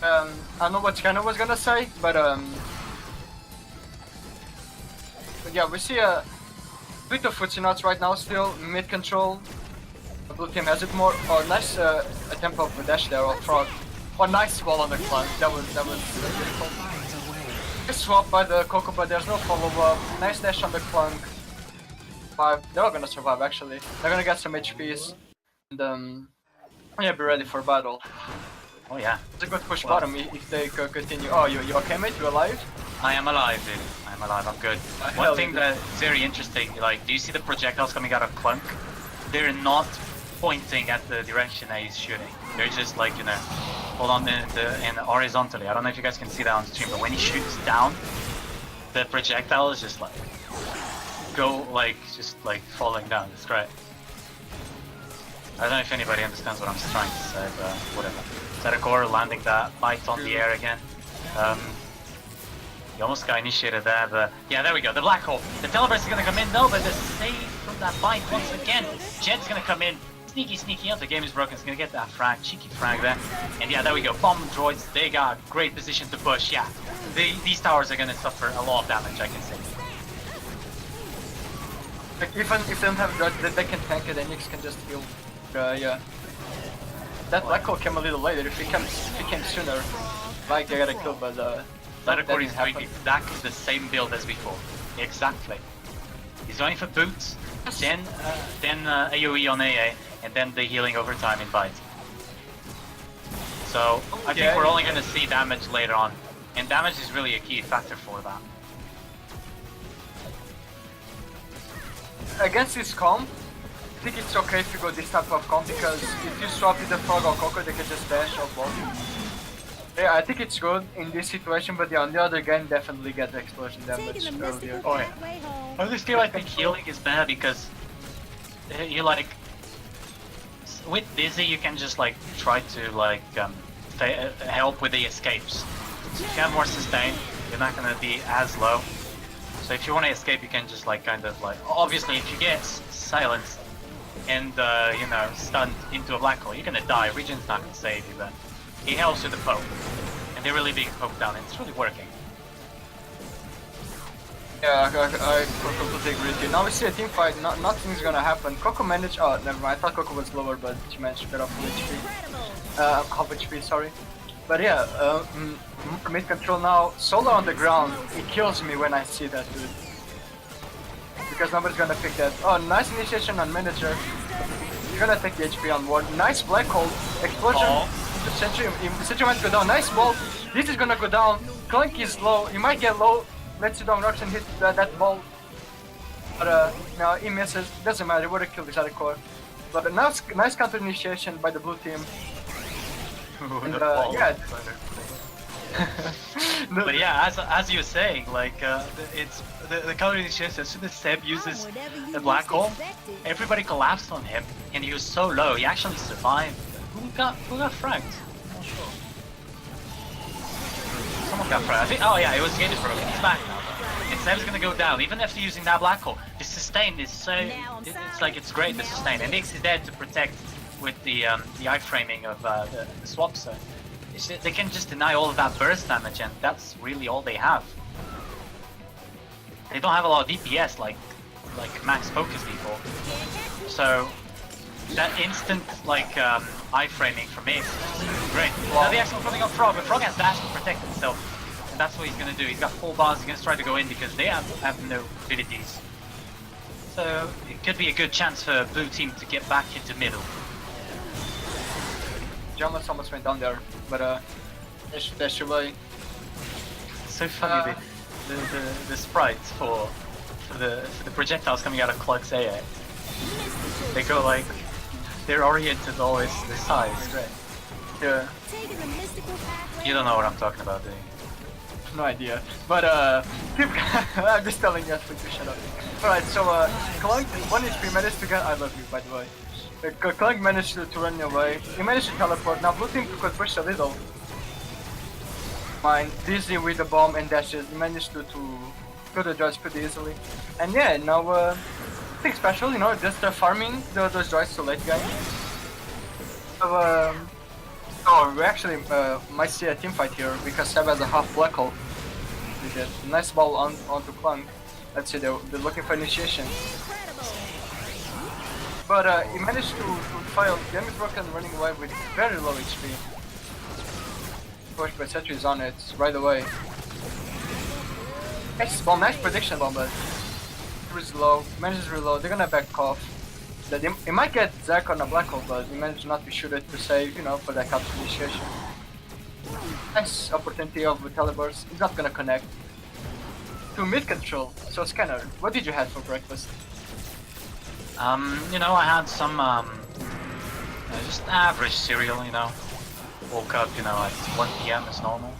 I don't know what Scanner was gonna say, but yeah, we see a bit of Awesomenauts right now still, mid control. The blue team has it more. Oh, nice attempt of the dash there, or frog. Oh, nice wall on the Clunk, that was beautiful. Nice swap by the Coco, but there's no follow-up. Nice dash on the Clunk. They're all gonna survive actually. They're gonna get some HPs. And yeah, be ready for battle. Oh yeah. It's a good push bottom if they continue. Oh, you okay, mate? You alive? I am alive, dude. I'm alive, I'm good. One thing that's very interesting, like, do you see the projectiles coming out of Clunk? They're not pointing at the direction that he's shooting. They're just like, you know, hold on in horizontally. I don't know if you guys can see that on stream, but when he shoots down, the projectile is just like, just falling down. It's great. I don't know if anybody understands what I'm trying to say, but whatever. Zydecore landing that bite on the air again. He almost got initiated there, but yeah, there we go. The black hole. The televerse is gonna come in, no, but the save from that bite once again. Jed's gonna come in. Sneaky out. The game is broken. It's gonna get that frag, cheeky frag there. And yeah, there we go. Bomb droids. They got great position to push. Yeah, these towers are gonna suffer a lot of damage, I can say. Like, even if they don't have droids, they can tank it. And Nix can just heal. Yeah. That black hole came a little later. If he came sooner, like they got a kill, but Zydecore is doing exactly the same build as before. Exactly. He's going for boots, then AoE on AA, and then the healing over time in bite. So I think we're only going to see damage later on, and damage is really a key factor for that. Against this comp, I think it's okay if you go this type of comp because if you swap with the Frog or Coco, they can just dash or block. Yeah, I think it's good in this situation, but yeah, on the other game, definitely get the explosion damage earlier. Oh yeah. On this game, I think healing is better because you like with Dizzy, you can just like try to like help with the escapes. If you have more sustain, you're not gonna be as low. So if you want to escape, you can just like kind of like obviously if you get silenced and you know stunned into a black hole, you're gonna die. Regen's not gonna save you, but he helps with the poke, and they're really being poked down, and it's really working. Yeah, I completely agree with you. Now we see a team fight, nothing's gonna happen. Coco managed, oh never mind, I thought Coco was lower, but she managed to get off full HP. Half HP, sorry. But yeah, mid control now, Solar on the ground, it kills me when I see that dude. Because nobody's gonna pick that. Oh, nice initiation on manager. You're gonna take the HP on ward. Nice black hole, explosion. The Sentry might go down. Nice ball. This is gonna go down. Clunk is low. He might get low. Let's see down rocks and hit that ball. But no, he misses. Doesn't matter. Would have killed his other core. But a nice counter initiation by the blue team. And, yeah. But yeah, as you were saying, like it's the counter initiation. As soon as Seb uses the black hole, everybody collapsed on him, and he was so low. He actually survived. Who got fragged? I'm not sure. Someone got fragged. I think. Oh yeah, it was Gated broken. He's back now. And Seb's gonna go down, even after using that black hole. The sustain is so. It's like it's great. The sustain, and Nyx is there to protect with the iframing of the swap. So they can just deny all of that burst damage, and that's really all they have. They don't have a lot of DPS like max focus people. So that instant like iframing from Nyx is great. Now the actual coming up Frog, but Frog has dash to protect himself. And that's what he's gonna do. He's got full bars. He's gonna try to go in because they have no abilities. So it could be a good chance for blue team to get back into middle. Jonas almost went down there, but that's really. It's so funny the sprites for the projectiles coming out of Cluck's AA. They go like they're oriented always to the side. It's great. Yeah. You don't know what I'm talking about, do you? No idea. But I'm just telling you to shut up. Alright, so Clunk, 1 HP managed to get. I love you, by the way. Clunk managed to run away. He managed to teleport. Now blue team could push a little. Mine dizzy with the bomb and dashes. He managed to kill the droids pretty easily. And yeah, now nothing special, you know, just farming those droids to late game. So, oh, we actually might see a team fight here because Seb has a half black hole. We get a nice ball onto Clunk. Let's see, they're looking for initiation. But he managed to fail. Game is broken, running away with very low HP. Push, but Setri is on it right away. Nice bomb, nice prediction bomb, but it was low. Manages to reload. They're gonna back off. He might get Zack on a black hole, but he managed not to shoot it to save, you know, for that counter initiation. Nice opportunity of teleburst. He's not gonna connect. To mid control. So Scanner, what did you have for breakfast? You know, I had some just average cereal, you know. Woke up, you know, at 1 PM as normal.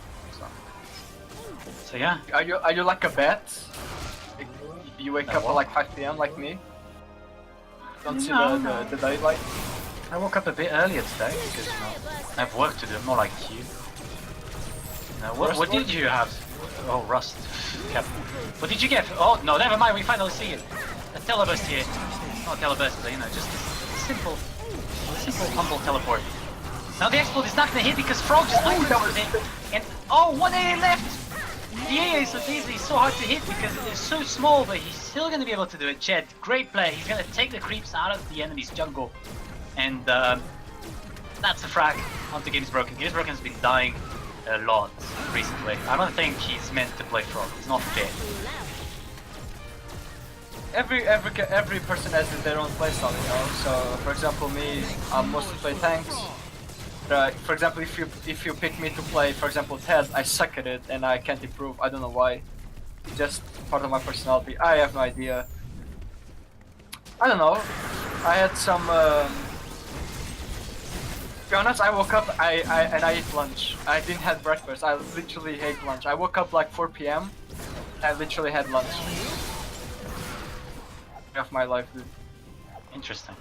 So yeah. Are you like a bat? You wake up at like 5 PM like me? Don't see the daylight? I woke up a bit earlier today because, you know, I have work to do, more like you. What did you have? Oh, Rust. What did you get? Oh, no, never mind, we finally see it. A teleburst here. Not a teleburst, but, you know, just a simple, humble teleport. Now the explode is not gonna hit because Frog just teleported in. And, oh, 1 AA left! The AA is so easy, it's so hard to hit because it's so small, but he's still gonna be able to do it. Jed, great play. He's gonna take the creeps out of the enemy's jungle. And, that's a frag onto Games Broken. Games Broken has been dying a lot recently. I don't think he's meant to play Frog. It's not fit. Every person has their own playstyle, you know. So, for example, me, I mostly play tanks. For example, if you pick me to play, for example, Ted, I suck at it and I can't improve. I don't know why. It's just part of my personality. I have no idea. I don't know. I had some. To be honest, I woke up and I ate lunch. I didn't have breakfast. I literally hate lunch. I woke up like 4 PM. I literally had lunch. Of my life, dude. Interesting.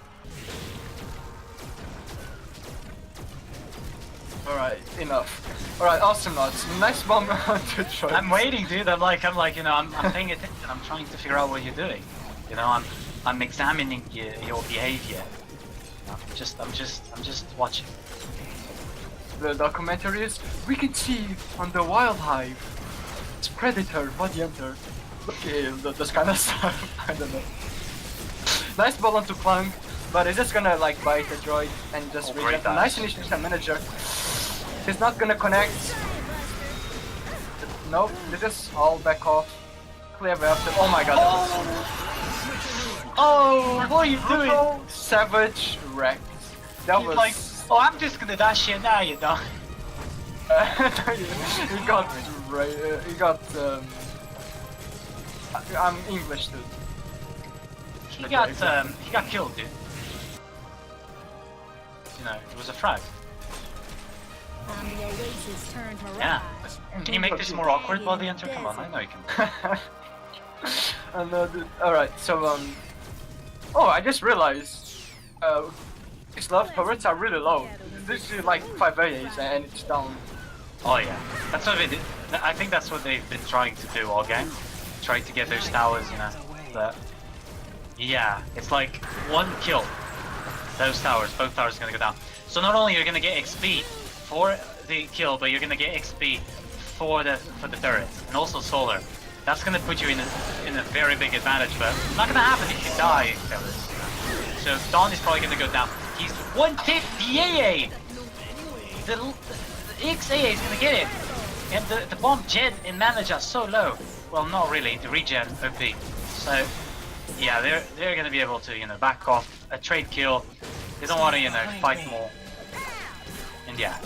Alright, enough. Alright, Awesomenauts. Nice bomb to try. I'm waiting, dude. I'm like, you know, I'm paying attention. I'm trying to figure out what you're doing. You know, I'm examining your behavior. I'm just watching. The documentary is, we can see on the Wild Hive. It's Predator, Body Hunter. Okay, this kind of stuff. I don't know. Nice ball onto Clunk, but he's just gonna like bite the droid and just reject. Nice initiation manager. He's not gonna connect. Nope, they just all back off. Clear after. Oh my god. Oh, what are you doing? Savage wrecked. That was like, oh, I'm just gonna dash here now, you know. He got right. He got. I'm English, dude. he got killed, dude. You know, it was a frag. I'm the Oasis turned Mirage. Yeah. Can you make this more awkward while they enter? Come on, I know you can. I know, dude. Alright, so oh, I just realized these love turrets are really low. This is like 5 AAs and it's down. Oh yeah, that's what they did. I think that's what they've been trying to do all game. Trying to get those towers, you know. But yeah, it's like one kill. Those towers, both towers are gonna go down. So not only you're gonna get XP for the kill, but you're gonna get XP for the turret and also solar. That's gonna put you in a very big advantage, but not gonna happen if you die, fellas. So Dawn is probably gonna go down. He's 150 AA. The XAA is gonna get it, and the bomb jet and manage are so low. Well, not really. The regen OP. So yeah, they're gonna be able to, you know, back off a trade kill. They don't want to, you know, fight more. And yeah,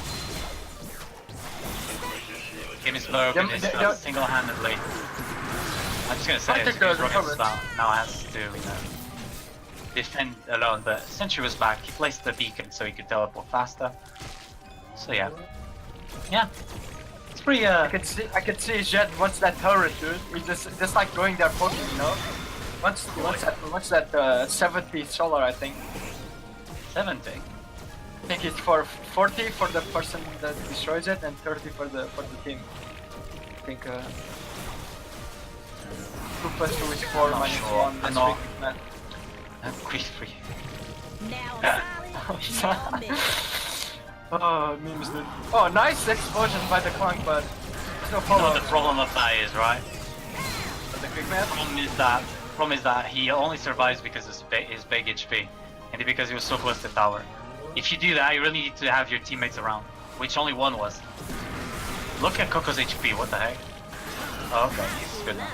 game is broken. Single-handedly. I'm just gonna say it. Now has to, you know, defend alone. But Sentry was back. He placed the beacon so he could teleport faster. So yeah. Yeah, it's pretty. I could see Jet wants that turret, dude. He's just like going there poking, you know. What's that 70 solar, I think. 70. I think it's for 40 for the person that destroys it and 30 for the team. I think 2 + 2 is 4 minus sure. 1. I'm not. I'm quick free. Now silent, now missed. Oh, memes, dude. Oh, nice explosion by the clunk, but there's no You follow. know what the problem of that is, right? The quick man. Problem is that he only survives because of his big HP, and because he was so close to the tower. If you do that, you really need to have your teammates around, which only one was. Look at Coco's HP. What the heck? Oh, okay, he's good now.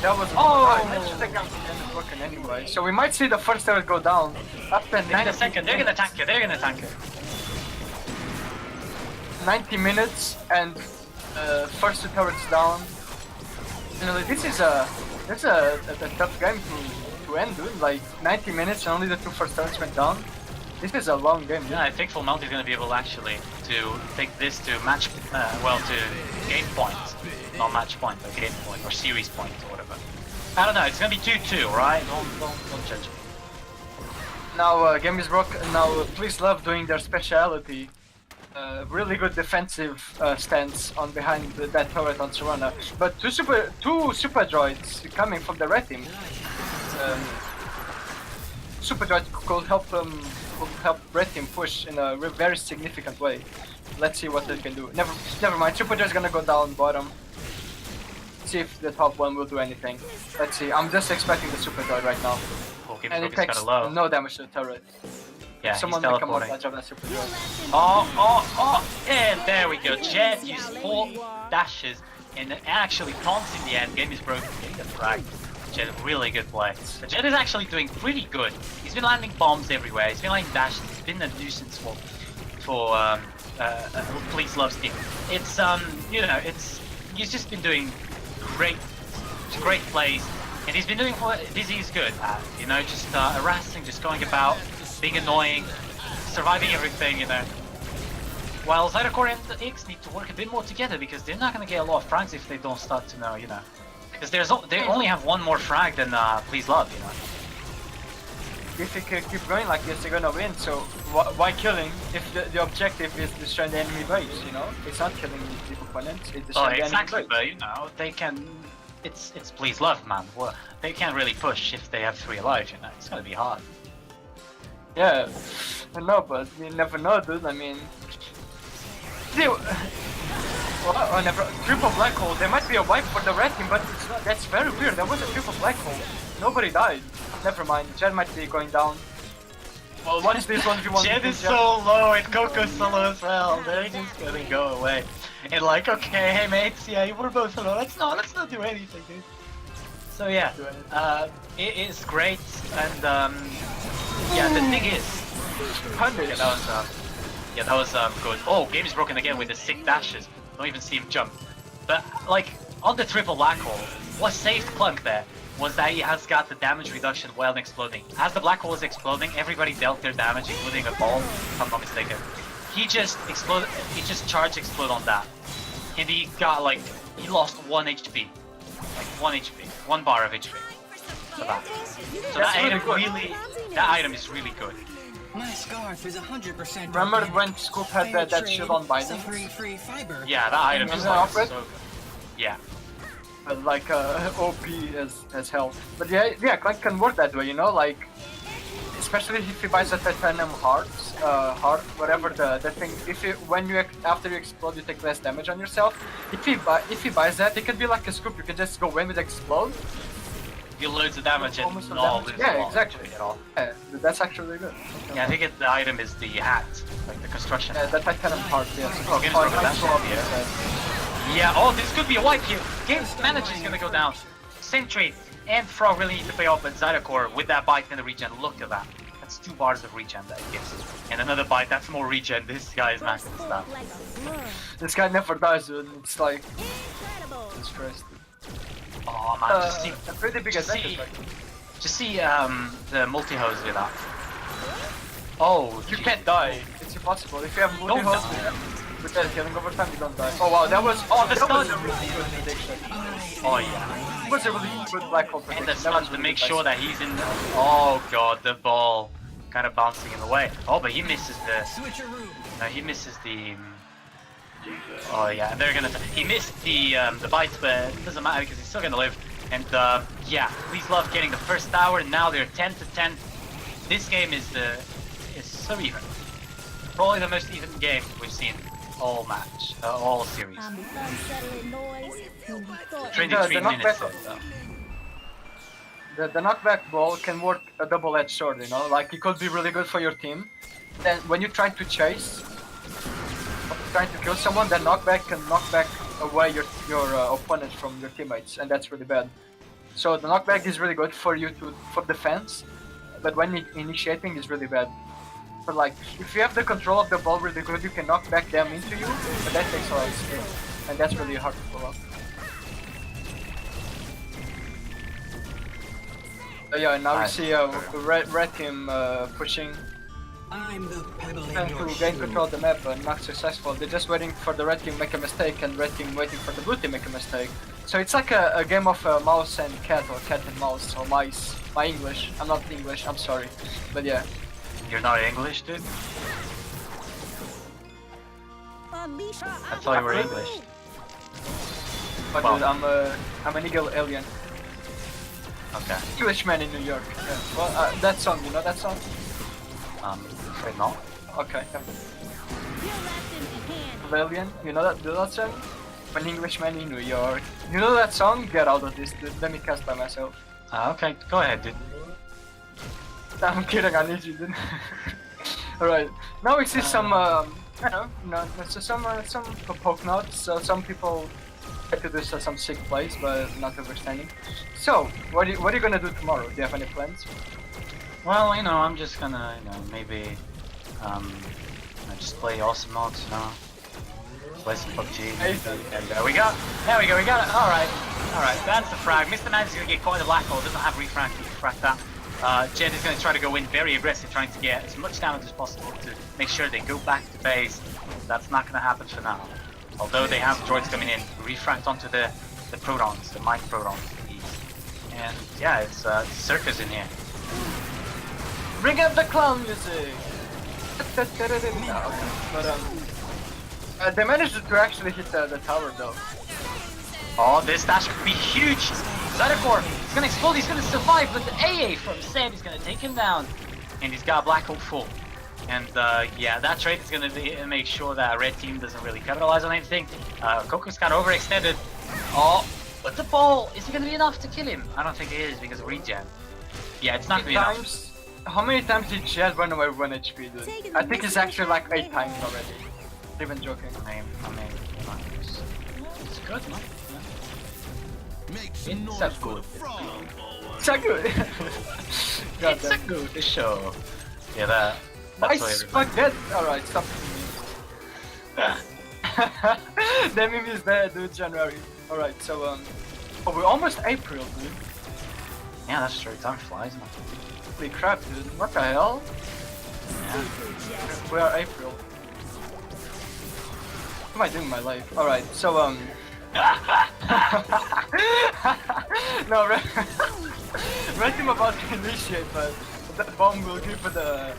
That was I should take out the end of broken anyway. So we might see the first turret go down. Up to 90 second. They're gonna tank it. They're gonna tank it. 90 minutes and first 2 turrets down. You know, this is a tough game to end, dude. Like 90 minutes and only the 2 first turrets went down. This is a long game, dude. Yeah, I think Full Monty is gonna be able actually to take this to match, to game point, not match point, but game point or series point or whatever. I don't know. It's gonna be 2-2, right? Don't judge me. Now game is broken. Now Please Love doing their speciality. Really good defensive stance on behind that turret on Serana. But two super droids coming from the red team. Super droids could help red team push in a very significant way. Let's see what they can do. Never mind. Super droid's gonna go down bottom. See if the top one will do anything. Let's see. I'm just expecting the super droid right now. Oh, And it takes no damage to the turret. Yeah, Someone he's make a teleporting. montage of that super droid. Oh, and there we go. Jet used 4 dashes and actually taunts in the end. Game is broken. Getting the frag. Jet, really good play. So Jet is actually doing pretty good. He's been landing bombs everywhere. He's been landing dashes. He's been a nuisance for Please Love's team. It's you know, he's just been doing great plays, and he's been doing what Dizzy is good at. You know, just harassing, just going about, being annoying, surviving everything. You know. While Zyrocore and the X need to work a bit more together because they're not gonna get a lot of frags if they don't start to know. You know. Because they only have 1 more frag than Please Love, you know. If you keep going like this, you're gonna win. So why killing if the objective is destroying the enemy base? You know, it's not killing the opponents. It's destroying the exactly, enemy base. but you know they can. It's Please Love, man. Well, they can't really push if they have 3 alive. You know, it's gonna be hard. Yeah, I know, but you never know, dude. I mean, triple black hole. There might be a wipe for the red team, but it's not, that's very weird. There was a triple black hole. Nobody died. Never mind. Jet might be going down. Well, once this 1v1 Jet is so low and Coco's so low as well. They're just gonna go away. And like, okay, hey mates, yeah, we're both low. Let's not do anything, dude. So yeah, it is great, and yeah, the thing is, that was good. Oh, game is broken again with the 6 dashes. Don't even see him jump. But like on the triple black hole, what saved Clunk there was that he has got the damage reduction while exploding. As the black hole is exploding, everybody dealt their damage, including a ball, if I'm not mistaken. He just exploded, he just charge explode on that. And he got like, he lost 1 HP. Like 1 HP, 1 bar of HP. So that item that item is really good. My scarf is 100%. Remember when Scoop had that shield on binding? Yeah, that item is like so good. Yeah. Like OP as hell. But yeah, Clank can work that way, you know, like especially if he buys a titanium heart, whatever the thing. After you explode, you take less damage on yourself. If he buys that, it can be like a Scoop. You can just go in with explode. You loads of damage and Almost no not damage. lose a lot Exactly. at all. Yeah, that's actually really good. Yeah, I think the item is the hat, like the construction hat. The titanium heart, yes. Oh, Games broke that shit, yeah. Oh, this could be a wipe here. Games manager is gonna go down. Sentry and Frog really need to pay off, but Zydecore with that bite and the regen, look at that. That's 2 bars of regen that he gets. And another bite, that's more regen. This guy is not gonna stop. This guy never dies, dude. It's like... It's crazy. Oh man, just see, a pretty big advantage. just see the multi-hose with that. Oh, You can't die. It's impossible. If you have Don't multi-hose die. with that healing over time, you don't die. Oh wow, that was... Oh, The that was a stun. really good prediction. Oh yeah. It was a really good black hole prediction. And the That stun was to really make good. sure that he's in. Oh god, the ball kind of bouncing in the way. Oh, but he misses the. No, he misses the. Oh yeah, they're gonna. He missed the bites, but it doesn't matter because he's still gonna live. And yeah, please love getting the first tower. Now they're 10 to 10. This game is so even. Probably the most even game we've seen all match, all series. Unsettling noise. Who thought 23 the minutes. knockback- The knockback ball can work a double-edged sword, you know? Like, it could be really good for your team. Then, when you try to chase, trying to kill someone, the knockback can knock back away your opponent from your teammates, and that's really bad. So the knockback is really good for you for defense, but when initiating is really bad. But like, if you have the control of the ball really good, you can knock back them into you, but that takes a lot of skill, and that's really hard to pull off. Yeah, and now we see red team pushing I'm the pebble in and your to gain shoe. control of the map, but not successful. They're just waiting for the red team make a mistake, and red team waiting for the blue team make a mistake. So it's like a game of mouse and cat, or cat and mouse, or mice. My English. I'm not English. I'm sorry, but yeah. You're not English, dude? unleash I thought you were English. But Well. dude, I'm an eagle alien. Okay. Englishman in New York. Yeah. Well, that song. You know that song? Afraid not. Okay. You're left empty handed. Alien. You know that song? An Englishman in New York. You know that song? Get out of this, dude. Let me cast by myself. Okay, go ahead, dude. I'm kidding, I need you, dude. Alright, now we see some, I don't know, so some poke notes. So some people try to do some sick plays, but not understanding. So, what are you gonna do tomorrow? Do you have any plans? Well, you know, I'm just gonna, you know, maybe, just play Awesomenauts, you know, play some PUBG, and there we go, we got it, alright, that's the frag. Mr. Man's gonna get caught in the black hole, doesn't have refrag to refract that. Jed is gonna try to go in very aggressive, trying to get as much damage as possible to make sure they go back to base. That's not gonna happen for now. Although they have droids coming in, refract onto the protons, the mind protons. And yeah, it's circus in here. Bring up the clown music! But they managed to actually hit the tower though. Oh, this dash could be huge! Zydecore, he's gonna explode, he's gonna survive, but the AA from Seb is gonna take him down. And he's got a black hole full. And yeah, that trade is gonna make sure that red team doesn't really capitalize on anything. Coco's kind of overextended. Oh, but the ball, is it gonna be enough to kill him? I don't think it is because of regen. Yeah, it's not gonna be enough. How many times did Jed run away with 1 HP, dude? I think it's actually like 8 times already. Not even joking. I mean, it's good, no? It's a good. It's a good. God It's a damn. good show. Yeah, that's I why fuck that. Alright, stop. That meme is there, dude. January. Alright, so oh, we're almost April, dude. Yeah, that's true. Time flies, man. Holy crap, dude. What the hell? We are April. What am I doing in my life? Alright, so no, read him about to initiate, but that bomb will give it a.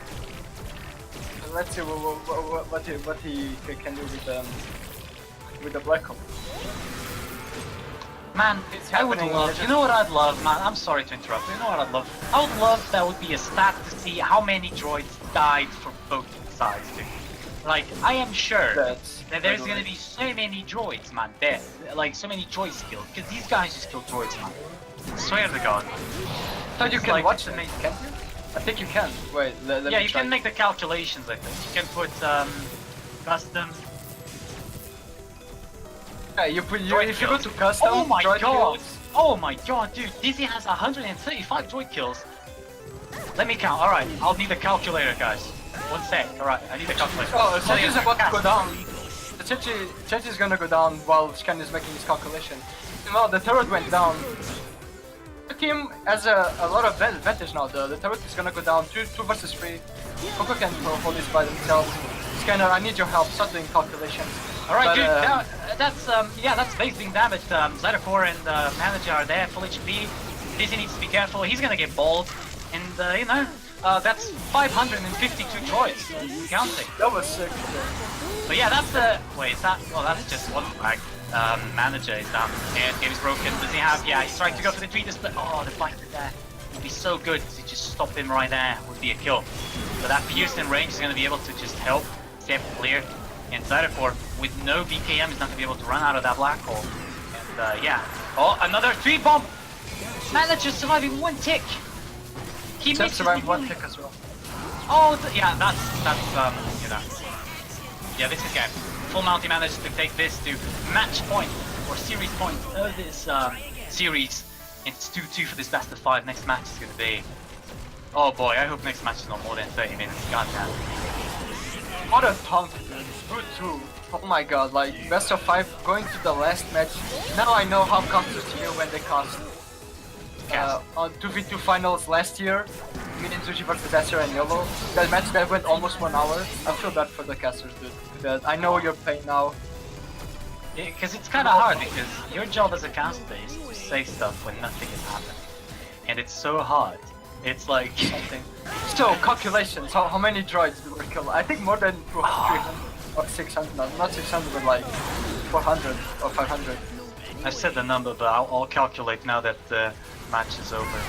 Let's see what he can do with the black hole. Man, It's I would happening. love. You know what I'd love, man? I'm sorry to interrupt. You know what I'd love? I would love that would be a stat to see how many droids died from both sides, dude. Like, I am sure That's that there's gonna be so many droids, man, dead. Like, so many droids killed. Because these guys just kill droids, man. I swear to God. So you It's can like- watch the main, can't you? I think you can. Wait, let Yeah, me you try. can make the calculations, I think. You can put, custom. Yeah, you put Droid if you go kills. to custom. Oh my droid god! kills- Oh my god, dude, Dizzy has 135 droid kills. Let me count. Alright, I'll need a calculator, guys. One sec. Alright, I need a calculator. Oh, Senji is yeah, about to cast. go down. Senji is gonna go down while Scan is making his calculation. No, the turret went down. The team has a lot of advantage now. The turret is gonna go down 2 versus 3. Coco can hold this by themselves. Scanner, I need your help. Start doing calculations. Alright, But, dude, that's base being damaged. Zytocore and Manager are there, full HP. Dizzy needs to be careful. He's gonna get balled. And, you know, that's 552 droids. Counting. That was sick. But yeah, that's the. Wait, is that? Oh, that's just one flag. Manager is down. And game is broken. Does he have? Yeah, he's trying to go for the tree display. Oh, the fighter there would be so good to just stop him right there. Would be a kill. But that Pearson range is going to be able to just help step clear. And Zytocore, with no BKM, is not going to be able to run out of that black hole. And yeah. Oh, another 3 bomb. Manager surviving 1 tick. He Except makes survive 1 tick as well. Oh, yeah, that's you know. Yeah, this is game. Full Monty managed to take this to match point or series point of this series. It's 2-2 for this best of 5. Next match is going to be. Oh boy, I hope next match is not more than 30 minutes. Goddamn. What a tank, dude. Good too. Oh my god, like best of 5 going to the last match. Now I know how casters feel when they cast. On 2v2 finals last year, me and Zushi versus Dasher and Yolo. That match that went almost 1 hour. I feel bad for the casters, dude. That I know your pain now. Because it's kind of hard, because your job as a caster is to say stuff when nothing has happened. And it's so hard. It's like something. So calculations, how many droids were killed? I think more than 200 or 600, no, not 600 but like 400 or 500. I said the number, but I'll calculate now that the match is over.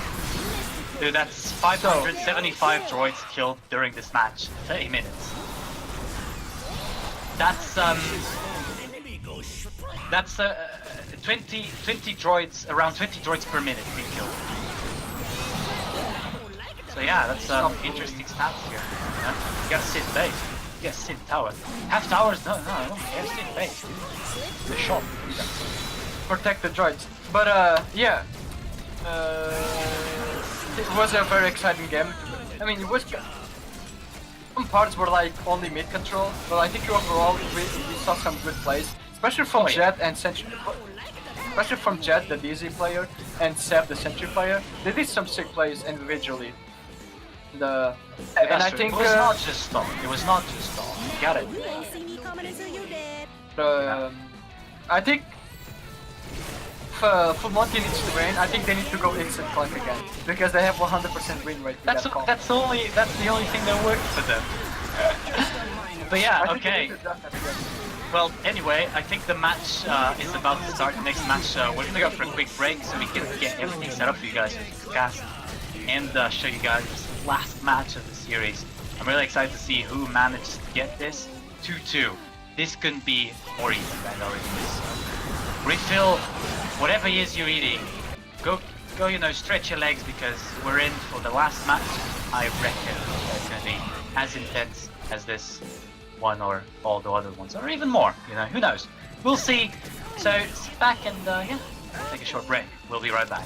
Dude, that's 575 droids killed during this match. 30 minutes. That's 20 droids, around 20 droids per minute being killed. So yeah, that's interesting stats here. You know? You gotta sit base. You gotta sit tower. Half towers? No, I don't care. Sit base, dude. The shot. Protect the droids. But yeah. It was a very exciting game. I mean, it was. Some parts were like only mid control, but I think overall we saw some good plays, especially from Jet and Sentry. Especially from Jet, the DZ player, and Seb, the Sentry player. They did some sick plays individually. And I think it was not just stall. It was not just stall. You got it. You ain't see me coming until you dead. I think if Monty needs to win, I think they need to go instant clock again because they have 100% win rate. That's the only thing that worked for them. But yeah, okay. Well, anyway, I think the match is about to start. The next match, we're gonna go for a quick break so we can get everything set up for you guys to cast and show you guys this last match of the series. I'm really excited to see who manages to get this 2-2. This couldn't be more easy than already is. Refill whatever it is you're eating. Go, you know, stretch your legs because we're in for the last match. I reckon it's gonna be as intense as this one or all the other ones, or even more. You know, who knows? We'll see. So sit back and yeah, take a short break. We'll be right back.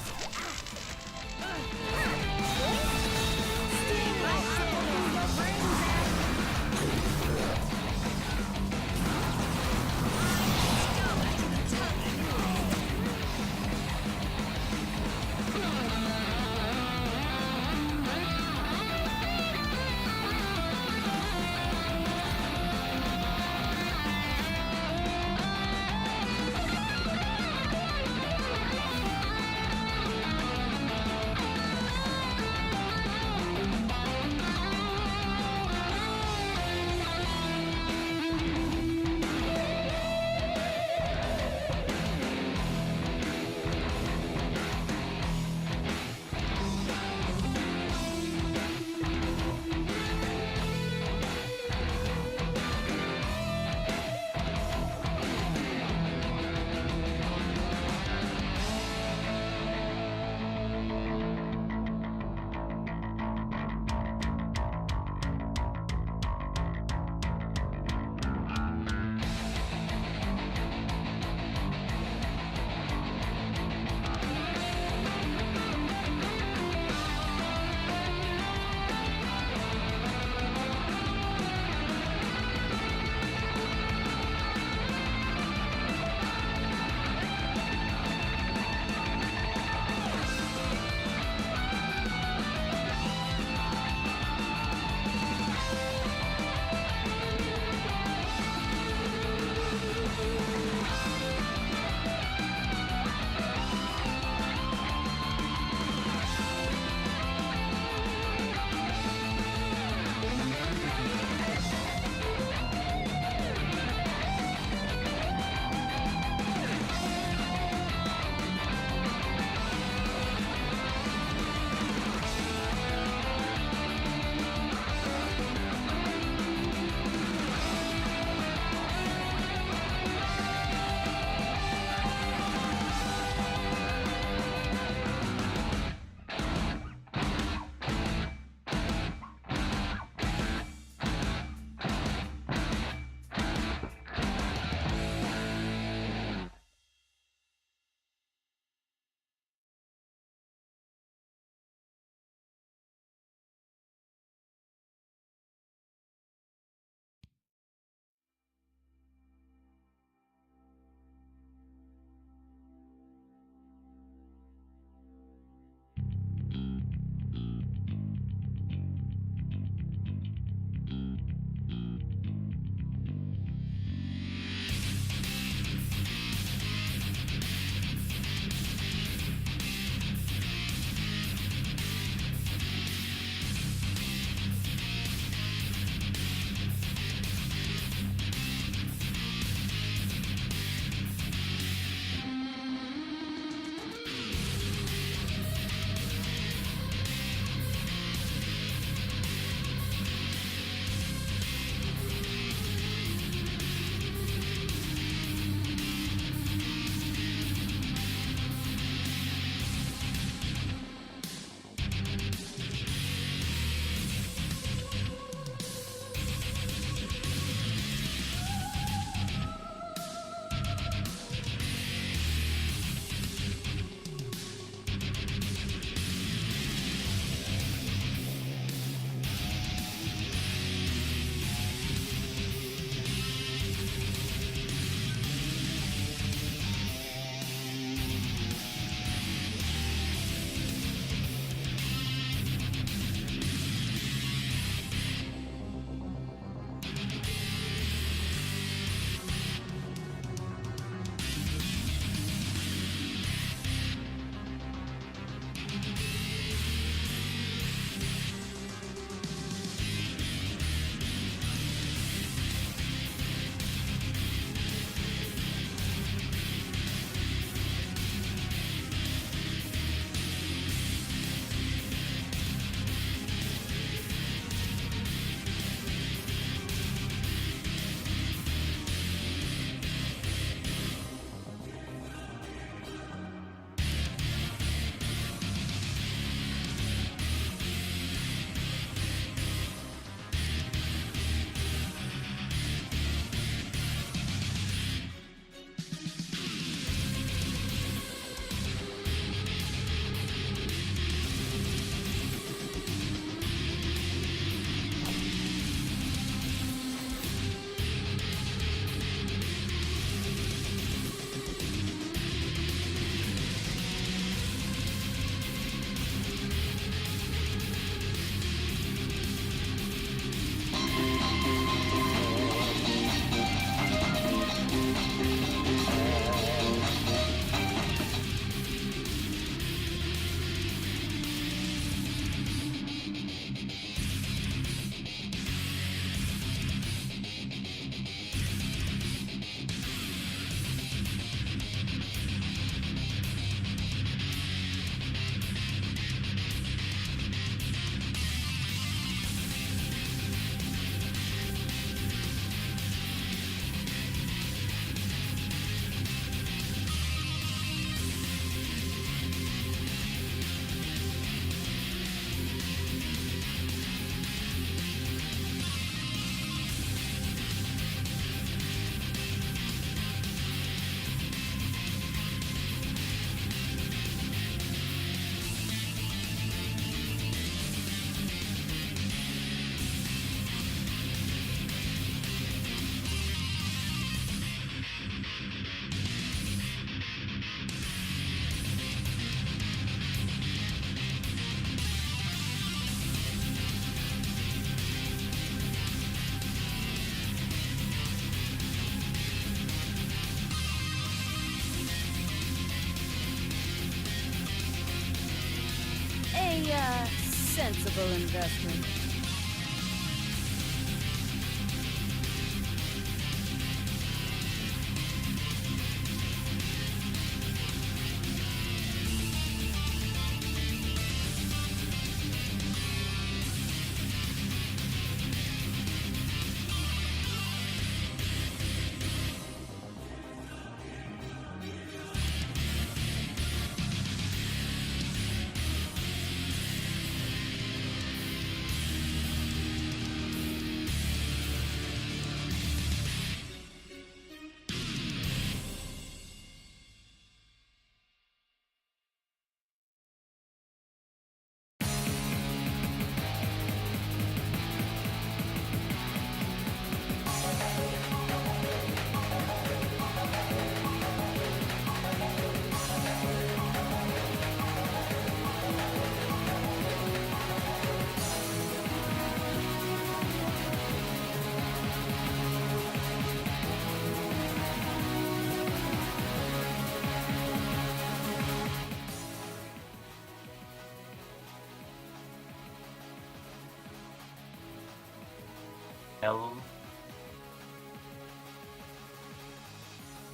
sensible investment.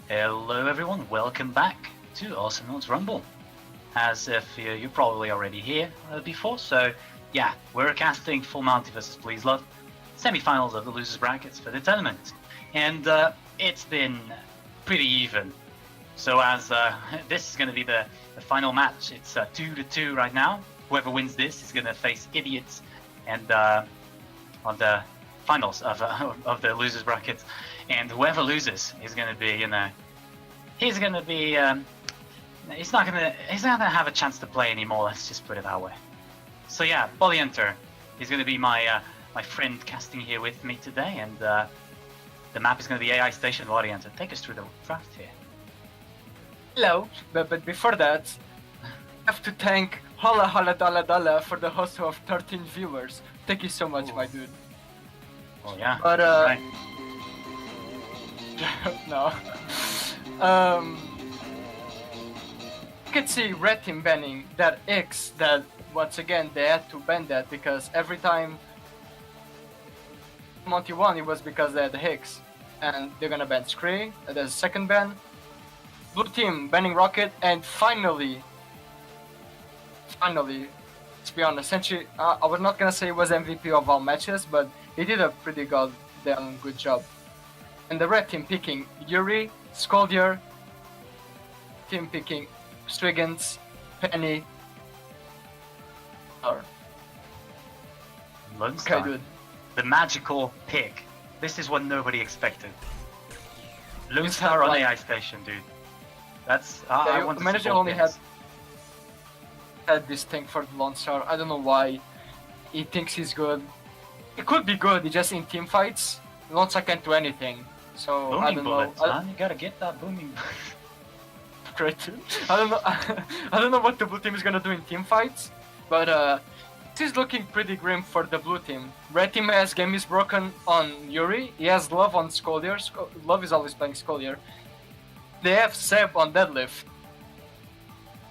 Hello everyone, welcome back to Awesomenauts Rumble. As if you're probably already here before, so yeah, we're casting full Monty vs Please Love, semi-finals of the losers brackets for the tournament. And it's been pretty even. So as this is going to be the final match, it's 2-2 right now. Whoever wins this is going to face Idiots and on the finals of the losers bracket, and whoever loses is going to be, he's not gonna have a chance to play anymore. Let's just put it that way. So yeah, Polyenter is going to be my my friend casting here with me today, and the map is going to be AI Station. Polyenter, take us through the draft here. Hello, but before that, I have to thank Holla Holla Dalla Dalla for the host of 13 viewers. Thank you so much, my dude. Oh yeah. But right. no. You can see Red Team banning that X, that once again they had to ban that because every time Monty won it was because they had the Hicks, and they're gonna ban Scree, and there's a second ban. Blue Team banning Rocket, and finally, let's be honest, essentially, I was not gonna say it was MVP of all matches, but he did a pretty goddamn good job. And the Red Team picking Yuri, Skoldier, Team picking Swiggins, Penny, Lone okay, Star. dude. The magical pick. This is what nobody expected. Lone It's Star on like- AI Station, dude. That's I Yeah, want the to manager see both only wins. had this thing for the Lone Star. I don't know why. He thinks he's good. He could be good. He just in team fights. Lone Star can't do anything. So I booming don't bullets, know. man. You gotta get that booming. Great. I don't know. I don't know what the blue team is gonna do in team fights, but this is looking pretty grim for the blue team. Red team has Game is Broken on Yuri. He has Love on Skoldier. Love is always playing Skoldier. They have Seb on Deadlift.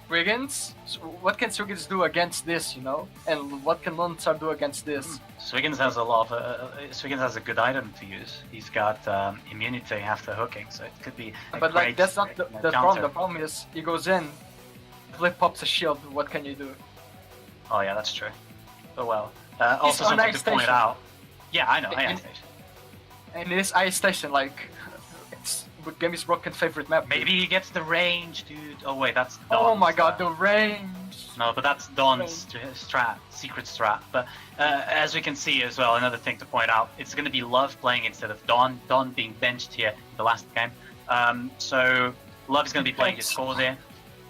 Swiggins. So what can Swiggins do against this, you know? And what can Lone Star do against this? Swiggins has a lot of Swiggins has a good item to use. He's got immunity after hooking, so it could be. But like that's not the counter. problem. The problem is he goes in, Flip pops a shield. What can you do? Oh yeah, that's true. Oh well. Also on something Ice to point Station. out. Yeah, I know. AI And- Station. And this Ice Station, like, it's Game is Broken favorite map. Maybe he gets the range, dude. Oh wait, that's Dawn's, Oh my god, the range! No, but that's Dawn's strat, secret strat. But as we can see as well, another thing to point out, it's going to be Love playing instead of Dawn. Dawn being benched here in the last game. So Love is going to be playing his score there,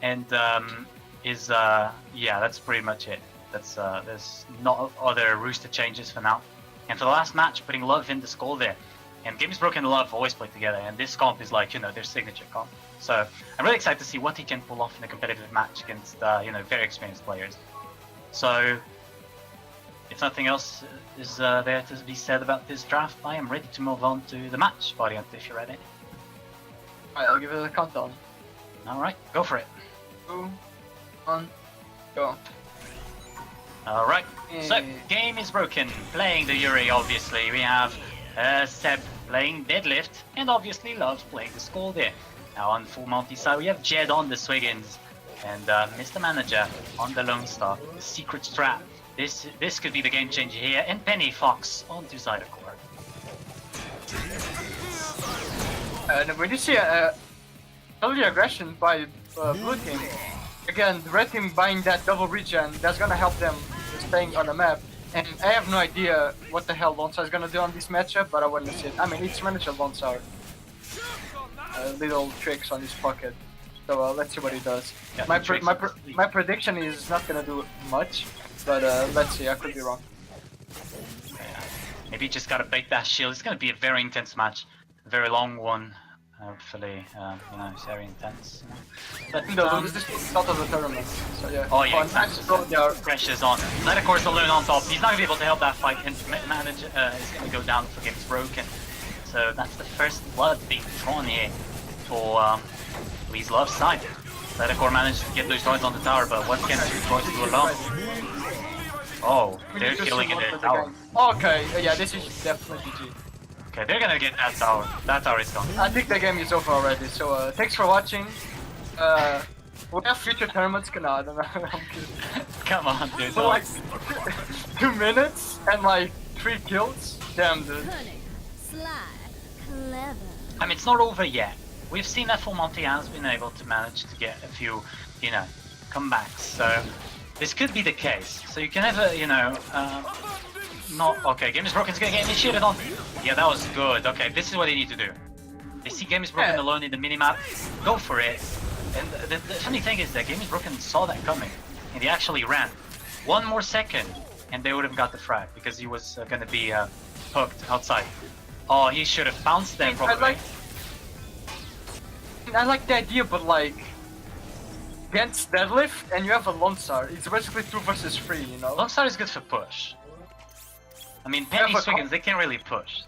and yeah, that's pretty much it. That's there's not other rooster changes for now. And for the last match, putting Love in the skull there. And Games Broken and Love always play together, and this comp is like, their signature comp. So I'm really excited to see what he can pull off in a competitive match against, very experienced players. So if nothing else is there to be said about this draft, I am ready to move on to the match, Variant, if you're ready. Alright, I'll give it a countdown. Alright, go for it. 2, 1, go. Alright, so game is broken. Playing the Yuri, obviously. We have Seb playing Deadlift, and obviously Loves playing the Skull there. Now on full Monty side, we have Jed on the Swiggins, and Mr. Manager on the Lone Star. The Secret Strap. This could be the game changer here, and Penny Fox onto Zydecore. And when you see early aggression by blue team, again, the red team buying that double regen, that's gonna help them staying on the map. And I have no idea what the hell Lonsar is gonna do on this matchup, but I want to see it. I mean, it's manager Lonsar. Little tricks on his pocket. So let's see what he does. Yeah, my prediction is not gonna do much, but let's see. I could be wrong. Maybe you just gotta bait that shield. It's gonna be a very intense match, a very long one. Hopefully, you know, it's very intense. But No, this is out of the tournament. So yeah. oh yeah, Nice exactly. throw there. Pressure's on. Zydecore's alone on top. He's not gonna be able to help that fight, and Manager is gonna go down for games broken. So that's the first blood being drawn here for Lee's Love side. Zydecore managed to get those droids on the tower, but what can two droids do alone? Oh, they're killing in the tower. Okay, yeah, this is definitely GG. Okay, they're gonna get that tower. That tower is gone. I think the game is over already, so thanks for watching. We have future tournaments, no, I don't know, I'm kidding. Come on, dude. So like, 2 minutes and like 3 kills? Damn, dude. Cunning, sly, clever. I mean, it's not over yet. We've seen that full Monty has been able to manage to get a few, you know, comebacks. So this could be the case. So you can never, you know, not okay. Game is broken. It's gonna get initiated on. Yeah, that was good. Okay, this is what they need to do. They see Game is broken alone in the minimap. Go for it. And the funny thing is that Game is broken saw that coming, and he actually ran. 1 more second, and they would have got the frag because he was gonna be hooked outside. Oh, he should have bounced them probably. I like the idea, but like against Deadlift and you have a Lonsar, it's basically 2 versus 3, you know? Lone Star is good for push. I mean, Penny but Swiggins, they can't really push.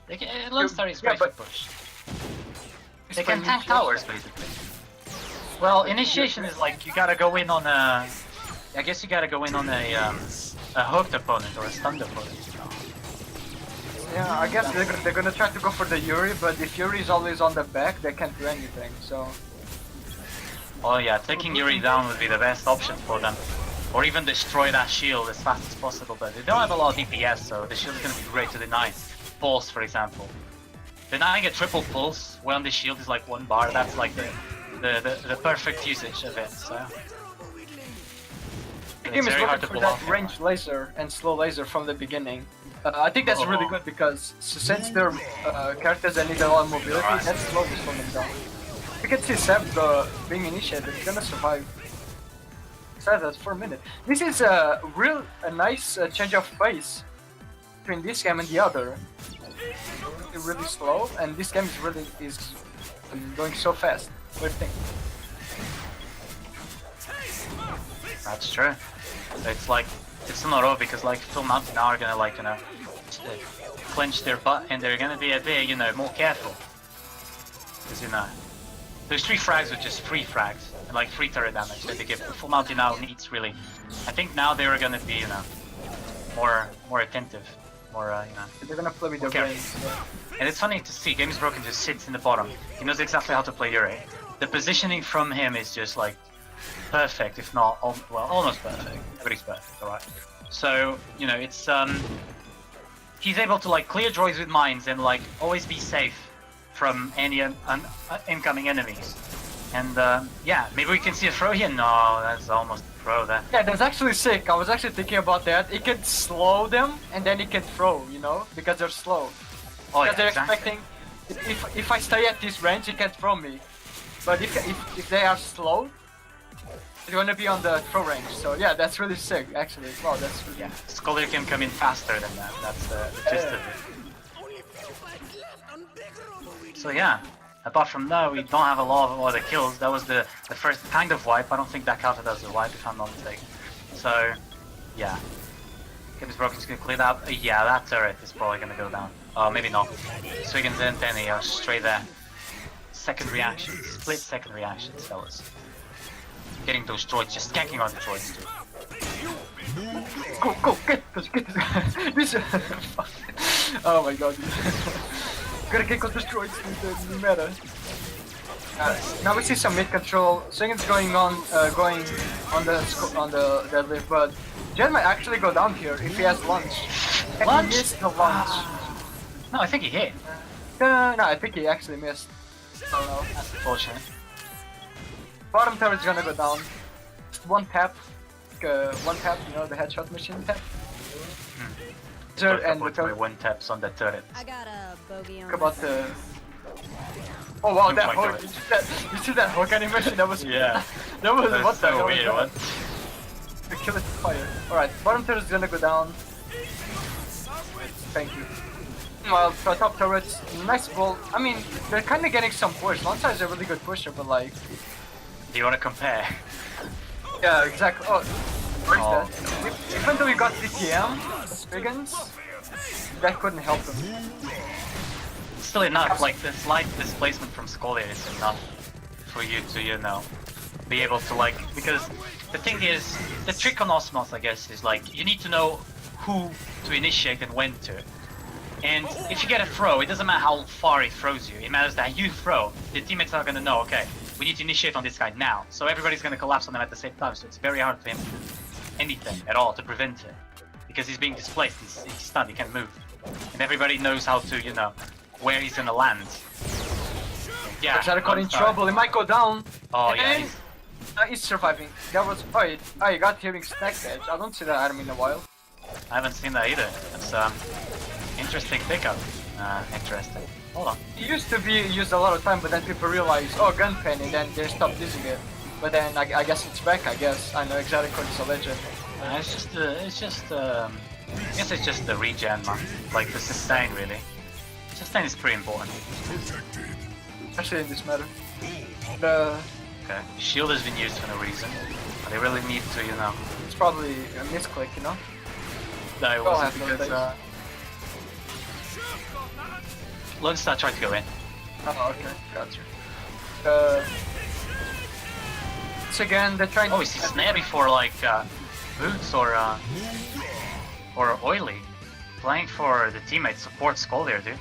Lone Star is great but- for push. They can tank towers, basically. Well, initiation is like, you gotta go in on a... I guess you gotta go in on a hooked opponent or a stunned opponent. Yeah, I guess they're gonna try to go for the Yuri, but if Yuri is always on the back, they can't do anything, so... Oh yeah, taking Yuri down would be the best option for them. Or even destroy that shield as fast as possible, but they don't have a lot of DPS, so the shield is gonna be great to deny. Pulse, for example. Denying a triple pulse when the shield is like 1 bar, that's like the perfect usage of it, so... The game is looking for that range laser and slow laser from the beginning. I think that's really good because since they're characters that need a lot of mobility, that slows them down. You can see Seb being initiated, he's gonna survive. Said that for a minute. This is a nice change of pace between this game and the other. It's really slow, and this game is going so fast. What do you think? That's true. It's like, it's not over because like Full Mountain now are gonna like, you know, clench their butt and they're gonna be a bit, you know, more careful. Because, you know, those 3 frags are just 3 frags and like 3 turret damage that they give. Full Mountain now needs really, I think now they're gonna be, you know, more attentive, more, you know. They're gonna play with their brains. Yeah. And it's funny to see, Games Broken just sits in the bottom. He knows exactly how to play Yuri. The positioning from him is just like perfect, if not, well, almost perfect. Everybody's perfect, alright. So, you know, it's, he's able to like clear droids with mines and like always be safe from any incoming enemies. And yeah, maybe we can see a throw here. No, that's almost a throw there. Yeah, that's actually sick. I was actually thinking about that. It can slow them and then it can throw, you know, because they're slow. Oh, because yeah, they're exactly. expecting, if I stay at this range, it can throw me. But if they are slow, they're gonna be on the throw range. So yeah, that's really sick, actually. Wow, that's really... Yeah, Scholar can come in faster than that. That's the gist of it. So yeah, apart from that, we don't have a lot of other kills. That was the first kind of wipe. I don't think that counted as a wipe, if I'm not mistaken. So, yeah. Games Broken's gonna clear that. Yeah, that turret is probably gonna go down. Maybe not. Swiggins and Penny are straight there. Second reaction, split second reactions, fellas. Getting those droids, just skanking on the droids too. Go, get this. This. Oh my god. Gotta get destroyed with the meta. Now we see some mid control. Singen's going on the deadlift, but Jen might actually go down here if he has lunge. And Lunge? he missed the lunge. No, I think he hit. No, I think he actually missed. I don't know. That's unfortunate. Bottom turret's gonna go down. Just one tap. One tap, you know, the headshot machine tap. And the turret. One taps on the turret. I got a bogey on Talk about my the. Oh wow, that my hook! God. You see that hook animation? That was Yeah. that was That's what the so hell weird. was What? that? The kill is fire. All right, bottom turret is gonna go down. Thank you. Well, for top turrets, nice ball. I mean, they're kind of getting some push. Lonsa is a really good pusher, but like, Do you want to compare? yeah, exactly. Oh, where's Oh. that? Even though we got DTM, Spiggins, that couldn't help him. Still enough. Like the slight displacement from Scholar is enough for you to, you know, be able to like. Because the thing is, the trick on Awesomenauts, I guess, is like you need to know who to initiate and when to. And if you get a throw, it doesn't matter how far it throws you. It matters that you throw. The teammates are gonna know, okay, we need to initiate on this guy now. So everybody's gonna collapse on him at the same time. So it's very hard for him to do anything at all to prevent it. Because he's being displaced, he's stunned, he can't move. And everybody knows how to, you know, where he's gonna land. Yeah. Exotic in I'm sorry. trouble. He might go down. Oh yeah, And he's surviving. That was. Oh, you got hearing snack edge. I don't see that item in a while. I haven't seen that either. That's interesting pickup. Interesting. Hold on. It used to be used a lot of time, but then people realize, oh, gun pen, and then they stopped using it. But then I guess it's back. I guess I know Exotic is a legend. I guess it's just the regen, man. Like the sustain, really. Sustain is pretty important. Especially in this meta. The Okay. Shield has been used for no reason. They really need to, you know. it's probably a misclick, you know. No, it Go wasn't ahead, because Monty. Lone Star tried to go in. Oh, okay, gotcha. Once again, they're trying. Oh, is he snare before like Boots or Oily? Playing for the teammate support Skull there, dude.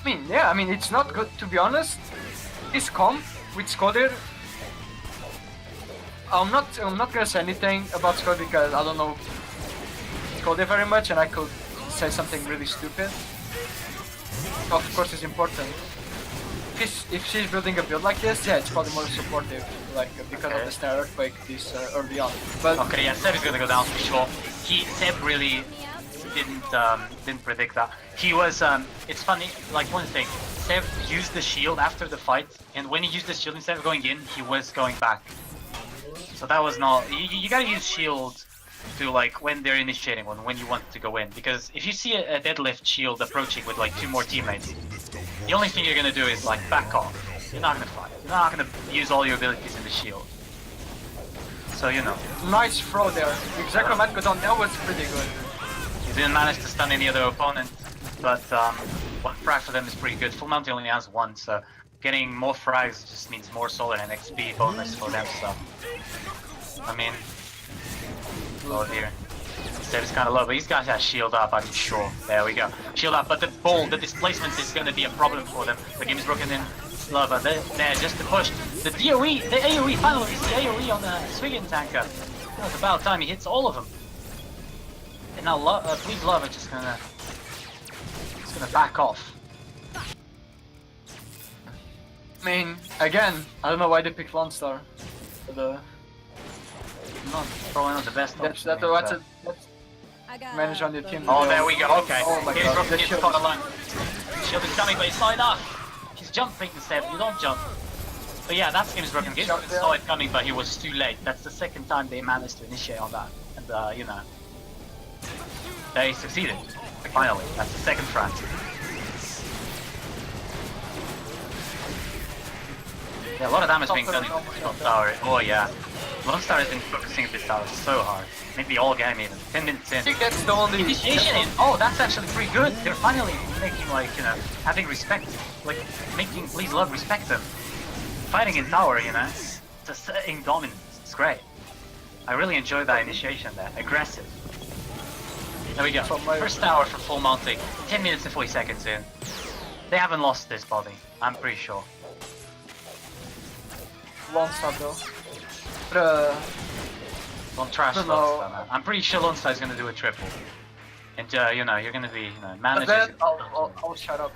I mean, yeah, I mean, it's not good to be honest. This comp with Skodir, I'm not gonna say anything about Skodir because I don't know Skodir very much, and I could say something really stupid. Of course, it's important. If she's building a build like this, yeah, it's probably more supportive, like because of the snare earthquake this early on. But Okay, yeah, Seb is gonna go down for sure. Seb really didn't predict that. He was it's funny, like one thing, Seb used the shield after the fight, and when he used the shield instead of going in, he was going back. So that was not, you gotta use shield to like when they're initiating one, when you want to go in, because if you see a deadlift shield approaching with like 2 more teammates, the only thing you're gonna do is like back off. You're not gonna fight. You're not gonna use all your abilities in the shield. So you know. nice throw there. Exactly, might go down. That was pretty good. He didn't manage to stun any other opponent, but one frag for them is pretty good. Full Monty only has 1, so getting more frags just means more solar and XP bonus for them, so... I mean... Oh dear. Seb's kind of low, but these guys have shield up, I'm sure. There we go. Shield up, but the ball, the displacement is going to be a problem for them. The game is broken in. Slava, there, just to push. The DOE, the AoE, finally it's the AoE on the Swiggin tanker. It was about time he hits all of them. And now Bleed Love is just gonna back off. I mean, again, I don't know why they picked Lonstar. But Not probably not the best that's option. that's I got manage a on your team. bogey. Oh, there we go. Okay. Oh my He's God, broken the his shield spot is- alone. Shield is coming, but it's not enough. He's jumping instead. You don't jump. But yeah, that game is broken. Gibbs Jump there. saw it coming, but he was too late. That's the second time they managed to initiate on that, and you know, they succeeded. Finally, that's the second frag. Yeah, a lot of damage being done in this top tower. Oh yeah, Lone Star has been focusing this tower so hard. Maybe all game even. 10 minutes in. I think that's the only Initiation is, oh, that's actually pretty good. They're finally making, like, you know, having respect, like, making Please Love respect them. Fighting in tower, you know, just in dominance. It's great. I really enjoyed that initiation there. Aggressive. There we go. From my- First tower for full Monty. 10 minutes and 40 seconds in. They haven't lost this body. I'm pretty sure. Long start though. But, Don't trash No. Lone Star, man. I'm pretty sure Lone Star is gonna do a triple. And you know, you're gonna be, but managers. then I'll shut up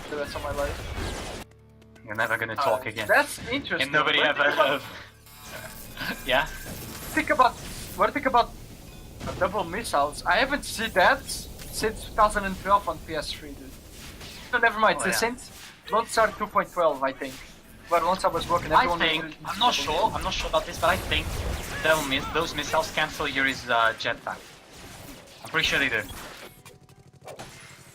the rest of my life. You're never gonna talk again. That's interesting. And nobody What do you ever think about- have. Yeah? What do you think about double missiles? I haven't seen that since 2012 on PS3, dude. No, never mind. Oh, yeah. Since Lone Star 2.12, I think. But once I was working, I everyone was think, using I'm not double sure, about this, but I think those missiles cancel Yuri's jetpack. I'm pretty sure they do.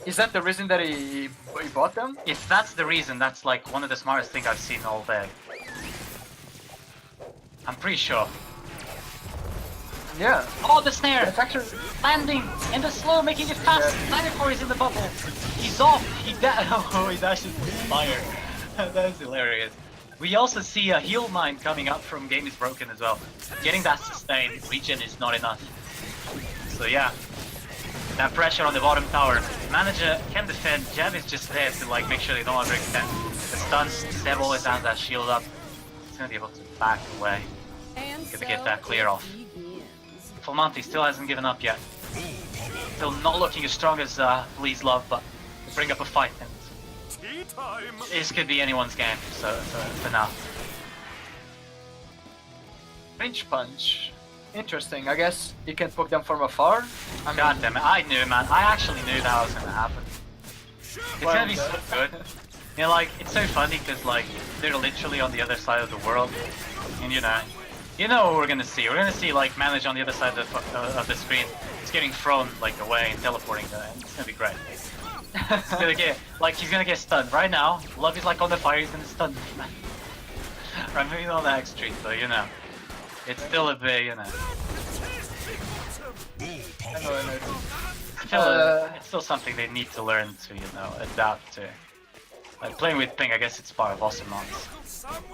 Is that the reason that he bought them? If that's the reason, that's like one of the smartest things I've seen all day. I'm pretty sure. Yeah. Oh, the snare! It's actually. Landing! And the slow, making it fast! Dinosaur is in the bubble! He's off! He dashes with fire. That's hilarious. We also see a heal mine coming up from Game is Broken as well. Getting that sustained regen is not enough. So yeah. That pressure on the bottom tower. Manager can defend. Jab is just there to like make sure they don't overextend. The stuns, Seb always has that shield up. He's gonna be able to back away. And Gonna get that clear off. Full Monty still hasn't given up yet. Still not looking as strong as Lee's Love, but to bring up a fight. And this could be anyone's game, so for now. Range punch. Interesting. I guess you can poke them from afar. I mean, God damn it, I knew, man. I actually knew that was gonna happen. It's gonna be so good. You know, like, it's so funny because, like, they're literally on the other side of the world. And, you know what we're gonna see. We're gonna see, like, Manage on the other side of the screen. He's getting thrown, like, away and teleporting there. And it's gonna be great. He's gonna get, like, he's gonna get stunned. Right now, Love is, like, on the fire. He's gonna stun me, man. I'm moving on the X Street, so, you know. It's still a bit, you know. I know. It's still something they need to learn to, you know, adapt to. Like playing with Ping, I guess it's part of Awesomenauts.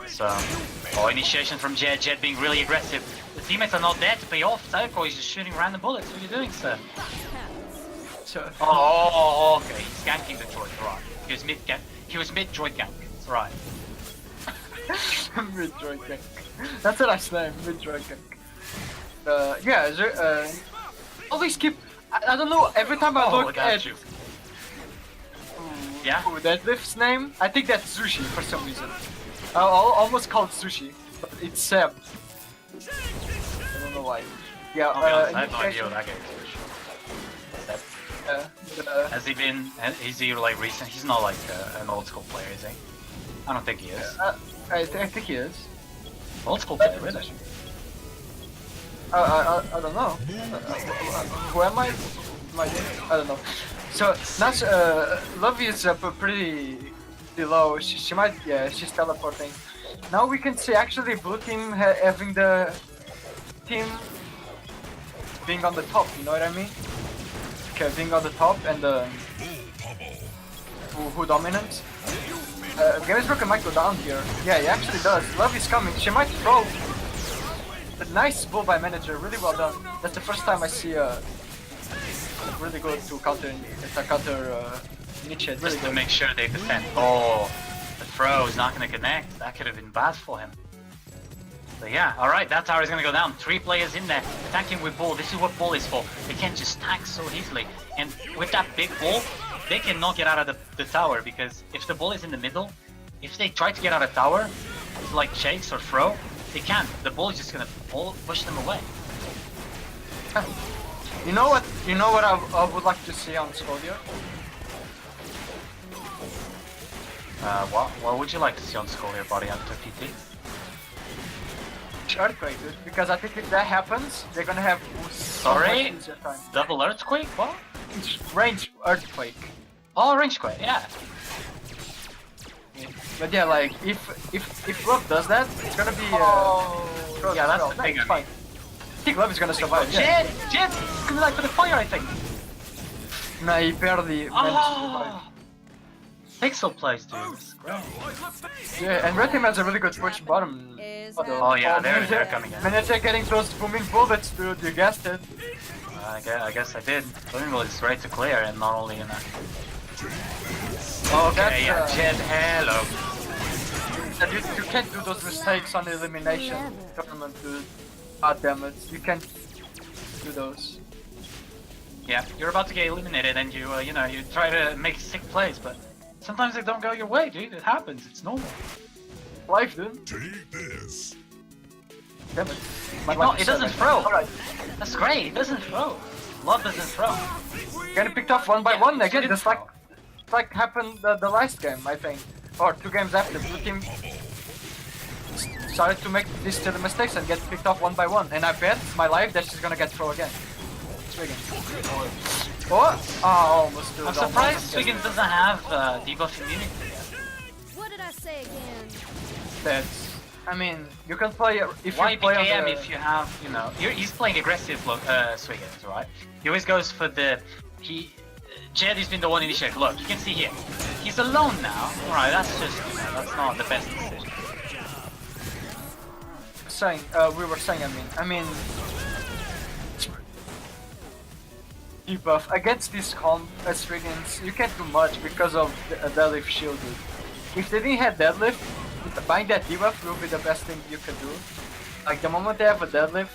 So, initiation from Jed. Jed being really aggressive. The teammates are not there to pay off. Tycho is just shooting random bullets. What are you doing, sir? So, Oh, okay. He's ganking the droid. Right. He was mid droid gank. It's right. mid-droid gank. That's a nice name, mid-droid gank. Yeah, is there, always keep. I don't know. Every time I look at you. Yeah. Deadlift's name, I think that's Sushi for some reason. I almost called Sushi, but it's Seb. I don't know why. Yeah. I'll be honest, I have no idea what that game is. Has he been? Is he like recent? He's not like an old school player, is he? I don't think he is. I think he is. Old school player, really? I don't know. Who am I? I don't know. So now Love is pretty below. She might, yeah, she's teleporting. Now we can see actually blue team having the team being on the top. You know what I mean? Okay, being on the top and who dominates. Game is Broken might go down here. Yeah, he actually does. Love is coming. She might throw. A nice bull by Manager. Really well done. That's the first time I see really good to counter niche. Really Just to good. make sure they defend. Oh, the throw is not going to connect. That could have been bad for him. But yeah, alright, that tower is going to go down. 3 players in there, attacking with Bull. This is what Bull is for. They can't just tank so easily. And with that big Bull, they cannot get out of the tower, because if the Bull is in the middle, if they try to get out of tower, like chase or throw, they can't. The Bull is just going to push them away. You know what? I would like to see on Scoldier. What would you like to see on Scollier body after PT? Earthquake, dude. Because I think if that happens, they're gonna have so Sorry? much easier time. Double earthquake? What? Range Earthquake. Oh, range quake, yeah. But yeah, like if Love does that, it's gonna be yeah, that's the thing. It's fine. I think Love is gonna survive. Yeah. Jet! He's gonna die for the fire, I think. Nah, he barely managed to survive. Pixel plays, dude. It's great. Yeah, and Red Team has a really good push bottom. Is Oh yeah, they're coming in. Manager getting those booming bullets, dude. You guessed it. I guess I did. Ronimo is ready to clear and not only in a... Okay, yeah, Jed, hello. And you can't do those mistakes on elimination tournament, dude. God damn it, you can't do those. Yeah, you're about to get eliminated and you, you know, you try to make sick plays, but sometimes they don't go your way, dude. It happens, it's normal. Life, dude. Take this. Damn it. No, it doesn't throw. Alright. That's great, it doesn't throw. Love doesn't throw. Getting picked off one by one again, just like happened the last game, I think. Or 2 games after, blue team started to make these silly mistakes and get picked off one by one. And I bet my life that she's gonna get thrown again. Swiggins. Oh, almost. Dude, I'm surprised Swiggins doesn't have debuff immunity yet. What did I say again? That's, I mean, you can play if Why you play on BKM the... if you have, you know, he's playing aggressive Swiggins, right? He always goes for the, Jed has been the one initiated. Look, you can see here, he's alone now. Alright, that's just, you know, that's not the best decision. we were saying, I mean, debuff against these comp as Swiggins, you can't do much because of the deadlift shield, dude. If they didn't have deadlift, buying that debuff will be the best thing you can do. Like the moment they have a deadlift,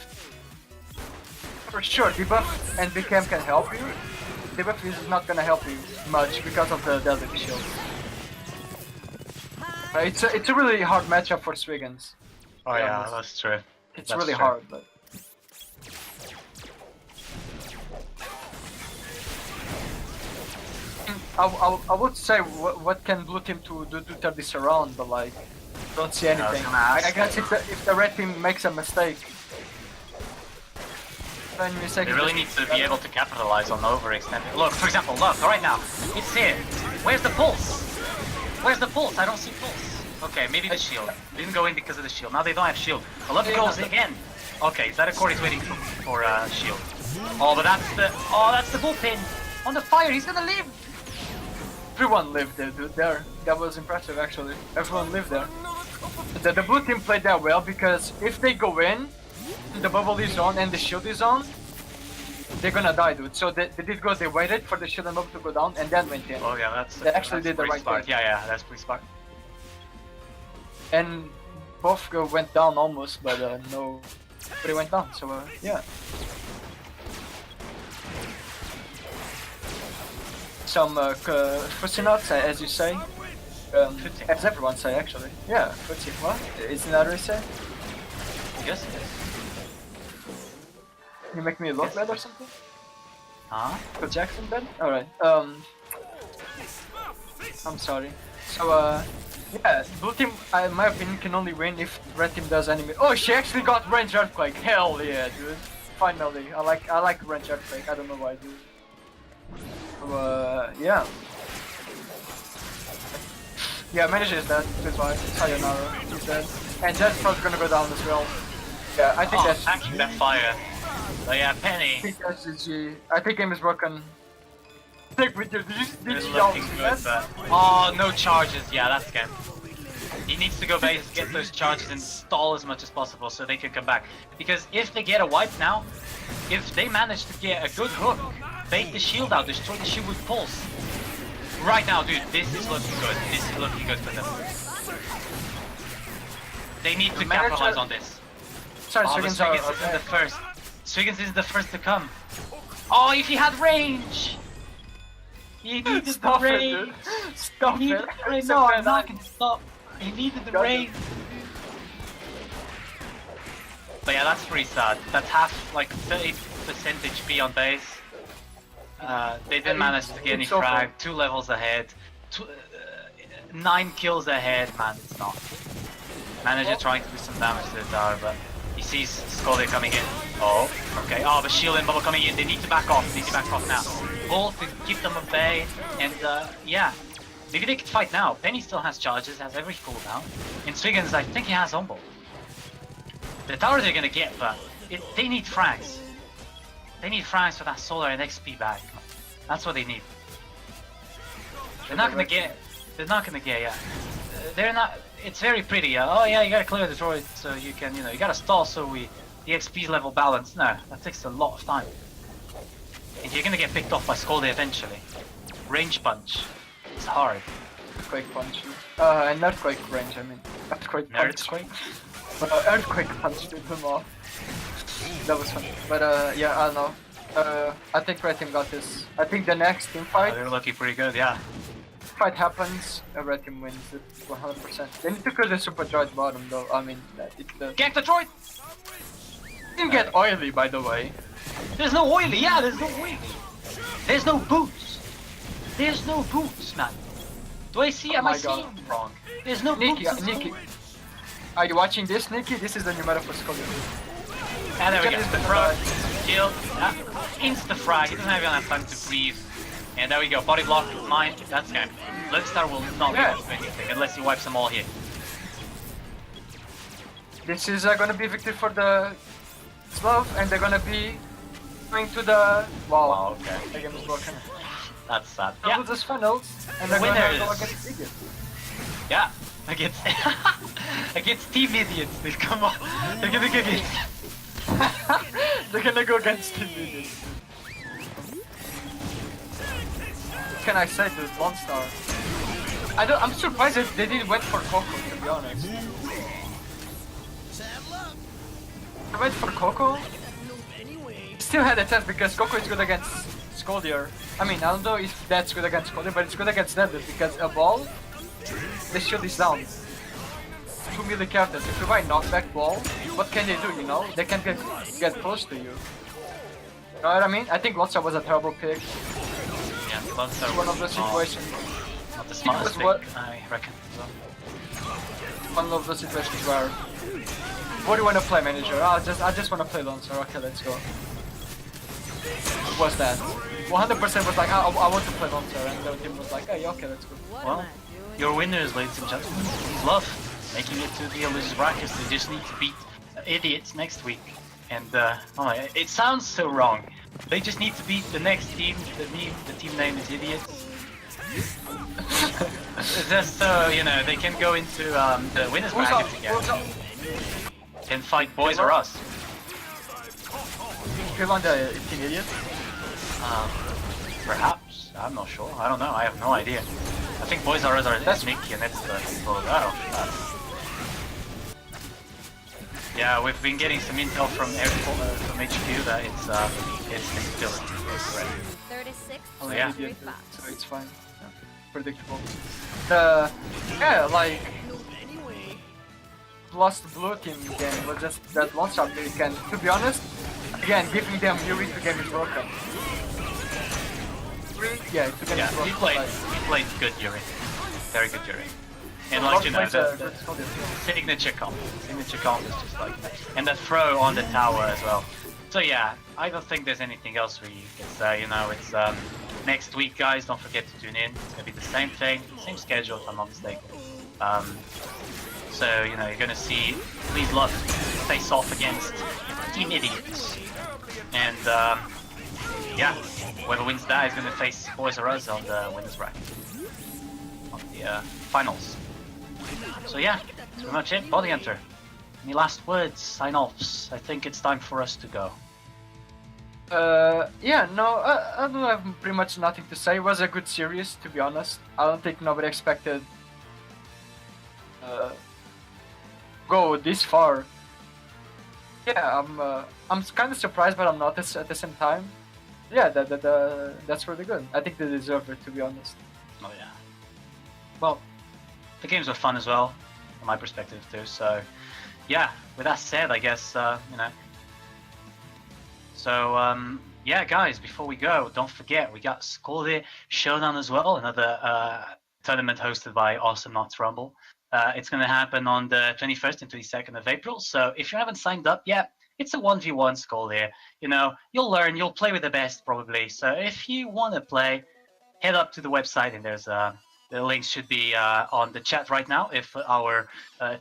for sure debuff and BKM can help you. Debuff is not gonna help you much because of the deadlift shield. It's a really hard matchup for Swiggins. Oh yeah, that's true. It's That's really true. hard, but I would say what can blue team do to turn this around, but like don't see anything. I guess if the red team makes a mistake, then They really need to be able to capitalize on overextending. Look, for example, look, right now, it's here. Where's the pulse? Where's the pulse? I don't see pulse. Okay, maybe the shield. Didn't go in because of the shield. Now they don't have shield. I love it goes again. Okay, Zadacore is waiting for shield. Oh, but that's the bullpen. On the fire, he's gonna live. Everyone lived there, dude. That was impressive, actually. Everyone lived there. The blue team played that well because if they go in, the bubble is on and the shield is on, they're gonna die, dude. So they did go. They waited for the shield and bubble to go down and then went in. Oh yeah, They actually did the pretty right smart. thing. Yeah, that's pretty smart. And both went down almost, but nobody went down. So yeah. Some Awesomenauts, as you say, as everyone say actually. Yeah, what? Isn't that what you say? Yes, it is. You make me look bad or something? Huh? Go Jackson bad? Alright. I'm sorry. So yeah, blue team, in my opinion, can only win if red team does enemy. Oh, she actually got range earthquake. Hell yeah, dude. Finally, I like range earthquake. I don't know why, dude. Yeah. Yeah, manages that. Goodbye. Sayonara. He's dead. And that's probably gonna go down as well. Yeah, I think that's attacking that fire. Oh yeah, I Penny. think that's GG. I think game is broken. Take with you. Did you Looking good, but... Oh, no charges. Yeah, that's game. He needs to go base, get those charges and stall as much as possible so they can come back. Because if they get a wipe now, if they manage to get a good hook, bait the shield out, destroy the shield with pulse. Right now, dude, this is looking good. This is looking good for them. They need to capitalize on this. Sorry, Oh, but Swiggins isn't the first. Swiggins is the first to come. Oh, if he had range! He needed the range! Dude. Stop He it! needed the range. No, I'm not gonna stop. He needed the range. But yeah, that's pretty sad. That's half, like 30% HP on base. They didn't manage to get any frag. 2 levels ahead. 9 kills ahead, man, it's not. Manager trying to do some damage to the tower, but he sees Scully coming in. Oh, okay. Oh, the shield and bubble coming in. They need to back off. They need to back off now. Both to keep them at bay, and yeah. Maybe they could fight now. Penny still has charges, has every cooldown. And Swiggins, I think he has Humble. The tower they're gonna get, but they need frags. They need frags for that solar and XP back. That's what they need. They're not gonna get. They're not gonna get. Yeah. They're not. It's very pretty. Oh yeah, you gotta clear the droid so you can. You know, you gotta stall so the XP level balance. No, that takes a lot of time. And you're gonna get picked off by Scoldy eventually. Range punch. It's hard. Earthquake punch. And earthquake range, I mean. Earthquake punch. Earthquake? Earthquake punch did them off. That was funny. But yeah, I don't know. I think Red Team got this. I think the next team fight, They're looking pretty good, yeah. fight happens, Red Team wins it 100%. They need to kill the Super Droid bottom though. I mean, it's the... Get the droid! Didn't get oily, by the way. There's no oily, yeah, there's no oily. There's no boots. There's no boots, man. Do I see? Oh Am I my God. seeing wrong? There's no Nikki, boots. Nikki. Are you watching this, Nikki? This is the new meta for Scully. And there we go. Just the Frog. Kill. Insta frag. He doesn't have enough time to breathe. And there we go. Body block. Mine. That's game. Lodestar will not be able to do anything unless he wipes them all here. This is gonna be victory for the Slav, and they're gonna be going to the... Wow, okay. The game is broken. That's sad. Yeah. Yeah. Losers finals, and they're Winners. gonna go against Idiot. Yeah. Against against Team Idiots. They come on. They're gonna go against. They're gonna go against Team Idiot. What can I say to Lone Star? I'm surprised that they didn't went for Coco, to be honest. They went for Coco. Still had a chance because Coco is good against Scoldier. I mean, I don't know if that's good against Scoldier, but it's good against Deadlift because a ball, the shield is down. 2 melee characters. If you buy knockback ball, what can they do, you know? They can get close to you. You know what I mean? I think Lotsa was a terrible pick. Yeah, Lodestar One of was those situations. not the smartest pick, what- I reckon. So. One of those situations where, what do you want to play, manager? I just want to play Lone Star. Okay, let's go. What's that? 100% was like, I want to play Lone Star, and the team was like, hey, okay, let's go. What Well, am I doing? your winners, ladies and gentlemen, Love making it to the losers bracket. They just need to beat Idiots next week. And it sounds so wrong. They just need to beat the next team. The team name is Idiots. Just so you know, they can go into the winners Who's bracket up? together Who's up? and fight Boys or Us. Kill on the Team Idiot. Perhaps. I'm not sure. I don't know. I have no idea. I think Boys R Us are That's- Nicky and that's the yeah, we've been getting some intel from HQ that it's misspelled. It's correct. 36 Oh, yeah. Idiot, 35. so it's fine. Yeah, predictable. Yeah, like lost blue team game was just that one shot pick, and to be honest, again, giving them Yuri to game is broken. Yeah, to game Yeah, is broken. he played good Yuri. Very good Yuri. And like you know, the signature comp is just like that. And the throw on the tower as well. So yeah, I don't think there's anything else we can say, you know, it's next week guys, don't forget to tune in. It's gonna be the same thing, same schedule if I'm not mistaken. So, you know, you're gonna see Please Love face off against Team Idiots. And yeah, whoever wins that is gonna face Boys or Us on the winners bracket. On the finals. So yeah, that's pretty much it. Body Hunter, any last words, sign-offs? I think it's time for us to go. Yeah, no, I don't have pretty much nothing to say. It was a good series, to be honest. I don't think nobody expected go this far. Yeah, I'm kind of surprised, but I'm not at the same time. Yeah, that's really good. I think they deserve it, to be honest. Oh yeah. Well, the games were fun as well, from my perspective too. So, yeah. With that said, I guess you know. So yeah, guys. Before we go, don't forget we got Scoldy Showdown as well, another tournament hosted by Awesomenauts Rumble. It's going to happen on the 21st and 22nd of April. So if you haven't signed up yet, it's a 1v1 Scoldy. You know, you'll learn, you'll play with the best probably. So if you want to play, head up to the website and there's the links should be on the chat right now. If our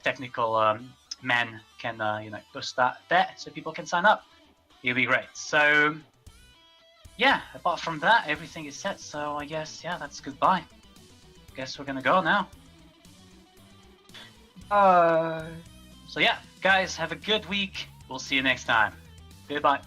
technical man can you know, post that there so people can sign up, it'll be great. So yeah, apart from that, everything is set. So I guess yeah, that's goodbye. Guess we're gonna go now. So yeah, guys, have a good week. We'll see you next time. Goodbye.